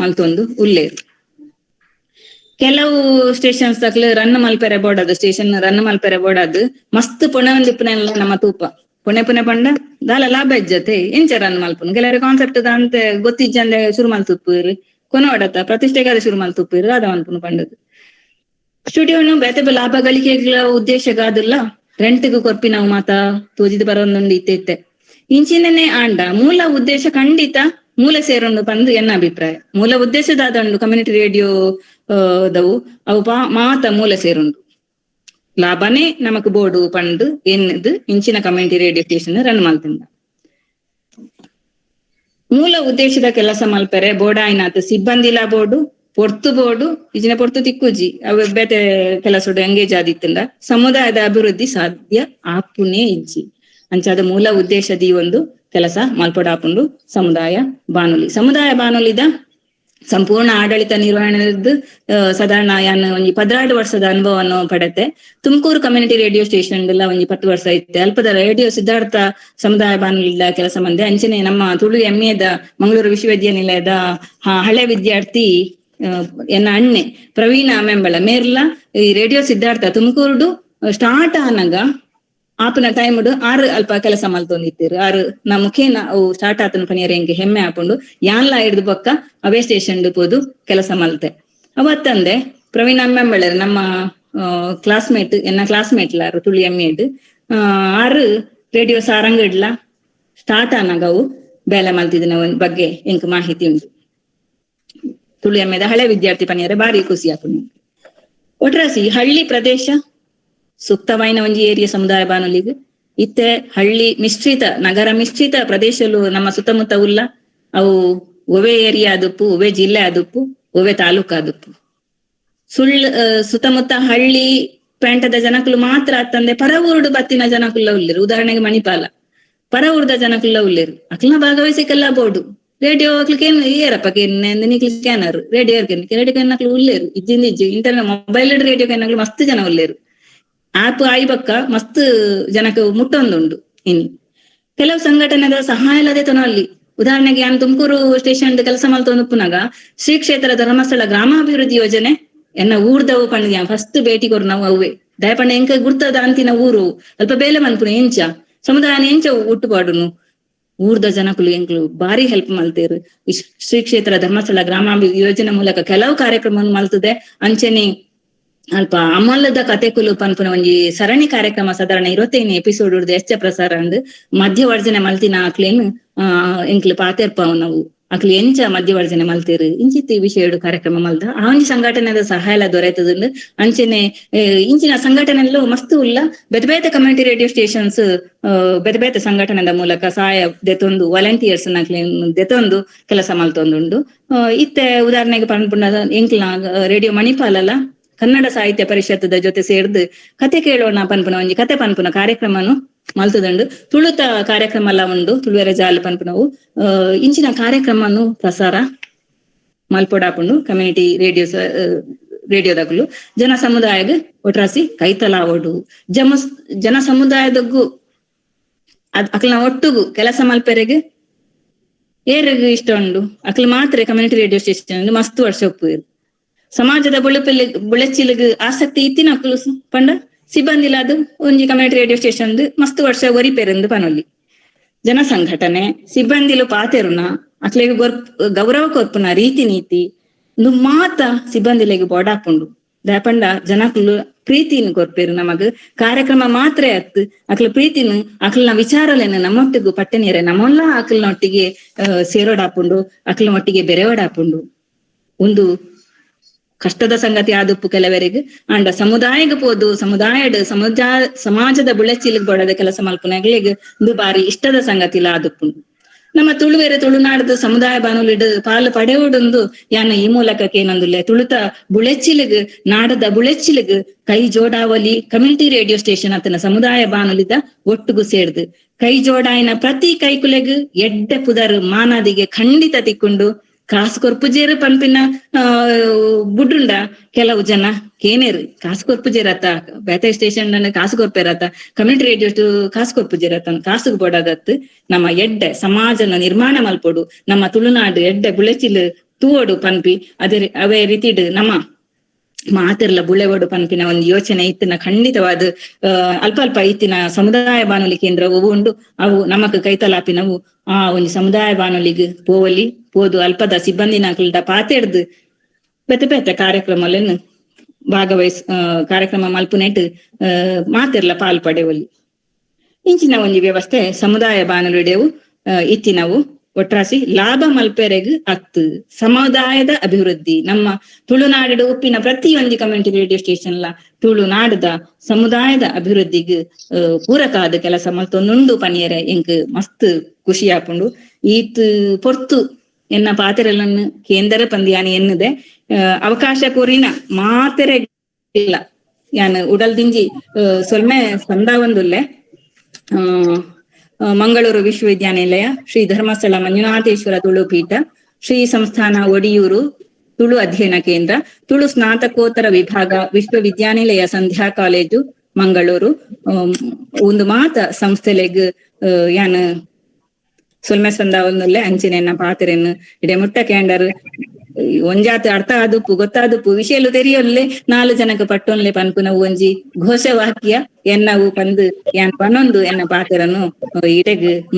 ಮಲ್ತೊಂದು ಉಲ್ಲೇರು. ಕೆಲವು ಸ್ಟೇಷನ್ಸ್ ತಕ್ಲು ರನ್ ಮಲ್ಪೆರೆ ಬೋರ್ಡದು ಸ್ಟೇಷನ್ ರನ್ ಮಲ್ಪೆರೆ ಬೋರ್ಡದು ಮಸ್ತ್ ಪುಣೆ ಒಂದಿಪ್ಪನೆಲ್ಲ ನಮ್ಮ ತೂಪ ಪುಣೆ ಪಂಡ ದಾಲ ಲಾಭ ಇಜ್ಜತೆ ಎಂಚ ರನ್ ಮಲ್ಪುನು ಕೆಲವರ ಕಾನ್ಸೆಪ್ಟ್ ಅಂತೆ ಗೊತ್ತಿಜ್ಜಂದೆ ಶುರು ಮಲ್ತುಪ್ಪುರು ಕೊನೋಡತ ಪ್ರತಿಷ್ಠೆಗಾದ ಶುರು ಮಲ್ತುಪ್ಪುರು ಅದ ಅನ್ಪುನು ಪಂಡದು. ಸ್ಟುಡಿಯೋನು ಬೇತೆ ಲಾಭ ಗಳಿಕೆಗಳ ಉದ್ದೇಶಗಾದಿಲ್ಲ ರೆಂಟ್ಗೂ ಕೊರ್ಪಿ ನಾವು ಮಾತ ತೋಜಿದ್ ಬರೋದೊಂದು ಇತ್ತೆ ಇಂಚಿನೇ ಆಂಡ ಮೂಲ ಉದ್ದೇಶ ಖಂಡಿತ ಮೂಲ ಸೇರೊಂಡು ಪಂದು ಎನ್ನ ಅಭಿಪ್ರಾಯ. ಮೂಲ ಉದ್ದೇಶದಾದಂಡು ಕಮ್ಯುನಿಟಿ ರೇಡಿಯೋ ದವು ಅವು ಮಾತ ಮೂಲ ಸೇರುಂಡು ಲಾಭನೇ ನಮಕ್ ಬೋರ್ಡು ಪಂಡು ಎನ್ನದು ಇಂಚಿನ ಕಮ್ಯುನಿಟಿ ರೇಡಿಯೋ ಸ್ಟೇಷನ್ ರನ್ ಮಲ್ತಿಂದ ಮೂಲ ಉದ್ದೇಶದ ಕೆಲಸ ಮಲ್ಪೆರೆ ಬೋರ್ಡ್ ಆಯ್ನಾತ್ ಸಿಬ್ಬಂದಿಲ ಬೋರ್ಡು ಪೊರ್ತು ಬೋರ್ಡು ಇಜಿನ ಪೊರ್ತು ತಿಕ್ಕುಜಿ ಅವು ಬೇತೆ ಕೆಲಸಡು ಎಂಗೇಜ್ ಆದಿತ್ತಂಡ ಸಮುದಾಯದ ಅಭಿವೃದ್ಧಿ ಸಾಧ್ಯ ಆಪುನೇ ಇಜ್ಜಿ ಅಂಚಾದ ಮೂಲ ಉದ್ದೇಶದಿ ಒಂದು ಕೆಲಸ ಮಲ್ಪಡಾಪುಂಡು ಸಮುದಾಯ ಬಾನುಲಿದ ಸಂಪೂರ್ಣ ಆಡಳಿತ ನಿರ್ವಹಣೆದ್ದು ಸಾಧಾರಣ ಯಾನ್ ಒಂಜಿ 16 ವರ್ಷದ ಅನುಭವವನ್ನು ಪಡೆತೆ. ತುಮಕೂರು ಕಮ್ಯುನಿಟಿ ರೇಡಿಯೋ ಸ್ಟೇಷನ್ ಒಂಜಿ 10 ವರ್ಷ ಐತೆ. ಅಲ್ಪದ ರೇಡಿಯೋ ಸಿದ್ಧಾರ್ಥ ಸಮುದಾಯ ಬಾನುಲಿದ ಕೆಲಸ ಮಂದೆ ಅಂಚನೆ ನಮ್ಮ ತುಳು ಎಂಎದ ಮಂಗಳೂರು ವಿಶ್ವವಿದ್ಯಾನಿಲಯದ ಹಳೆ ವಿದ್ಯಾರ್ಥಿ ಎನ್ನ ಅಣ್ಣೆ ಪ್ರವೀಣ ಮೆಂಬಳ ಮೇರ್ಲ ಈ ರೇಡಿಯೋ ಸಿದ್ಧಾರ್ಥ ತುಮಕೂರುಡು ಸ್ಟಾರ್ಟ್ ಆನಾಗ ಆಪನ ಟೈಮ್ಡು 6 ಅಲ್ಪ ಕೆಲಸ ಮಲ್ತೊಂದಿತ್ತೀರು 6 ನಮುಖೇನ ಅವು ಸ್ಟಾರ್ಟ್ ಆತನ ಪನಿಯರ ಎಂಗೆ ಹೆಮ್ಮೆ ಹಾಕೊಂಡು ಯಾನ್ಲ ಹಿಡ್ದು ಬೊಕ್ಕ ಅವೇ ಸ್ಟೇಷನ್ ಪೋದು ಕೆಲಸ ಮಲ್ತೆ. ಅವತ್ತಂದೆ ಪ್ರವೀಣ ಮೆಂಬಳರ್ ನಮ್ಮ ಕ್ಲಾಸ್ಮೇಟ್ ಎನ್ನ ಕ್ಲಾಸ್ಮೇಟ್ ಲಾರು ತುಳಿ ಎಮ್ಮೆಡ್ 6 ರೇಡಿಯೋ ಸಾರಂಗ್ ಇಡ್ಲ ಸ್ಟಾರ್ಟ್ ಆನಾಗ ಅವು ಬೇಲೆ ಮಲ್ತಿದಿನ ಬಗ್ಗೆ ಎಂಕ್ ಮಾಹಿತಿ ಉಂಟು. ತುಳು ಎಮ್ಮೆದ ಹಳೆ ವಿದ್ಯಾರ್ಥಿ ಪನಿಯರ ಬಾರಿ ಖುಷಿ ಹಾಕೊಂಡು ಒಟ್ರಾಸಿ ಹಳ್ಳಿ ಪ್ರದೇಶ ಸೂಕ್ತವಾಯಿನ ಒಂಜಿ ಏರಿಯಾ ಸಮುದಾಯ ಬಾನುಲಿಗೆ ಇತ್ತೆ ಹಳ್ಳಿ ಮಿಶ್ರಿತ ನಗರ ಮಿಶ್ರಿತ ಪ್ರದೇಶಲು ನಮ್ಮ ಸುತ್ತಮುತ್ತ ಉಲ್ಲ ಅವು ಒವೆ ಏರಿಯಾ ಆದುಪ್ಪು ಒವೆ ಜಿಲ್ಲೆ ಆದುಪ್ಪು ಒವೆ ತಾಲೂಕು ಆದುಪ್ಪು ಸುತ್ತಮುತ್ತ ಹಳ್ಳಿ ಪೇಂಟದ ಜನಕುಲು ಮಾತ್ರ ಅತ್ತಂದೆ ಪರ ಊರುಡು ಬತ್ತಿನ ಜನಕುಲ್ಲ ಉಳ್ಳಿರು. ಉದಾಹರಣೆಗೆ ಮಣಿಪಾಲ ಪರ ಊರ್ದ ಜನಕುಲ್ಲ ಉಳ್ಳಿರು ಅಕ್ಲ ಭಾಗವಹಿಸಿಕಲ್ಲ ಬೋರ್ಡು ರೇಡಿಯೋ ಅಕ್ಲಿಕೇನು ಏರಪ್ಪಕೇನೆ ನಿಕ್ಲಿ ಸ್ಕ್ಯಾನರ್ ರೇಡಿಯೋ ರೇಡಿಯೋ ಉಳ್ಳೇರು ಇಜ್ಜಿಂದ ಇಂಟರ್ನೆಟ್ ಮೊಬೈಲ್ ರೇಡಿಯೋ ಕೆನ್ನಕ್ಲು ಮಸ್ತ್ ಜನ ಉಳ್ಳೇರು. ಆಪ್ ಆಯ್ಬಕ್ಕ ಮಸ್ತ್ ಜನಕ್ಕೆ ಮುಟ್ಟೊಂದುಂಡು. ಇನ್ನು ಕೆಲವು ಸಂಘಟನೆದ ಸಹಾಯ ಇಲ್ಲದೆ ಅಲ್ಲಿ ಉದಾಹರಣೆಗೆ ನಾನು ತುಮಕೂರು ಸ್ಟೇಷನ್ ಕೆಲಸ ಮಲ್ತೊಂದು ಪುನಗ ಶ್ರೀ ಕ್ಷೇತ್ರ ಧರ್ಮಸ್ಥಳ ಗ್ರಾಮಾಭಿವೃದ್ಧಿ ಯೋಜನೆ ಎನ್ನ ಊರ್ದವು ಪಂಡ ಫಸ್ಟ್ ಭೇಟಿ ಕೊರು ನಾವು ಅವೇ ದಯಪಂಡ ಎಂಕ ಗುರ್ತದ ಅಂತಿನ ಊರು ಅಲ್ಪ ಬೇಲೆ ಮನ್ಪುನ ಎಂಚ ಸಮುದಾಯನ ಎಂಚ ಹುಟ್ಟುಪಾಡುನು ಊರ್ದ ಜನಕುಲು ಎಂಕ್ಲು ಬಾರಿ ಹೆಲ್ಪ್ ಮಲ್ತೇರು. ಶ್ರೀ ಕ್ಷೇತ್ರ ಧರ್ಮಸ್ಥಳ ಗ್ರಾಮಾಭಿವೃದ್ಧಿ ಯೋಜನೆ ಮೂಲಕ ಕೆಲವು ಕಾರ್ಯಕ್ರಮವನ್ನು ಮಲ್ತದೆ. ಅಂಚನೆ ಅಲ್ಪ ಅಮಲದ ಕತೆಕುಲು ಪನ್ಪುನ ಒಂಜಿ ಸರಣಿ ಕಾರ್ಯಕ್ರಮ ಸಾಧಾರಣ 25 ಎಪಿಸೋಡ್ ಉಡ್ದು ಎಚ್ಚ ಪ್ರಸಾರ ಅಂದು ಮಧ್ಯವರ್ಜನೆ ಮಲ್ತಿನ ಆಕ್ಲೇನು ಎಂಕ್ಲು ಪಾತೆರ್ಪಾವು ನಾವು ಅಕ್ಲಿ ಎಂಚ ಮಧ್ಯವರ್ಜನೆ ಮಲ್ತೇರು ಇಂಚಿತ್ತಿ ವಿಷಯಡು ಕಾರ್ಯಕ್ರಮ ಮಲ್ದ ಆ ಒಂಜಿ ಸಂಘಟನೆದ ಸಹಾಯ ದೊರೆತದುಂಡು. ಅಂಚನೆ ಇಂಚಿನ ಸಂಘಟನೆಲ್ಲೂ ಮಸ್ತ್ ಉಲ್ಲ ಬೇತೆ ಬೇತೆ ಕಮ್ಯುನಿಟಿ ರೇಡಿಯೋ ಸ್ಟೇಷನ್ಸ್ ಬೇತೆ ಬೇತೆ ಸಂಘಟನೆದ ಮೂಲಕ ಸಹಾಯ ದೆತೊಂದು ವಾಲಂಟಿಯರ್ಸ್ ನಕ್ಲೇನು ದೆತೊಂದು ಕೆಲಸ ಮಲ್ತೊಂದುಂಡು. ಇತ್ತೆ ಉದಾಹರಣೆಗೆ ಪನ್ಪುಂಡ ಎಂಕ್ಲ ರೇಡಿಯೋ ಮಣಿಪಾಲಲ್ಲ ಕನ್ನಡ ಸಾಹಿತ್ಯ ಪರಿಷತ್ತದ ಜೊತೆ ಸೇರ್ದು ಕತೆ ಕೇಳೋಣ ಪನ್ಪುನ ಒಂಜಿ ಕತೆ ಪನ್ಪುನ ಕಾರ್ಯಕ್ರಮನು ಮಲ್ತುದಂಡು. ತುಳುತ ಕಾರ್ಯಕ್ರಮ ಎಲ್ಲ ಉಂಡು ತುಳುವೆರೆ ಜಾಲ ಪನ್ಪುನವು ಇಂಚಿನ ಕಾರ್ಯಕ್ರಮನು ಪ್ರಸಾರ ಮಲ್ಪೊಡಾಪುಂಡು ಕಮ್ಯುನಿಟಿ ರೇಡಿಯೋದಾಗ್ಲು ಜನ ಸಮುದಾಯಗ್ ಒಟ್ರಾಸಿ ಕೈತಲಾವೋಡು ಜನ ಸಮುದಾಯದಗ್ಗು ಅಕ್ಲನ ಒಟ್ಟುಗು ಕೆಲಸ ಮಲ್ಪೆರೆಗ್ ಏರೆಗ್ ಇಷ್ಟ ಉಂಡು ಅಕ್ಲು ಮಾತ್ರ ಕಮ್ಯುನಿಟಿ ರೇಡಿಯೋ ಸ್ಟೇಷನ್ ಮಸ್ತ್ ವರ್ಷ ಒಪ್ಪುವೆರ್ ಸಮಾಜದ ಬುಳೆಚ್ಚಿಲಿಗ್ ಆಸಕ್ತಿ ಇತ್ತಿನ ಅಕ್ಲು ಪಂಡ ಸಿಬ್ಬಂದಿಲಾದು ಒಂಜಿ ಕಮ್ಯುನಿಟಿ ರೇಡಿಯೋ ಸ್ಟೇಷನ್ ಮಸ್ತ್ ವರ್ಷ ಒರಿಪೆರಂದು ಪನೊಲಿ ಜನ ಸಂಘಟನೆ ಸಿಬ್ಬಂದಿಲು ಪಾತೆರುನ ಅಕ್ಲೆಗ್ ಗೌರವ ಕೊರ್ಪುನ ರೀತಿ ನೀತಿ ಮಾತ ಸಿಬ್ಬಂದಿಲೆಗ್ ಬೋಡಾಪುಂಡು ದಾಪಂಡ ಜನಕ್ಲು ಪ್ರೀತಿನ ಕೊರ್ಪೇರು ನಮಗ್ ಕಾರ್ಯಕ್ರಮ ಮಾತ್ರ ಅತ್ ಅಕ್ಲ ಪ್ರೀತಿನ ಅಕ್ಲನ ವಿಚಾರಲೆನ ನಮ್ಮೊಟ್ಟಿಗೂ ಪಟ್ಟೆನೇರೆ ನಮ್ಮಲ್ಲ ಅಕ್ಲನೊಟ್ಟಿಗೆ ಸೇರೋಡಾಪುಂಡು ಅಕ್ಲನೊಟ್ಟಿಗೆ ಬೆರೆವಡಾಪುಂಡು ಒಂದು ಕಷ್ಟದ ಸಂಗತಿ ಆದುಪ್ಪು ಕೆಲವರೆಗೆ ಅಂಡ ಸಮುದಾಯಗ್ ಪೋದು ಸಮಾಜದ ಬುಳೆಚ್ಚಿಲಿಗ್ ಬೋಡದ ಕೆಲಸ ಮಲ್ಪುನಗ್ಲಿಗ್ ಒಂದು ಬಾರಿ ಇಷ್ಟದ ಸಂಗತಿಲ ಆದುಪ್ಪುಂಡು ನಮ್ಮ ತುಳುನಾಡದ ಸಮುದಾಯ ಬಾನುಲಿಡ್ ಪಾಲು ಪಡೆಯುವುದೊಂದು ಯಾನ ಈ ಮೂಲಕಕ್ಕೆ ಏನಂದುಲ್ಲೆ ತುಳುತ ಬುಳೆಚ್ಚಿಲಿಗ್ ನಾಡದ ಬುಳೆಚ್ಚಿಲಿಗ್ ಕೈ ಜೋಡಾವಲಿ ಕಮ್ಯುನಿಟಿ ರೇಡಿಯೋ ಸ್ಟೇಷನ್ ಅತನ ಸಮುದಾಯ ಬಾನುಲಿದ ಒಟ್ಟುಗು ಸೇರ್ದು ಕೈ ಜೋಡಾಯಿನ ಪ್ರತಿ ಕೈಕುಲೆಗ್ ಎಡ್ಡೆ ಪುದರ್ ಮಾನಾದಿಗೆ ಖಂಡಿತ ತಿಕ್ಕೊಂಡು ಕಾಸು ಕೊರ್ಪುಜೇರು ಪಂಪಿನ ಬುಡ್ರುಂಡ ಕೆಲವು ಜನ ಕೇನೇರು ಕಾಸು ಕೊರ್ಪುಜೇರತ್ತ ಬೇತೆ ಸ್ಟೇಷನ್ ಕಾಸು ಕೊರ್ಪೇರತ್ತ ಕಮ್ಯುನಿಟಿ ರೇಡಿಯೋ ಕಾಸು ಕೊರ್ಪುಜೇರತ್ತ ಕಾಸು ಬೋಡಾದತ್ ನಮ್ಮ ಎಡ್ಡೆ ಸಮಾಜನ ನಿರ್ಮಾಣ ಮಲ್ಪೊಡು ನಮ್ಮ ತುಳುನಾಡು ಎಡ್ಡೆ ಬುಳೆಚಿಲ್ ತೂವೋಡು ಪನ್ಪಿ ಅವೇ ರೀತಿಡ್ ನಮ್ಮ ಮಾತೆರ್ಲ ಬುಳೆವಡು ಪನ್ಪಿನ ಒಂದು ಯೋಚನೆ ಇತ್ತಿನ ಖಂಡಿತವಾದ ಅಲ್ಪ ಇತ್ತಿನ ಸಮುದಾಯ ಬಾನುಲಿ ಕೇಂದ್ರ ಉಂಡು ಅವು ನಮಕ್ ಕೈತಲಾಪಿನವು ಒಂದು ಸಮುದಾಯ ಬಾನುಲಿಗ್ ಪೋವಲಿ ಪೋದು ಅಲ್ಪದ ಸಿಬ್ಬಂದಿನ ಪಾತೆಡ್ದು ಬೇತೆ ಕಾರ್ಯಕ್ರಮಗಳನ್ನು ಕಾರ್ಯಕ್ರಮ ಮಲ್ಪುನೆಟ್ ಮಾತೆರ್ಲ ಪಾಲ್ ಪಡೆವಲಿ ಇಂಚಿನ ಒಂದು ವ್ಯವಸ್ಥೆ ಸಮುದಾಯ ಬಾನುಲಿಡೆವು ಇತ್ತಿನವು ಒಟ್ರಾಸಿ ಲಾಭ ಮಲ್ಪೆರೆಗ್ ಅತ್ತು ಸಮುದಾಯದ ಅಭಿವೃದ್ಧಿ ನಮ್ಮ ತುಳುನಾಡಿನ ಉಪ್ಪಿನ ಪ್ರತಿಯೊಂದು ಕಮ್ಯುನಿಟಿ ರೇಡಿಯೋ ಸ್ಟೇಷನ್ ತುಳುನಾಡದ ಸಮುದಾಯದ ಅಭಿವೃದ್ಧಿಗ್ ಪೂರಕಾದ ಕೆಲಸ ಮಲ್ತೊಂದುಂಡು ಪನಿಯರೆ ಎಂಕ್ ಮಸ್ತ್ ಖುಷಿ ಆಪುಂಡು ಈತ್ ಪೊರ್ತು ಎನ್ನ ಪಾತೆರಲನ್ನು ಕೇಂದ್ರ ಪಂದ್ಯಾನಿ ಎನ್ನದೆ ಅವಕಾಶ ಕೋರಿನ ಮಾತೆರೆ ಇಲ್ಲ ಯಾನ್ ಉಡಲ್ದಿಂಜಿ ಸೊಲ್ಮೆ ಸಂದಾವಂದುಲ್ಲೆ ಮಂಗಳೂರು ವಿಶ್ವವಿದ್ಯಾನಿಲಯ ಶ್ರೀ ಧರ್ಮಸ್ಥಳ ಮಂಜುನಾಥೇಶ್ವರ ತುಳುಪೀಠ ಶ್ರೀ ಸಂಸ್ಥಾನ ಒಡಿಯೂರು ತುಳು ಅಧ್ಯಯನ ಕೇಂದ್ರ ತುಳು ಸ್ನಾತಕೋತ್ತರ ವಿಭಾಗ ವಿಶ್ವವಿದ್ಯಾನಿಲಯ ಸಂಧ್ಯಾ ಕಾಲೇಜು ಮಂಗಳೂರು ಒಂದು ಮಾತ ಸಂಸ್ಥೆಲೆಗ್ ಯಾನ್ ಸೊಲ್ಮೆ ಸಂದಾವೊಂದುಲ್ಲೆ ಅಂಚಿನೆನ್ನ ಪಾತೆರೆನ್ ಇಡೆ ಮುಟ್ಟ ಕ್ಯಾಂಡರ್ ಒಂಜಾತ್ ಅರ್ಥ ಆದುಪ್ಪು ಗೊತ್ತಾದುಪ್ಪು ವಿಷಯಲು ತೆರಿಯೊಲ್ಲೆ 4 ಜನಕ್ಕೆ ಪಟ್ಟೊನ್ಲೆ ಪನ್ಪುನವು ಒಂಜಿ ಘೋಷವಾಕ್ಯ ಎನ್ನವು ಪಂದು ಯಾನ್ ಪನೊಂದು ಎನ್ನ ಪಾತೆರನು ಇಡೆಗ್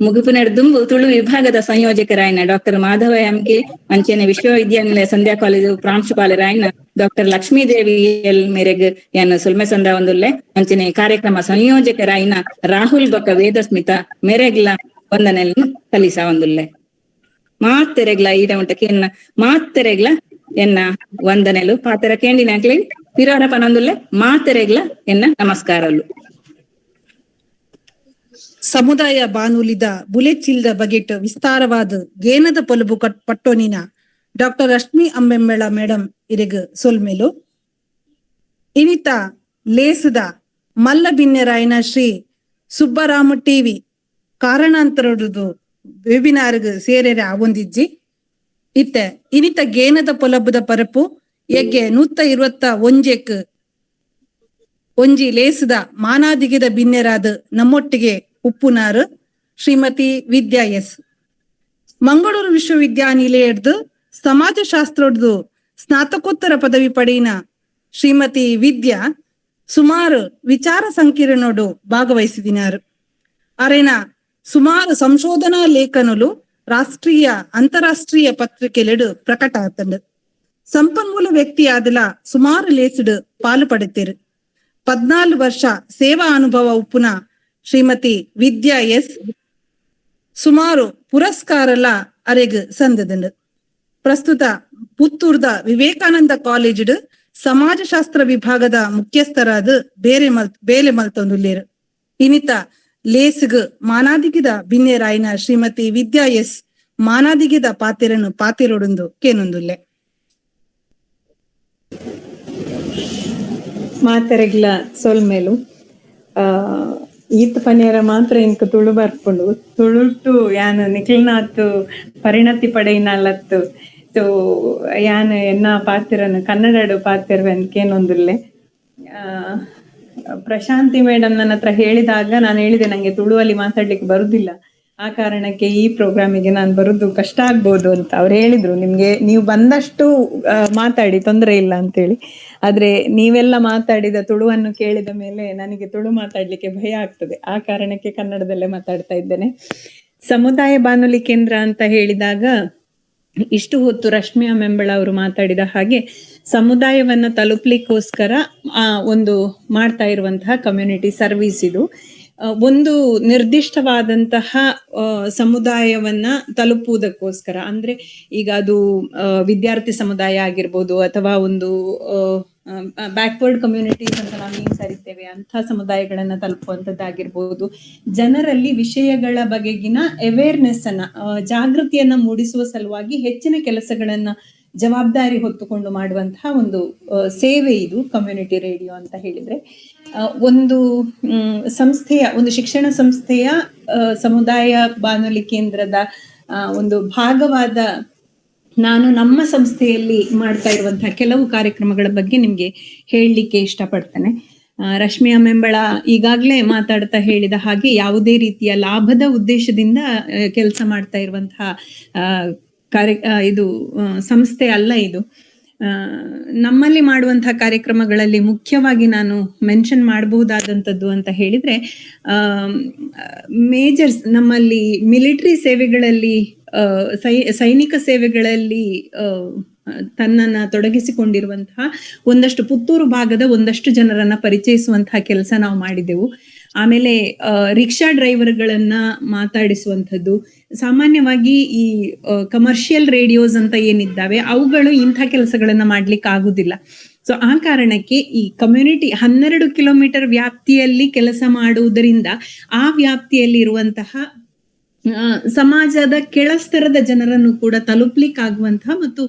ಮುಗಿಪುನೆಡ್ ದುಂಬು ತುಳು ವಿಭಾಗದ ಸಂಯೋಜಕರಾಯಿನ ಡಾಕ್ಟರ್ ಮಾಧವ ಎಂಕೆ ಅಂಚೆನೆ ವಿಶ್ವವಿದ್ಯಾನಿಲಯ ಸಂಧ್ಯಾ ಕಾಲೇಜು ಪ್ರಾಂಶುಪಾಲರಾಯಿನ ಡಾಕ್ಟರ್ ಲಕ್ಷ್ಮೀದೇವಿ ಎಲ್ ಮೇರೆಗ್ ಯಾನ್ ಸೊಲ್ಮೆ ಸಂದಾವೊಂದುಲ್ಲೆ ಅಂಚೆನೆ ಕಾರ್ಯಕ್ರಮ ಸಂಯೋಜಕರಾಯಿನ ರಾಹುಲ್ ಬೊಕ್ಕ ವೇದಸ್ಮಿತ ಮೇರೆಗ್ಲ ವಂದನೆಯನ್ನು ಕಲಿಸಾವಂದುಲ್ಲೆ ಮಾತೆರೆಗ್ಲ ಈಡ ಉಂಟಕ್ಕೆ ಮಾತೆರೆಗ್ಲ ಎನ್ನ ವಂದನೆಲು ಪಾತೆರ ಕೇಂಡಿನಾಕ್ಲಿ ಪಿರಾಡ ಪನೊಂದುಲ್ಲೆ ಮಾತೆರೆಗ್ಲ ಎನ್ನ ನಮಸ್ಕಾರಲು. ಸಮುದಾಯ ಬಾನುಲಿದ ಬುಲೆಚಿಲ್ದ ಬಗೆಟ್ ವಿಸ್ತಾರವಾದ ಗೇನದ ಪೊಲುಬು ಪಟ್ಟೋನಿನ ಡಾಕ್ಟರ್ ರಶ್ಮಿ ಅಂಬೆಂಬೆಳ ಮೇಡಮ್ ಇರೆಗ್ ಸೊಲ್ಮೆಲು ಇನಿತ ಲೇಸುದ ಮಲ್ಲ ಬಿನ್ನೆರಾಯನ ಶ್ರೀ ಸುಬ್ಬರಾಮ ಟಿವಿ ಕಾರಣಾಂತರದು ವೆಬಿನಾರ್ಗ್ ಸೇರೆರೆ ಆವೊಂದಿಜ್ಜಿ ಇತ್ತೆ ಇನಿತ ಗೇನದ ಪೊಲಬುದ ಪರಪು ಎಗ್ಗೆ 121 ಒಂಜಿ ಲೇಸುದ ಮಾನಾದಿಗೆದ ಬಿನ್ನೆರಾದ ನಮ್ಮೊಟ್ಟಿಗೆ ಉಪ್ಪುನಾರು ಶ್ರೀಮತಿ ವಿದ್ಯಾ ಎಸ್ ಮಂಗಳೂರು ವಿಶ್ವವಿದ್ಯಾನಿಲಯದ್ದು ಸಮಾಜಶಾಸ್ತ್ರದ್ದು ಸ್ನಾತಕೋತ್ತರ ಪದವಿ ಪಡೆಯಿನ ಶ್ರೀಮತಿ ವಿದ್ಯಾ ಸುಮಾರು ವಿಚಾರ ಸಂಕಿರಣೋಡು ಭಾಗವಹಿಸಿದಿನಾರು ಅರೆನ ಸುಮಾರು ಸಂಶೋಧನಾ ಲೇಖನಲು ರಾಷ್ಟ್ರೀಯ ಅಂತಾರಾಷ್ಟ್ರೀಯ ಪತ್ರಿಕೆಲೆಡು ಪ್ರಕಟ ಆತಂಡು ಸಂಪನ್ಮೂಲ ವ್ಯಕ್ತಿ ಆದಲ ಸುಮಾರು ಲೇಸುಡು ಪಾಲು ಪಡೆತಿರು 14 ವರ್ಷ ಸೇವಾ ಅನುಭವ ಉಪ್ಪುನ ಶ್ರೀಮತಿ ವಿದ್ಯಾ ಎಸ್ ಸುಮಾರು ಪುರಸ್ಕಾರಲ ಅರೆಗ್ ಸಂದದುಂಡು ಪ್ರಸ್ತುತ ಪುತ್ತೂರ್ದ ವಿವೇಕಾನಂದ ಕಾಲೇಜ್ ಸಮಾಜಶಾಸ್ತ್ರ ವಿಭಾಗದ ಮುಖ್ಯಸ್ಥರಾದ ಬೇಲೆ ಮಲ್ತೊಂದುಲ್ಲೇರು ಇನಿತ ಲೇಸಿಗ್ ಮಾನಾದಿಗಿದ ಬಿನ್ನೆರಾಯಿನ ಶ್ರೀಮತಿ ವಿದ್ಯಾ ಎಸ್ ಮಾನಾದಿಗಿದ ಪಾತೆರನು ಪಾತಿರೋಡೊಂದು ಕೇನೊಂದುಲ್ಲೆ ಮಾತೆರೆಗ್ಲ ಸೊಲ್ಮೆಲು ಈತ್ ಪನ್ಯರ ಮಾತ್ರ ಇಂಕ ತುಳು ಬರ್ಪುಂಡು ತುಳುಟು ಯಾನ್ ನಿಖಿಲ್ನಾಥ್ ಪರಿಣತಿ ಪಡೆಯಿನಲತ್ತು ಸೊ ಯಾನ್ ಎನ್ನ ಪಾತಿರನು ಕನ್ನಡ ಪಾತಿರ್ವೆನ್ಕೇನೊಂದುಲ್ಲೆ ಪ್ರಶಾಂತಿ ಮೇಡಮ್ ನನ್ನ ಹತ್ರ ಹೇಳಿದಾಗ ನಾನು ಹೇಳಿದೆ ನಂಗೆ ತುಳುವಲ್ಲಿ ಮಾತಾಡ್ಲಿಕ್ಕೆ ಬರುದಿಲ್ಲ, ಆ ಕಾರಣಕ್ಕೆ ಈ ಪ್ರೋಗ್ರಾಮಿಗೆ ನಾನು ಬರುದು ಕಷ್ಟ ಆಗ್ಬೋದು ಅಂತ. ಅವ್ರು ಹೇಳಿದ್ರು ನಿಮ್ಗೆ ನೀವು ಬಂದಷ್ಟು ಮಾತಾಡಿ, ತೊಂದರೆ ಇಲ್ಲ ಅಂತೇಳಿ. ಆದ್ರೆ ನೀವೆಲ್ಲ ಮಾತಾಡಿದ ತುಳುವನ್ನು ಕೇಳಿದ ಮೇಲೆ ನನಗೆ ತುಳು ಮಾತಾಡ್ಲಿಕ್ಕೆ ಭಯ ಆಗ್ತದೆ, ಆ ಕಾರಣಕ್ಕೆ ಕನ್ನಡದಲ್ಲೇ ಮಾತಾಡ್ತಾ ಇದ್ದೇನೆ. ಸಮುದಾಯ ಬಾನುಲಿ ಕೇಂದ್ರ ಅಂತ ಹೇಳಿದಾಗ ಇಷ್ಟು ಹೊತ್ತು ರಶ್ಮಿಯಾ ಮೆಂಬಳ ಅವರು ಮಾತಾಡಿದ ಹಾಗೆ ಸಮುದಾಯವನ್ನ ತಲುಪಲಿಕ್ಕೋಸ್ಕರ ಒಂದು ಮಾಡ್ತಾ ಇರುವಂತಹ ಕಮ್ಯುನಿಟಿ ಸರ್ವಿಸ್ ಇದು. ಒಂದು ನಿರ್ದಿಷ್ಟವಾದಂತಹ ಸಮುದಾಯವನ್ನ ತಲುಪುವುದಕ್ಕೋಸ್ಕರ, ಅಂದ್ರೆ ಈಗ ಅದು ವಿದ್ಯಾರ್ಥಿ ಸಮುದಾಯ ಆಗಿರ್ಬೋದು ಅಥವಾ ಒಂದು ಬ್ಯಾಕ್ವರ್ಡ್ ಕಮ್ಯುನಿಟೀಸ್ ಅಂತ ನಾವು ಏನ್ ಕರಿತೇವೆ ಅಂಥ ಸಮುದಾಯಗಳನ್ನ ತಲುಪುವಂಥದ್ದಾಗಿರ್ಬೋದು, ಜನರಲ್ಲಿ ವಿಷಯಗಳ ಬಗೆಗಿನ ಅವೇರ್ನೆಸ್ ಅನ್ನ ಜಾಗೃತಿಯನ್ನ ಮೂಡಿಸುವ ಸಲುವಾಗಿ ಹೆಚ್ಚಿನ ಕೆಲಸಗಳನ್ನ ಜವಾಬ್ದಾರಿ ಹೊತ್ತುಕೊಂಡು ಮಾಡುವಂತಹ ಒಂದು ಸೇವೆ ಇದು ಕಮ್ಯುನಿಟಿ ರೇಡಿಯೋ ಅಂತ ಹೇಳಿದ್ರೆ. ಒಂದು ಸಂಸ್ಥೆಯ, ಒಂದು ಶಿಕ್ಷಣ ಸಂಸ್ಥೆಯ ಸಮುದಾಯ ಬಾನುಲಿ ಕೇಂದ್ರದ ಒಂದು ಭಾಗವಾದ ನಾನು ನಮ್ಮ ಸಂಸ್ಥೆಯಲ್ಲಿ ಮಾಡ್ತಾ ಇರುವಂತಹ ಕೆಲವು ಕಾರ್ಯಕ್ರಮಗಳ ಬಗ್ಗೆ ನಿಮ್ಗೆ ಹೇಳಲಿಕ್ಕೆ ಇಷ್ಟಪಡ್ತೇನೆ. ರಶ್ಮಿಯಾ ಮೆಂಬಳ ಈಗಾಗಲೇ ಮಾತಾಡ್ತಾ ಹೇಳಿದ ಹಾಗೆ ಯಾವುದೇ ರೀತಿಯ ಲಾಭದ ಉದ್ದೇಶದಿಂದ ಕೆಲಸ ಮಾಡ್ತಾ ಇರುವಂತಹ ಇದು ಸಂಸ್ಥೆ ಅಲ್ಲ ಇದು. ನಮ್ಮಲ್ಲಿ ಮಾಡುವಂತಹ ಕಾರ್ಯಕ್ರಮಗಳಲ್ಲಿ ಮುಖ್ಯವಾಗಿ ನಾನು ಮೆನ್ಷನ್ ಮಾಡಬಹುದಾದಂಥದ್ದು ಅಂತ ಹೇಳಿದ್ರೆ, ಮೇಜರ್ಸ್ ನಮ್ಮಲ್ಲಿ ಮಿಲಿಟರಿ ಸೇವೆಗಳಲ್ಲಿ ಸೈನಿಕ ಸೇವೆಗಳಲ್ಲಿ ತನ್ನನ್ನ ತೊಡಗಿಸಿಕೊಂಡಿರುವಂತಹ ಒಂದಷ್ಟು ಪುತ್ತೂರು ಭಾಗದ ಒಂದಷ್ಟು ಜನರನ್ನ ಪರಿಚಯಿಸುವಂತಹ ಕೆಲಸ ನಾವು ಮಾಡಿದೆವು. ಆಮೇಲೆ ರಿಕ್ಷಾ ಡ್ರೈವರ್ಗಳನ್ನ ಮಾತಾಡಿಸುವಂಥದ್ದು. ಸಾಮಾನ್ಯವಾಗಿ ಈ ಕಮರ್ಷಿಯಲ್ ರೇಡಿಯೋಸ್ ಅಂತ ಏನಿದ್ದಾವೆ ಅವುಗಳು ಇಂಥ ಕೆಲಸಗಳನ್ನ ಮಾಡ್ಲಿಕ್ಕೆ ಆಗುದಿಲ್ಲ. ಸೊ ಆ ಕಾರಣಕ್ಕೆ ಈ ಕಮ್ಯುನಿಟಿ 12 ಕಿಲೋಮೀಟರ್ ವ್ಯಾಪ್ತಿಯಲ್ಲಿ ಕೆಲಸ ಮಾಡುವುದರಿಂದ ಆ ವ್ಯಾಪ್ತಿಯಲ್ಲಿ ಇರುವಂತಹ ಸಮಾಜದ ಕೆಳಸ್ತರದ ಜನರನ್ನು ಕೂಡ ತಲುಪಲಿಕ್ಕಾಗುವಂತಹ ಮತ್ತು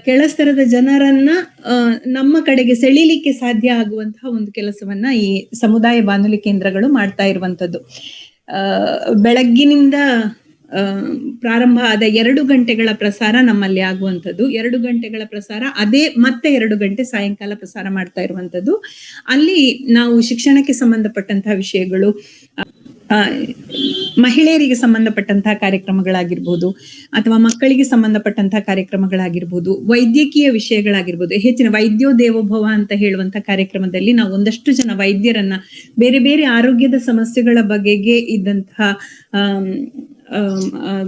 ಕೆಳಸ್ತರದ ಜನರನ್ನ ನಮ್ಮ ಕಡೆಗೆ ಸೆಳೀಲಿಕ್ಕೆ ಸಾಧ್ಯ ಆಗುವಂತಹ ಒಂದು ಕೆಲಸವನ್ನ ಈ ಸಮುದಾಯ ಬಾನುಲಿ ಕೇಂದ್ರಗಳು ಮಾಡ್ತಾ ಇರುವಂತದ್ದು. ಬೆಳಗ್ಗಿನಿಂದ ಪ್ರಾರಂಭ ಆದ 2 ಗಂಟೆಗಳ ಪ್ರಸಾರ ನಮ್ಮಲ್ಲಿ ಆಗುವಂಥದ್ದು. 2 ಗಂಟೆಗಳ ಪ್ರಸಾರ, ಅದೇ ಮತ್ತೆ 2 ಗಂಟೆ ಸಾಯಂಕಾಲ ಪ್ರಸಾರ ಮಾಡ್ತಾ ಇರುವಂಥದ್ದು. ಅಲ್ಲಿ ನಾವು ಶಿಕ್ಷಣಕ್ಕೆ ಸಂಬಂಧಪಟ್ಟಂತಹ ವಿಷಯಗಳು, ಮಹಿಳೆಯರಿಗೆ ಸಂಬಂಧಪಟ್ಟಂತಹ ಕಾರ್ಯಕ್ರಮಗಳಾಗಿರ್ಬೋದು ಅಥವಾ ಮಕ್ಕಳಿಗೆ ಸಂಬಂಧಪಟ್ಟಂತಹ ಕಾರ್ಯಕ್ರಮಗಳಾಗಿರ್ಬೋದು, ವೈದ್ಯಕೀಯ ವಿಷಯಗಳಾಗಿರ್ಬೋದು, ಹೆಚ್ಚಿನ ವೈದ್ಯೋ ದೇವೋಭವ ಅಂತ ಹೇಳುವಂತಹ ಕಾರ್ಯಕ್ರಮದಲ್ಲಿ ನಾವು ಒಂದಷ್ಟು ಜನ ವೈದ್ಯರನ್ನ ಬೇರೆ ಬೇರೆ ಆರೋಗ್ಯದ ಸಮಸ್ಯೆಗಳ ಬಗೆಗೆ ಇದ್ದಂತಹ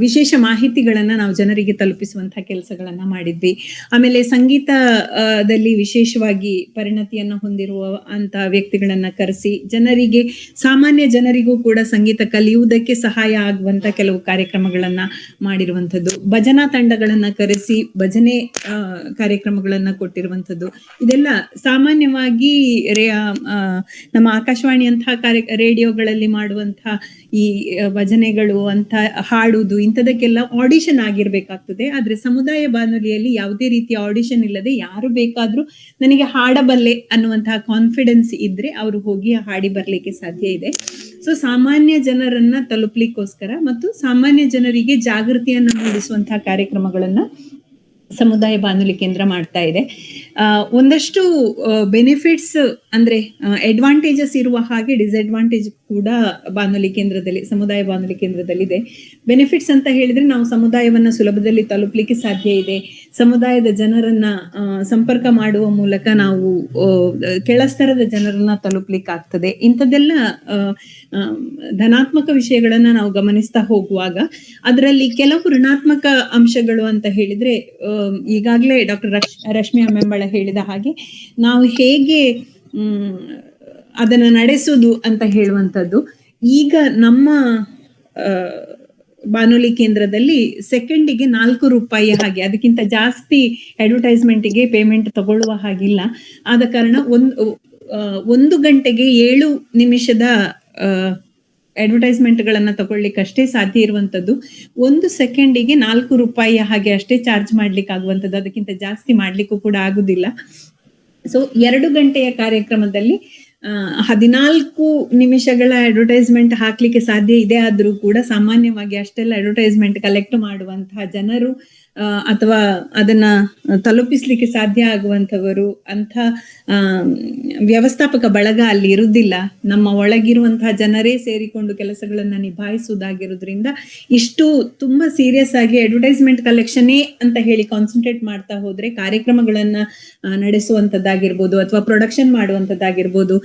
ವಿಶೇಷ ಮಾಹಿತಿಗಳನ್ನ ನಾವು ಜನರಿಗೆ ತಲುಪಿಸುವಂತಹ ಕೆಲಸಗಳನ್ನ ಮಾಡಿದ್ವಿ. ಆಮೇಲೆ ಸಂಗೀತದಲ್ಲಿ ವಿಶೇಷವಾಗಿ ಪರಿಣತಿಯನ್ನ ಹೊಂದಿರುವ ಅಂತ ವ್ಯಕ್ತಿಗಳನ್ನ ಕರೆಸಿ ಜನರಿಗೆ, ಸಾಮಾನ್ಯ ಜನರಿಗೂ ಕೂಡ ಸಂಗೀತ ಕಲಿಯುವುದಕ್ಕೆ ಸಹಾಯ ಆಗುವಂತ ಕೆಲವು ಕಾರ್ಯಕ್ರಮಗಳನ್ನ ಮಾಡಿರುವಂಥದ್ದು. ಭಜನಾ ತಂಡಗಳನ್ನ ಕರೆಸಿ ಭಜನೆ ಕಾರ್ಯಕ್ರಮಗಳನ್ನ ಕೊಟ್ಟಿರುವಂಥದ್ದು. ಇದೆಲ್ಲ ಸಾಮಾನ್ಯವಾಗಿ ನಮ್ಮ ಆಕಾಶವಾಣಿಯಂತಹ ರೇಡಿಯೋಗಳಲ್ಲಿ ಮಾಡುವಂತಹ ಈ ಭಜನೆಗಳು ಅಂತ ಹಾಡುವುದು ಇಂಥದಕ್ಕೆಲ್ಲ ಆಡಿಷನ್ ಆಗಿರ್ಬೇಕಾಗ್ತದೆ. ಆದ್ರೆ ಸಮುದಾಯ ಬಾನುಲಿಯಲ್ಲಿ ಯಾವುದೇ ರೀತಿಯ ಆಡಿಷನ್ ಇಲ್ಲದೆ ಯಾರು ಬೇಕಾದ್ರೂ ನನಗೆ ಹಾಡಬಲ್ಲೆ ಅನ್ನುವಂತಹ ಕಾನ್ಫಿಡೆನ್ಸ್ ಇದ್ರೆ ಅವರು ಹೋಗಿ ಹಾಡಿ ಬರ್ಲಿಕ್ಕೆ ಸಾಧ್ಯ ಇದೆ. ಸೊ ಸಾಮಾನ್ಯ ಜನರನ್ನ ತಲುಪಲಿಕ್ಕೋಸ್ಕರ ಮತ್ತು ಸಾಮಾನ್ಯ ಜನರಿಗೆ ಜಾಗೃತಿಯನ್ನ ಮೂಡಿಸುವಂತಹ ಕಾರ್ಯಕ್ರಮಗಳನ್ನ ಸಮುದಾಯ ಬಾನುಲಿ ಕೇಂದ್ರ ಮಾಡ್ತಾ ಇದೆ. ಒಂದಷ್ಟು ಬೆನಿಫಿಟ್ಸ್ ಅಂದ್ರೆ ಅಡ್ವಾಂಟೇಜಸ್ ಇರುವ ಹಾಗೆ ಡಿಸ್ಅಡ್ವಾಂಟೇಜ್ ಕೂಡ ಬಾನುಲಿ ಕೇಂದ್ರದಲ್ಲಿ, ಸಮುದಾಯ ಬಾನುಲಿ ಕೇಂದ್ರದಲ್ಲಿ ಇದೆ. ಬೆನಿಫಿಟ್ಸ್ ಅಂತ ಹೇಳಿದ್ರೆ ನಾವು ಸಮುದಾಯವನ್ನ ಸುಲಭದಲ್ಲಿ ತಲುಪಲಿಕ್ಕೆ ಸಾಧ್ಯ ಇದೆ. ಸಮುದಾಯದ ಜನರನ್ನ ಸಂಪರ್ಕ ಮಾಡುವ ಮೂಲಕ ನಾವು ಕೆಳಸ್ತರದ ಜನರನ್ನ ತಲುಪಲಿಕ್ಕೆ ಆಗ್ತದೆ. ಇಂಥದ್ದೆಲ್ಲ ಧನಾತ್ಮಕ ವಿಷಯಗಳನ್ನ ನಾವು ಗಮನಿಸ್ತಾ ಹೋಗುವಾಗ ಅದರಲ್ಲಿ ಕೆಲವು ಋಣಾತ್ಮಕ ಅಂಶಗಳು ಅಂತ ಹೇಳಿದ್ರೆ, ಈಗಾಗಲೇ ಡಾಕ್ಟರ್ ರಶ್ಮಿಯಾ ಮೆಂಬಳ ಹೇಳಿದ ಹಾಗೆ ನಾವು ಹೇಗೆ ಅದನ್ನ ನಡೆಸುವುದು ಅಂತ ಹೇಳುವಂಥದ್ದು. ಈಗ ನಮ್ಮ ಬಾನುಲಿ ಕೇಂದ್ರದಲ್ಲಿ ಸೆಕೆಂಡಿಗೆ 4 ರೂಪಾಯಿ ಹಾಗೆ, ಅದಕ್ಕಿಂತ ಜಾಸ್ತಿ ಅಡ್ವರ್ಟೈಸ್ಮೆಂಟ್ಗೆ ಪೇಮೆಂಟ್ ತಗೊಳ್ಳುವ ಹಾಗಿಲ್ಲ. ಆದ ಕಾರಣ 1 ಗಂಟೆಗೆ 7 ನಿಮಿಷದ ಅಡ್ವರ್ಟೈಸ್ಮೆಂಟ್ ಗಳನ್ನ ತಗೊಳ್ಳಿಕ್ಕೆ ಅಷ್ಟೇ ಸಾಧ್ಯ ಇರುವಂತದ್ದು. 1 ಸೆಕೆಂಡಿಗೆ 4 ರೂಪಾಯಿ ಹಾಗೆ ಅಷ್ಟೇ ಚಾರ್ಜ್ ಮಾಡ್ಲಿಕ್ಕೆ ಆಗುವಂಥದ್ದು, ಅದಕ್ಕಿಂತ ಜಾಸ್ತಿ ಮಾಡ್ಲಿಕ್ಕೂ ಕೂಡ ಆಗುದಿಲ್ಲ. ಸೊ 2 ಗಂಟೆಯ ಕಾರ್ಯಕ್ರಮದಲ್ಲಿ 14 ನಿಮಿಷಗಳ ಅಡ್ವರ್ಟೈಸ್ಮೆಂಟ್ ಹಾಕ್ಲಿಕ್ಕೆ ಸಾಧ್ಯ ಇದೆ. ಆದ್ರೂ ಕೂಡ ಸಾಮಾನ್ಯವಾಗಿ ಅಷ್ಟೆಲ್ಲ ಅಡ್ವರ್ಟೈಸ್ಮೆಂಟ್ ಕಲೆಕ್ಟ್ ಮಾಡುವಂತಹ ಜನರು ಅಥವಾ ಅದನ್ನ ತಲುಪಿಸ್ಲಿಕ್ಕೆ ಸಾಧ್ಯ ಆಗುವಂಥವರು ಅಂಥ ಆ, ವ್ಯವಸ್ಥಾಪಕ ಬಳಗ ಅಲ್ಲಿ ಇರುವುದಿಲ್ಲ. ನಮ್ಮ ಒಳಗಿರುವಂತಹ ಜನರೇ ಸೇರಿಕೊಂಡು ಕೆಲಸಗಳನ್ನ ನಿಭಾಯಿಸುವುದಾಗಿರೋದ್ರಿಂದ ಇಷ್ಟು ತುಂಬಾ ಸೀರಿಯಸ್ ಆಗಿ ಅಡ್ವರ್ಟೈಸ್ಮೆಂಟ್ ಕಲೆಕ್ಷನ್ನೇ ಅಂತ ಹೇಳಿ ಕಾನ್ಸಂಟ್ರೇಟ್ ಮಾಡ್ತಾ ಹೋದ್ರೆ ಕಾರ್ಯಕ್ರಮಗಳನ್ನ ನಡೆಸುವಂತದ್ದಾಗಿರ್ಬೋದು ಅಥವಾ ಪ್ರೊಡಕ್ಷನ್ ಮಾಡುವಂತದ್ದಾಗಿರ್ಬೋದು,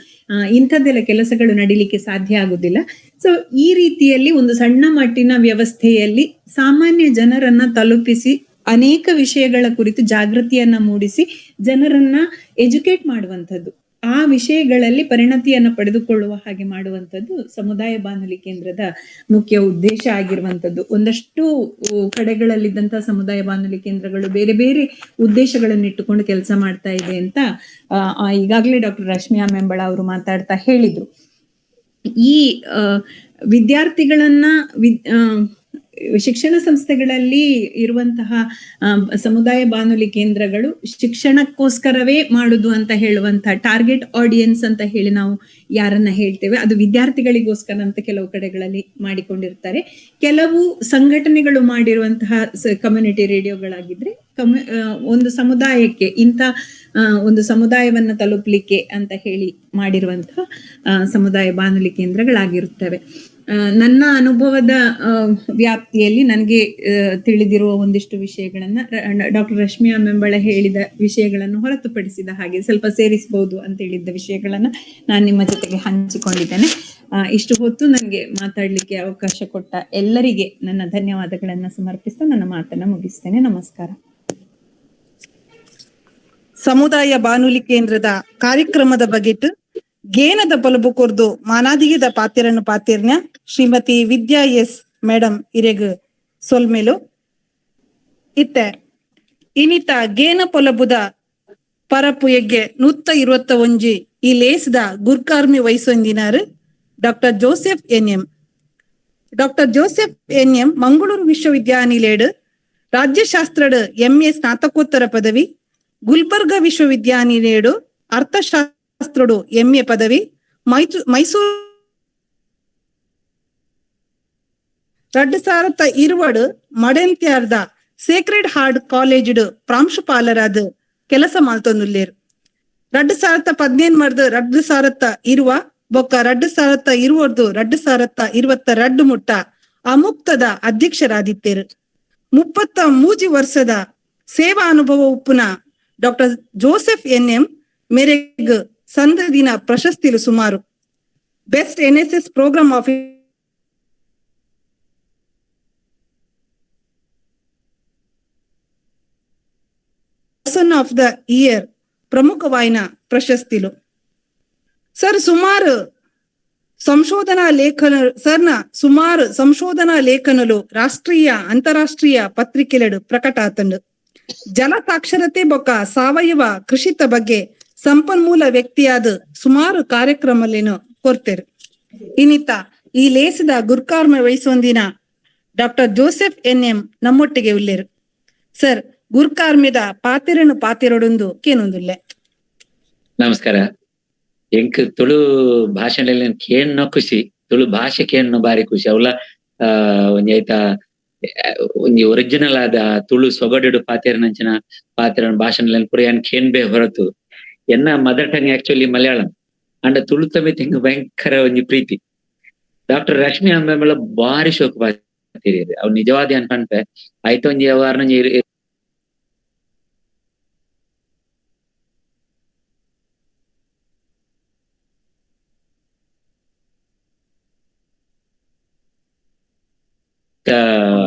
ಇಂಥದ್ದೆಲ್ಲ ಕೆಲಸಗಳು ನಡೀಲಿಕ್ಕೆ ಸಾಧ್ಯ ಆಗುದಿಲ್ಲ. ಸೊ ಈ ರೀತಿಯಲ್ಲಿ ಒಂದು ಸಣ್ಣ ಮಟ್ಟಿನ ವ್ಯವಸ್ಥೆಯಲ್ಲಿ ಸಾಮಾನ್ಯ ಜನರನ್ನ ತಲುಪಿಸಿ ಅನೇಕ ವಿಷಯಗಳ ಕುರಿತು ಜಾಗೃತಿಯನ್ನ ಮೂಡಿಸಿ ಜನರನ್ನ ಎಜುಕೇಟ್ ಮಾಡುವಂಥದ್ದು, ಆ ವಿಷಯಗಳಲ್ಲಿ ಪರಿಣತಿಯನ್ನ ಪಡೆದುಕೊಳ್ಳುವ ಹಾಗೆ ಮಾಡುವಂಥದ್ದು ಸಮುದಾಯ ಬಾನುಲಿ ಕೇಂದ್ರದ ಮುಖ್ಯ ಉದ್ದೇಶ ಆಗಿರುವಂಥದ್ದು. ಒಂದಷ್ಟು ಕಡೆಗಳಲ್ಲಿದ್ದಂತಹ ಸಮುದಾಯ ಬಾನುಲಿ ಕೇಂದ್ರಗಳು ಬೇರೆ ಬೇರೆ ಉದ್ದೇಶಗಳನ್ನು ಇಟ್ಟುಕೊಂಡು ಕೆಲಸ ಮಾಡ್ತಾ ಇದೆ ಅಂತ ಈಗಾಗಲೇ ಡಾಕ್ಟರ್ ರಶ್ಮಿ ಮೆಂಬಳ ಅವರು ಮಾತಾಡ್ತಾ ಹೇಳಿದ್ರು. ಈ ವಿದ್ಯಾರ್ಥಿಗಳನ್ನ ಶಿಕ್ಷಣ ಸಂಸ್ಥೆಗಳಲ್ಲಿ ಇರುವಂತಹ ಸಮುದಾಯ ಬಾನುಲಿ ಕೇಂದ್ರಗಳು ಶಿಕ್ಷಣಕ್ಕೋಸ್ಕರವೇ ಮಾಡುದು ಅಂತ ಹೇಳುವಂತಹ ಟಾರ್ಗೆಟ್ ಆಡಿಯನ್ಸ್ ಅಂತ ಹೇಳಿ ನಾವು ಯಾರನ್ನ ಹೇಳ್ತೇವೆ, ಅದು ವಿದ್ಯಾರ್ಥಿಗಳಿಗೋಸ್ಕರ ಅಂತ ಕೆಲವು ಕಡೆಗಳಲ್ಲಿ ಮಾಡಿಕೊಂಡಿರ್ತಾರೆ. ಕೆಲವು ಸಂಘಟನೆಗಳು ಮಾಡಿರುವಂತಹ ಕಮ್ಯುನಿಟಿ ರೇಡಿಯೋಗಳಾಗಿದ್ರೆ ಒಂದು ಸಮುದಾಯಕ್ಕೆ ಇಂಥ ಒಂದು ಸಮುದಾಯವನ್ನ ತಲುಪಲಿಕ್ಕೆ ಅಂತ ಹೇಳಿ ಮಾಡಿರುವಂತಹ ಸಮುದಾಯ ಬಾನುಲಿ ಕೇಂದ್ರಗಳಾಗಿರುತ್ತವೆ. ನನ್ನ ಅನುಭವದ ವ್ಯಾಪ್ತಿಯಲ್ಲಿ ನನಗೆ ತಿಳಿದಿರುವ ಒಂದಿಷ್ಟು ವಿಷಯಗಳನ್ನ ಡಾಕ್ಟರ್ ರಶ್ಮಿ ಮೆಂಬಳ ಹೇಳಿದ ವಿಷಯಗಳನ್ನು ಹೊರತುಪಡಿಸಿದ ಹಾಗೆ ಸ್ವಲ್ಪ ಸೇರಿಸಬಹುದು ಅಂತ ಹೇಳಿದ್ದ ವಿಷಯಗಳನ್ನ ನಾನು ನಿಮ್ಮ ಜೊತೆಗೆ ಹಂಚಿಕೊಂಡಿದ್ದೇನೆ. ಇಷ್ಟು ಹೊತ್ತು ನನಗೆ ಮಾತಾಡ್ಲಿಕ್ಕೆ ಅವಕಾಶ ಕೊಟ್ಟ ಎಲ್ಲರಿಗೆ ನನ್ನ ಧನ್ಯವಾದಗಳನ್ನ ಸಮರ್ಪಿಸ್ತಾ ನನ್ನ ಮಾತನ್ನ ಮುಗಿಸ್ತೇನೆ. ನಮಸ್ಕಾರ. ಸಮುದಾಯ ಬಾನುಲಿ ಕೇಂದ್ರದ ಕಾರ್ಯಕ್ರಮದ ಬಗೆಟ್ ಗೇನದ ಪಲುಬು ಕೊರ್ದು ಮಾನಾದಿಗೆದ ಪಾತಿರನ್ನು ಪಾತಿರ್ನ ಶ್ರೀಮತಿ ವಿದ್ಯಾ ಎಸ್ ಮೇಡಮ್ ಇರೆಗ್ ಸೊಲ್ಮೆಲು ಇತ್ತೆ ಇನಿತ ಗೇನ ಪೊಲಬುದ ಪರಪು ಎಗ್ಗೆ 121 ಈ ಲೇಸ್ದ ಗುರ್ಕಾರ್ಮಿ ವಯಸ್ಸೊಂದಿನಾರು doctor Joseph N M. Doctor Joseph N M. Mangaluru ವಿಶ್ವವಿದ್ಯಾನಿಲಯಡ್ ರಾಜ್ಯಶಾಸ್ತ್ರಡ್ MA ಸ್ನಾತಕೋತ್ತರ ಪದವಿ, ಗುಲ್ಬರ್ಗಾ ವಿಶ್ವವಿದ್ಯಾನಿಲಯಡ್ ಅರ್ಥಶಾಸ್ತ್ರಡು MA ಪದವಿ, ಮೈಸೂರು 2020 ಮಡೆಂತ್ಯಾರ್ದ ಸೇಕ್ರೆಡ್ ಹಾರ್ಟ್ ಕಾಲೇಜ್ಡ್ ಪ್ರಾಂಶುಪಾಲರಾದ ಕೆಲಸ ಮಾಡ್ತೊಂದುಲ್ಲೇರು. 2017 2020 ಬೊಕ್ಕ 2020 2022 ಮುಟ್ಟ ಅಮುಕ್ತದ ಅಧ್ಯಕ್ಷರಾದಿತ್ತೇರು. 33 ವರ್ಷದ ಸೇವಾ ಅನುಭವ ಉಪ್ಪುನ ಡಾಕ್ಟರ್ ಜೋಸೆಫ್ ಎನ್.ಎಂ. ಮೇರೆಗ್ ಸಂದದಿನ ಪ್ರಶಸ್ತಿಲು ಸುಮಾರು best NSS programme officer person of the year ಪ್ರಮುಖವಾಯಿನ ಪ್ರಶಸ್ತಿಲು. ಸರ್ ಸುಮಾರು ಸಂಶೋಧನಾ ಲೇಖನಲು ರಾಷ್ಟ್ರೀಯ ಅಂತಾರಾಷ್ಟ್ರೀಯ ಪತ್ರಿಕೆಲೆಡು ಪ್ರಕಟ ಆತಂಡು. ಜಲ ಸಾಕ್ಷರತೆ ಬೊಕ್ಕ ಸಾವಯವ ಕೃಷಿತ ಬಗ್ಗೆ ಸಂಪನ್ಮೂಲ ವ್ಯಕ್ತಿಯಾದ ಸುಮಾರು ಕಾರ್ಯಕ್ರಮಲೇನು ಕೊರ್ತೇರು. ಇನಿತ ಈ ಲೇಸಿದ ಗುರ್ಕಾರ್ಮ ವಯಸ್ಸೊಂದಿನ ಡಾಕ್ಟರ್ ಜೋಸೆಫ್ ಎನ್.ಎಂ. ನಮ್ಮೊಟ್ಟಿಗೆ ಉಲ್ಲೇರು. ಸರ್ ಗುರ್ಕಾರ್ಮಿದ ಪಾತಿರೊಡೊಂದು ಕೇನೊಂದುಲ್ಲೆ. ನಮಸ್ಕಾರ. ಎಂಕ್ ತುಳು ಭಾಷೆಯಲ್ಲಿ ಕೇನ್ನೋ ಖುಷಿ, ತುಳು ಭಾಷೆ ಕೇನ್ನೋ ಬಾರಿ ಖುಷಿ. ಅವಳ ಒಂಜಿ ಐತ ಒಂಜಿ ಒರಿಜಿನಲ್ ಆದ ತುಳು ಸೊಗಡು ಪಾತಿರನಂಚಿನ ಪಾತಿರ ಭಾಷೆನಲ್ಲಿ ಪೂರ ಏನ್ ಕೇನ್ಬೇ ಹೊರತು ಎನ್ನ ಮದರ್ ಟಂಗ್ ಆಕ್ಚುಲಿ ಮಲಯಾಳಂ ಅಂಡ ತುಳು ತಮಿ ತೆಂಗ್ ಭಯಂಕರ ಒಂಜಿ ಪ್ರೀತಿ. ಡಾಕ್ಟರ್ ರಶ್ಮಿ ಅಂಬೆಂಬಳ ಬಾರಿ ಶೋಕ ಪಾತಿರಿ ಅವ್ ನಿಜವಾದಿ ಅನ್ಪನ್ಪೆ ಆಯ್ತ ಒಂಜಿ ಅವರ್ನ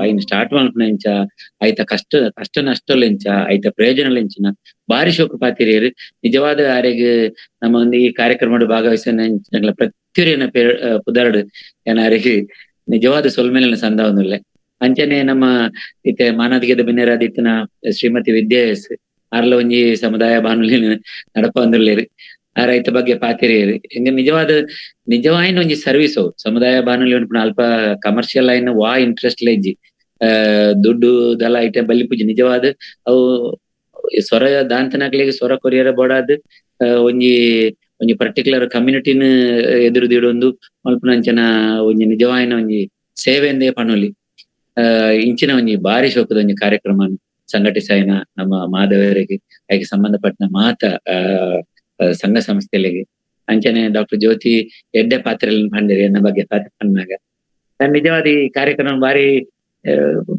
ಐನ್ ಸ್ಟಾರ್ಟ್ ಮಾಡ್ಕೊಂಡ ಐತ ಕಷ್ಟ ನಷ್ಟಲೆಂಚ ಐತ ಪ್ರಯೋಜನಲೆಂಚಿನ ಬಾರಿ ಶೋಕ ಪಾತಿರಿಯರು ನಿಜವಾದ ಆರೆಗ್ ನಮ್ಮ ಒಂದು ಈ ಕಾರ್ಯಕ್ರಮದ ಭಾಗವಹಿಸಿದ ಪ್ರತಿಯೊರಿನ ಪುದಾರ್ಡ್ ಏನಾರಿಗೆ ನಿಜವಾದ ಸೊಲ್ಮೇಲಿನ ಸಂದ ಒಂದುಲ್ಲೆ. ಅಂಚನೆ ನಮ್ಮ ಇತ್ತೆ ಮಾನದಿಗೆದ ಬಿನ್ನೆರಾದಿತ್ತಿನ ಶ್ರೀಮತಿ ವಿದ್ಯಾ ಎಸ್ ಆರ್ಲ ಒಂಜಿ ಸಮುದಾಯ ಬಾನುಲಿ ನಡಪ ಒಂದುಲ್ಲೇರಿ ಆ ರೈತ ಬಗ್ಗೆ ಪಾತಿರಿಯರು ಹಿಂಗ ನಿಜವಾಯಿನ ಒಂಜಿ ಸರ್ವಿಸ್ ಅವು ಸಮುದಾಯ ಬಾನುಲಿ ಉಂಟು ಅಲ್ಪ ಕಮರ್ಷಿಯಲ್ ಆಯ್ನ ವಾ ಇಂಟ್ರೆಸ್ಟ್ ಲೆಜ್ಜಿ ದುಡ್ಡು ದಲ ಐಟ ಬಲ್ಲಿ ಪೂಜಿ ನಿಜವಾದ ಅವು ಸ್ವರ ದಾಂತನಕ್ಲಿಗೆ ಸ್ವರ ಕೊರಿಯರ ಬೋಡಾದ್ ಒಂಜಿ ಪರ್ಟಿಕ್ಯುಲರ್ ಕಮ್ಯುನಿಟಿನ ಎದುರುದಿಡೊಂದು ಮಲ್ಪನಂಚನ ಒಂಜಿ ನಿಜವಾಯಿನ ಒಂಜಿ ಸೇವೆ ಎಂದೇ ಪಣೊಲಿ ಇಂಚಿನ ಒಂಜಿ ಬಾರಿ ಶೋಕದ ಒಂಜಿ ಕಾರ್ಯಕ್ರಮ ಸಂಘಟಿಸಾಯಿನ ನಮ್ಮ ಮಾಧವರಿಗೆ ಅದಕ್ಕೆ ಸಂಬಂಧಪಟ್ಟ ಮಾತ ಸಂಘ ಸಂಸ್ಥೆಗಳಿಗೆ ಅಂಚನೆ ಡಾಕ್ಟರ್ ಜ್ಯೋತಿ ಎಡ್ಡೆ ಪಾತ್ರೆಯಲ್ಲಿ ಪಂಡಿರಿ ಎನ್ನ ಬಗ್ಗೆ ಪಾತ್ರ ಪನ್ನಾಗ ನಿಜವಾದ ಈ ಕಾರ್ಯಕ್ರಮ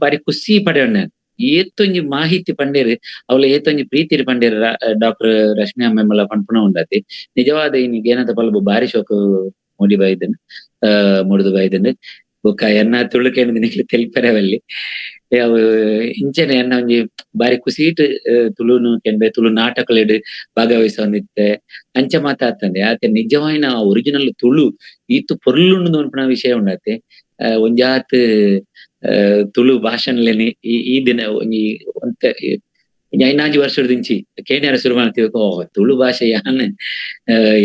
ಬಾರಿ ಖುಷಿ ಪಡೆಯೋಣ ಏತೊಂಜಿ ಮಾಹಿತಿ ಪಂಡೇರು ಅವಳ ಏತೊಂಜಿ ಪ್ರೀತಿರಿ ಪಂಡೇರು ಡಾಕ್ಟರ್ ರಶ್ಮಿ ಅಮ್ಮೆಮ್ಮಲ ಪಂಪುಣ ಉಂಡತಿ ನಿಜವಾದ ಇನ್ನು ಏನಂತ ಪಲ್ಬು ಬಾರಿ ಶೋಕು ಮುಡಿದು ಬೈದನ್ ಬೊಕ್ಕ ಎನ್ನ ತುಳುಕೇನು ನಿಕ್ಲಿ ತೆಲ್ಪೆರವಲ್ಲಿ ಅವು ಇಂಚನೆ ಎನ್ನ ಒಂಜಿ ಬಾರಿ ಖುಷೀಟ್ ತುಳುನು ಕೆಂಬೆ ತುಳು ನಾಟಕಲೆಡ್ ಭಾಗವಹಿಸೋಂದಿತ್ತೆ ಅಂಚ ಮಾತಾಡ್ತಂದೆ ಆತ ನಿಜವಾಯಿನ ಒರಿಜಿನಲ್ ತುಳು ಈತು ಪೊರ್ಲುಂಡು ಅನ್ಪಣ ವಿಷಯ ಉಂಡತೆ ಒಂಜಾತ್ ತುಳು ಭಾಷೆನಲ್ಲಿ ಈ ದಿನ ಒಂಜಿ ಒಂತ ಐನಾಜಿ ವರ್ಷದ ದಿಂಚಿ ಕೇನ್ಯಾರ ಶುರು ಮಾಡ್ತೀವಿ ತುಳು ಭಾಷೆ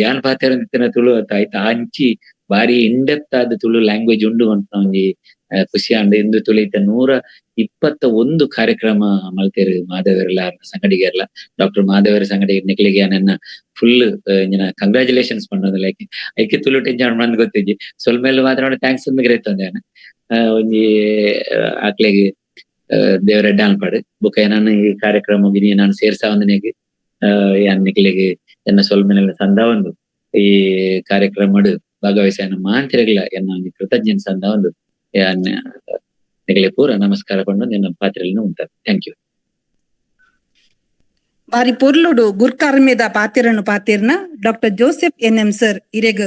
ಯಾನ್ ಪಾತ್ರ ತುಳು ಆಯ್ತಾ ಅಂಚಿ ಬಾರಿ ಇಂಡೆಪ್ತ್ ಆದ ತುಳು ಲ್ಯಾಂಗ್ವೇಜ್ ಉಂಡು ಅಂತ ಒಂಜಿ ಖುಷಿ ಅಂಡ್ ಇಂದು ತುಳಿತ 121 ಕಾರ್ಯಕ್ರಮ ಮಲ್ತೇರು ಮಾಧವರೆಲ್ಲ ಸಂಗಡಿಗೆರ್ಲ ಡಾಕ್ಟರ್ ಮಾಧವರ ಸಂಗಡಿಗೆ ನಿಕ್ಲಿಗೆ ನನ್ನ ಫುಲ್ ಕಂಗ್ರಾಚುಲೇಷನ್ಸ್ ಪಂಡೋದು ಲೈಕ್ ಐಕೆ ತುಳು ಟೆಂಜಾಣ್ ಮಂದ್ ಗೊತ್ತಿಜ್ಜಿ ಸೊಲ್ಮೇಲೆ ಮಾತ್ರ ಥ್ಯಾಂಕ್ಸ್ ಅಂದ್ ಒಂಜಿ ಆಕ್ಲೆಗೆ ದೇವರೆಡ್ಡ ಅನ್ಪಾಡು ಬುಕ್ಕ ನಾನು ಈ ಕಾರ್ಯಕ್ರಮ ಮುಗಿನಿ ನಾನು ಸೇರ್ಸಾ ಒಂದನೆಗೆ ನಿಕ್ಲಿಗೆ ಎನ್ನ ಸೊಲ್ಮೇಲೆ ಸಂದ ಒಂದು ಈ ಕಾರ್ಯಕ್ರಮ ಭಾಗವಹಿಸ ಮಾಂತಿರಗ್ಲ ಎನ್ನ ಒಂದು ಕೃತಜ್ಞನ ಸಂದ ಒಂದು ನಿಗಲೆ ಪೂರ ನಮಸ್ಕಾರ ಕೊಂಡು ನಿನ್ನ ಪಾತ್ರೆಯನ್ನು ಉಂಟಾರೆ. Thank you. ಬಾರಿ ಪೊರ್ಲುಡು ಗುರ್ಕಾರ್ಮೆದ ಪಾತಿರನು ಪಾತಿರ್ನ ಡಾಕ್ಟರ್ ಜೋಸೆಫ್ NM ಸರ್ ಇರೆಗ್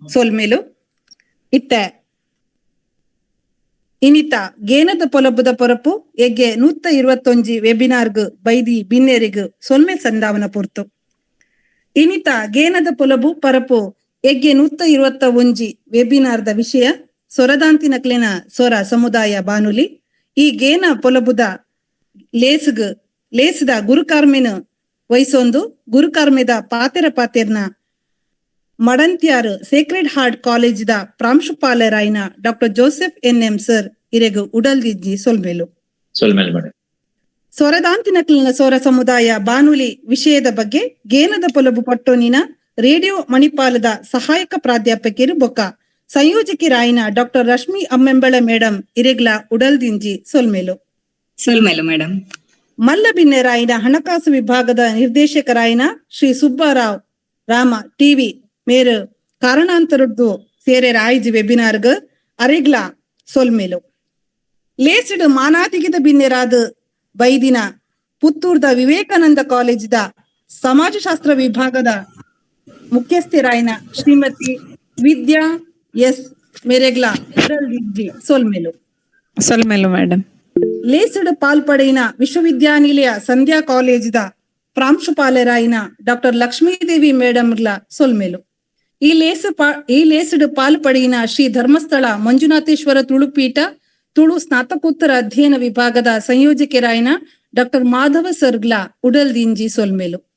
ಸೋಲ್ಮೇಲು ಇತ್ತ ಇನಿತ ಗೇನದ ಪೊಲಬುದ ಪೊರಪು ಎಗ್ಗೆ 121 ವೆಬಿನಾರ್ಗ್ ಬೈದಿ ಬಿನ್ನೇರಿಗ್ ಸೊಲ್ಮೇಲ್ ಸಂದಾವನ ಪೊರ್ತು ಇನಿತ ಗೇನದ ಪೊಲಬು ಪರಪು ಎಗ್ಗೆ 121 ವೆಬಿನಾರ್ದ ವಿಷಯ ಸೊರದಾಂತಿನಕ್ಲೆನ ಸೊರ ಸಮುದಾಯ ಬಾನುಲಿ ಈ ಗೇನ ಪೊಲಬುದ ಲೇಸ್ದ ಗುರುಕಾರ್ಮೆನ ವಹಿಸೊಂದು ಗುರುಕಾರ್ಮೆದ ಪಾತೆರ್ನ ಮಡಂತ್ಯಾರ್ ಸೇಕ್ರೆಡ್ ಹಾರ್ಟ್ ಕಾಲೇಜ್ದ ಪ್ರಾಂಶುಪಾಲರಾಯಿನ ಡಾಕ್ಟರ್ ಜೋಸೆಫ್ NM ಸರ್ ಇರೆಗು ಉಡಲ್ದಿಜ್ಜಿ ಸೊಲ್ಮೇಲು ಸೊರದಾಂತಿನಕ್ಲಿನ ಸೊರ ಸಮುದಾಯ ಬಾನುಲಿ ವಿಷಯದ ಬಗ್ಗೆ ಗೇನದ ಪೊಲಬು ಪಟ್ಟೋನಿನ ರೇಡಿಯೋ ಮಣಿಪಾಲದ ಸಹಾಯಕ ಪ್ರಾಧ್ಯಾಪಕರು ಬೊಕ್ಕ ಸಂಯೋಜಕಿರಾಯಿನ ಡಾಕ್ಟರ್ ರಶ್ಮಿ ಅಮ್ಮೆಂಬಳ ಮೇಡಂ ಇರೆಗ್ಲ ಉಡಲ್ದಿಂಜಿ ಸೊಲ್ಮೇಲು ಮೇಡಂ ಮಲ್ಲಬಿನ್ನೆರಾಯಿನ ಹಣಕಾಸು ವಿಭಾಗದ ನಿರ್ದೇಶಕರಾಯಿನ ಶ್ರೀ ಸುಬ್ಬಾರಾವ್ ರಾಮ ಟಿವಿ ಮೇರು ಕಾರಣಾಂತರದ್ದು ಸೇರೆ ಆಯ್ಜಿ ವೆಬಿನಾರ್ಗ್ ಅರೆಗ್ಲ ಸೊಲ್ಮೇಲು ಲೇಸಿಡ್ ಮಾನಾತಿಗಿದ ಬಿನ್ನೆರಾದ ಬೈದಿನ ಪುತ್ತೂರ್ದ ವಿವೇಕಾನಂದ ಕಾಲೇಜ್ದ ಸಮಾಜಶಾಸ್ತ್ರ ವಿಭಾಗದ ಮುಖ್ಯಸ್ಥರಾಯಿನ ಶ್ರೀಮತಿ ವಿದ್ಯಾ ಎಸ್ ಮೇರೆಗ್ಲ ಸೊಲ್ಮೇಲು ಮೇಡಂ ಲೇಸಿಡ್ ಪಾಲ್ಪಡೆಯಿನ ವಿಶ್ವವಿದ್ಯಾನಿಲಯ ಸಂಧ್ಯಾ ಕಾಲೇಜ್ದ ಪ್ರಾಂಶುಪಾಲರಾಯಿನ ಡಾಕ್ಟರ್ ಲಕ್ಷ್ಮೀದೇವಿ ಮೇಡಂಗ್ಲ ಸೊಲ್ಮೇಲು ಈ ಲೇಸಿಡ್ ಪಾಲ್ಪಡೆಯಿನ ಶ್ರೀ ಧರ್ಮಸ್ಥಳ ಮಂಜುನಾಥೇಶ್ವರ ತುಳುಪೀಠ ತುಳು ಸ್ನಾತಕೋತ್ತರ ಅಧ್ಯಯನ ವಿಭಾಗದ ಸಂಯೋಜಕರಾಯಿನ ಡಾಕ್ಟರ್ ಮಾಧವ ಸರ್ಗ್ಲ ಉಡಲ್ದಿಂಜಿ ಸೊಲ್ಮೇಲು